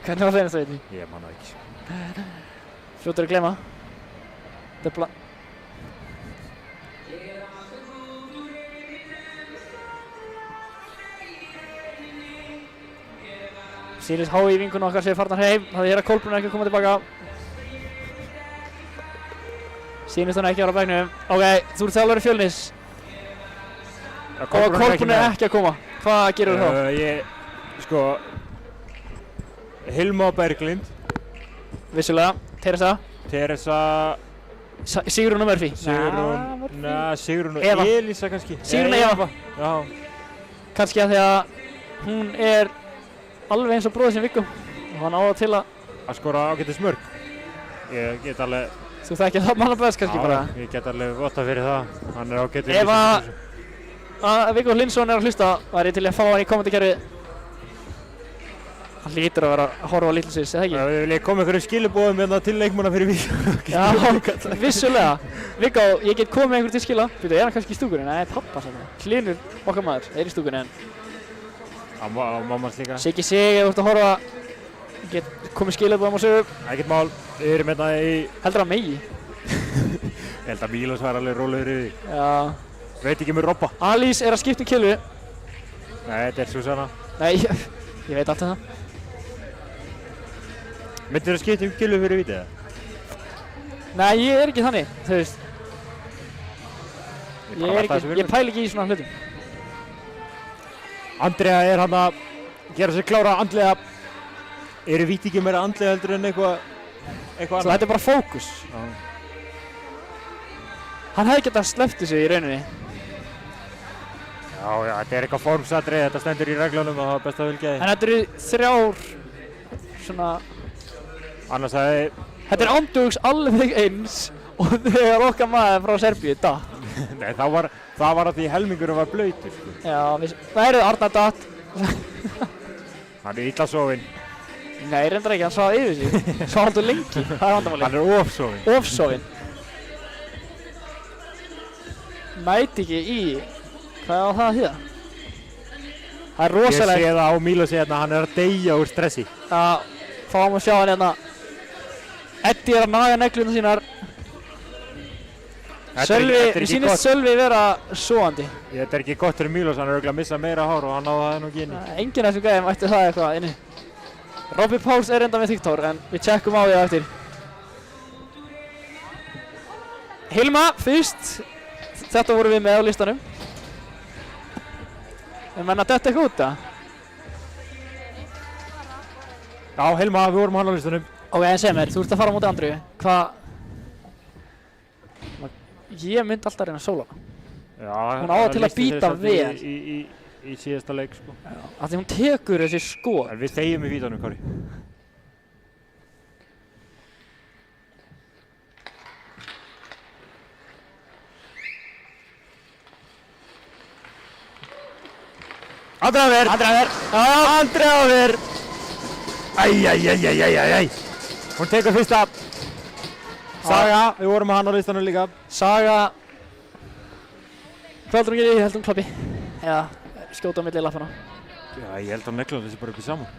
Hvernig var seinasta viti? Ég man það ekki. Fljótur að gleyma. Döfla. Sýris HÍ vinkun okkar séu farnar heim. Það er að Kolbrún ekki að koma tilbaka. Sýnist hann ekki að vera á bekknum. Ok, þú ert þjálfari Fjölnis. Og Kolbrún er ekki að koma. Hvað gerur þú þá? Sko, Hilma Berglind. Vissulega. Teresa. Sigrún og Murphy. Sigrún og Eva. Elísa kannski. Sigrún og Eva. Já. Kannski að því að hún er alveg eins og bróðir sem Viggo. Og hann á það til að skora ágætis mörk. Ég get alveg... Þú þekkir það manna best kannski bara? Já, ég get alveg votta fyrir það. Hann er ágætur. Ef að Viggo Lindsson er að hlusta, var ég til að fá hann í kommentarkerfið. Hann lítur að vera að horfa á Littlesins, eða ekki? Já, við viljum koma einhverjum skilabóðum hérna til leikmanna fyrir Viggo. Já, vissulega. Viggo, ég get komið einhver til skila. Býtu, er hann kannski í stúkunni? Nei, pappa sagði það. Hlynur, okkar maður, er í stúkunni en... Á mammas líka. Siggi Sig, ef þú ert að horfa, get komið skilabóðum á Sögu. Ekkert mál, við erum hérna í... Heldur hann megi? Ég held að Mílos var alveg rólegur yfir því. Já. Veit ekki með Robba. Alice er að skipta kilvu. Nei, þetta er Susanna. Nei, ég veit allt það. Myndir þú skipta kilvu fyrir vitið það? Nei, ég er ekki þannig, þú veist. Ég pæli ekki í svona hlutum. Andrea er hann að gera sig klára andlega. Eru víti ekki meira andlega heldur en eitthvað Svo þetta er bara fókus. Já. Hann hefði getað sleppt þessu í rauninni. Já, þetta er eitthvað formsatrið, þetta stendur í reglunum og það er best að fylgja því. En þetta eru 3 svona... Annars hefði... Þetta er ándjóks alveg eins og þegar okkar maður frá Serbíu datt. Nei, það var að því helmingurum var blautur, sko. Já, það eru Arnar datt. Hann er illa sofinn. Nei, reyndar ekki, hann svaf yfir sig. Svaf alltaf lengi, það er vandamálið. Hann er ofsofinn. Ofsofinn. Mæti ekki í... Hvað á það að þýða? Það er rosalega... Ég sé það á Mílosi hérna, hann er að deyja úr stressi. Já, fáum að sjá hann hérna. Eddie er að naga negluna sínar. Sölvi, mér sýnist Sölvi vera svoandi. Þetta er ekki gott fyrir Mílos, hann er örugglega að missa meira hár og hann náði það nú ekki inni. Enginn af þessum gæðum ætti það eitthvað inni. Robby Páls er enda með þykkt hár, en við tjekkum á því það eftir. Hilma, fyrst. Þetta vorum við með á listanum. En menna þetta eitthvað út það? Já, Hilma, við vorum á hann á listanum. Ok, en sem þú ert að fara á móti Andreu. Hvað? Ég myndi alltaf reyna að sóla hana. Já, hún á það til að býta vel. Í síðasta leik, sko. Af því hún tekur þessi skot. En við þegjum í vítunum, Kári. Andrea ver! Æ. Hún tekur fyrsta. Saga, við vorum með hann á listanum líka. Saga. Hvað heldur hún gerir? Ég held hún klappi. Eða skjóta á milli lappana. Já, ég held að negla þessi bara upp í saman.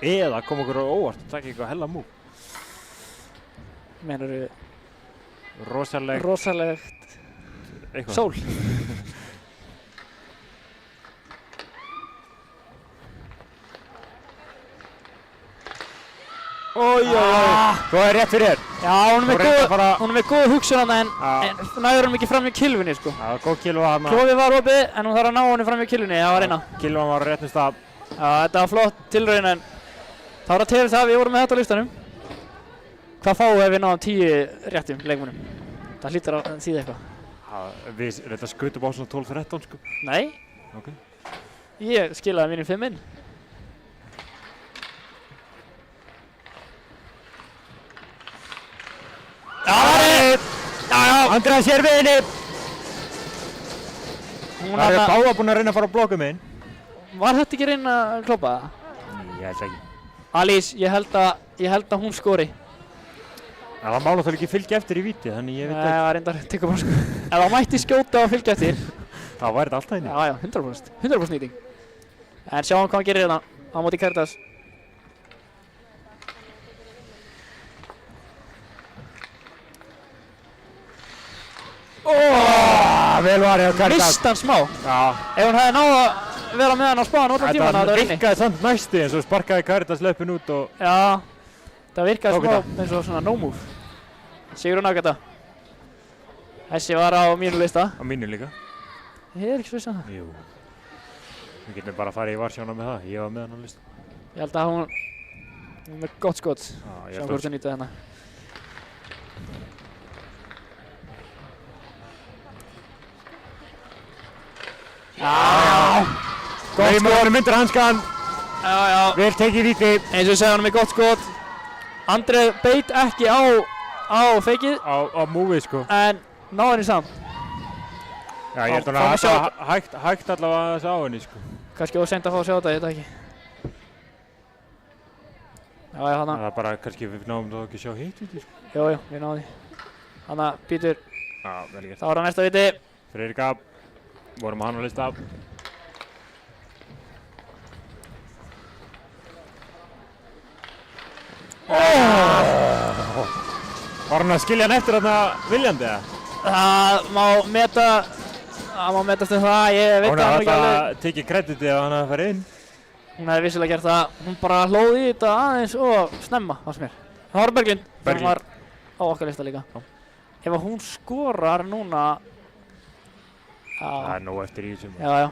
Eða koma okkur á óvart og taka eitthvað hella múl. Meinarðu rosalegt eitthvað. Sól. Hvað er rétt fyrir þér? Já, hún er með góð hugsun hana en næður hún ekki fram í kilfunni, sko. Já, góð kilva hana. Klofið var opið en hún þarf að ná henni fram í kilfunni, það var eina. Kilvan var rétt með stað. Já, þetta var flott tilraun en það var að tegja það, við vorum með þetta á listanum. Hvað fáum við ef við náðum 10 réttum leikmönnum? Það hlýtur að þýða eitthvað. Við þetta skutum á svona 12-13, sko. Nei. Ok. Ég skilaði mínum 5 inn. Já, Andrea sér við henni. Það eru báða búin að reyna að fara á blokkum inn. Var þetta ekki að reyna að kloppa það? Ég held ekki. Alice, ég held að hún skori. Það má náttúrulega ekki fylgja eftir í víti, þannig ég veit ekki. Nei, það var reyndar tekur bara sko. Ef það mætti skjóta og fylgja eftir. Það væri þetta alltaf inni. Já, 100% nýting. En sjáum hvað hann gerir hérna á móti Caritas. Vel var ég á Caritas. Mist hann smá. Já. Ef hún hefði náð að vera með hann á spáðan allan tíman að það var inni. Það virkaði samt næstu eins og sparkaði Caritas löpinn út og... Já, það virkaði smá eins og svona no move. Sigrún Ágæta. Þessi var á mínu lista. Á mínu líka. Ég er ekki svissað það. Jú. Við getum bara að fara í varsjána með það. Ég var með hann á lista. Ég held að hún er með gott skot. Sjáum hvort að nýta þarna. Já! Gott skot. Við myndir hanskan. Já. Vel tekið víti. Eins og ég segi hann með gott skot. Andrei beit ekki á feikið. Á múfið sko. En náði henni samt. Já, ég held að það hægt allavega þess á henni sko. Kannski óseint að fá að sjá þetta, ég veit það ekki. Já, þarna. Það er bara kannski við náum þá ekki að sjá hitt víti sko. Jú, við náðum því. Þarna Pítur. Já, vel gert. Það var á næsta víti. Friðrika. Vorum hann á lista. Var hann að skilja hann eftir þarna viljandi eða? Það má metast það, ég veit það ekki alveg. Hún hafði alltaf tekið kreditið að hann hafði farið inn. Hún hefði vissilega gert það, hún bara hlóð í þetta aðeins og snemma fannst mér. Það var Berglind, hún var á okkar lista líka. Já. Ef að hún skorar núna... Það nóg eftir í þessum. Já.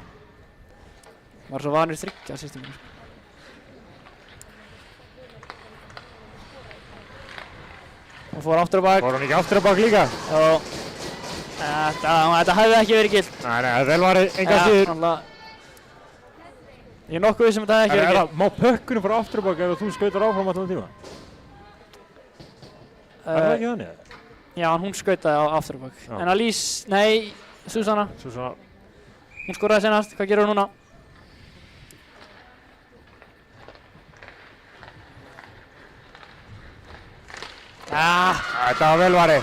Var svo vanur þriggja systeminu. Hún fór aftur á bak. Fór hún ekki aftur á bak líka? Já. Þetta hefði ekki verið gilt. Nei, það vel var enga síður. Ég er nokkuð sem þetta hefði ekki verið gilt. Má pökkunum fara aftur á bak ef þú skautar áfram allan tíma? Það ekki þannig? Já, hún skautaði á aftur á bak. En Alice, nei, Susanna. Hún skoraði senast, hvað gerur hún núna? Þetta var velvari.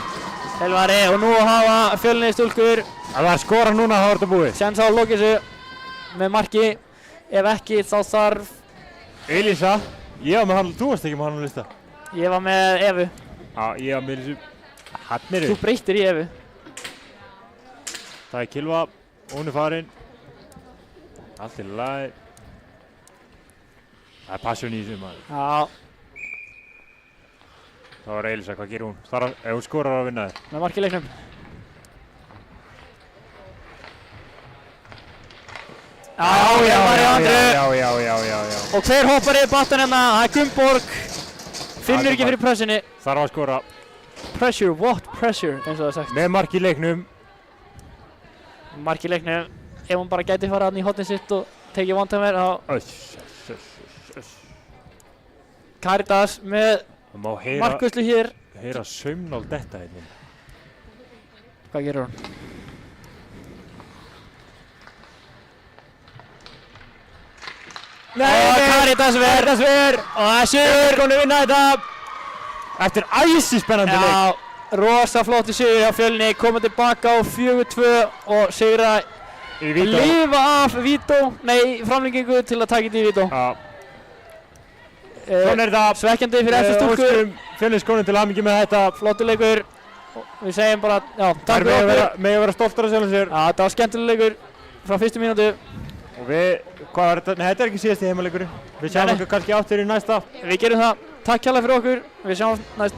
Velvari og nú hafa Fjölnir stúlkur. Ef það skora núna þá er þetta búið. Séns á að loka þessu með marki. Ef ekki þá þarf... Elísa, ég var með hann, þú varst ekki með hann á lista. Ég var með Evu. Já, ég var með Elísu. Hannir. Þú breytir í Evu. Það er Kilva, hún er farin. Allt í lagi. Það er passion í þessu maður. Já. Það var Elísa, hvað gerir hún? Ef hún skorar að vinna þér. Með marki í leiknum. Já. Og hver hoppar yfir battan hérna? Það er Gunnborg. Finnur ekki fyrir pressinni. Þarf að skora. Pressure, what pressure, eins og það er sagt. Með mark í leiknum. Mark í leiknum. Ef hún bara gæti fara hann í hotnið sitt og tekið one-timer þá... Caritas með markvörslu hér. Heyra saumnál detta hérna. Hvað gerur hún? Caritas ver. Og það er sigur. Hún er vinna þetta. Eftir æsi spennandi leik. Já, rosa flótti sigur hjá Fjölni. Koma tilbaka á 4-2 og sigra lifa af vító. Nei, framlengingu til að taka þetta í vító. Já. Svona er þetta. Svekkjandi fyrir eftir stúlkur. Fjölnis konum til hamingju með þetta. Flottur leikur. Við segjum bara, já, takk fyrir okkur. Með að vera stoltar af sjálfum sér. Já, þetta var skemmtileg leikur frá fyrstu mínútu. Og við, hvað var þetta? Nei, þetta er ekki síðasti heimaleikurinn. Við sjáum okkur kannski áttur í næsta. Við gerum það. Takk kærlega fyrir okkur. Við sjáum næst.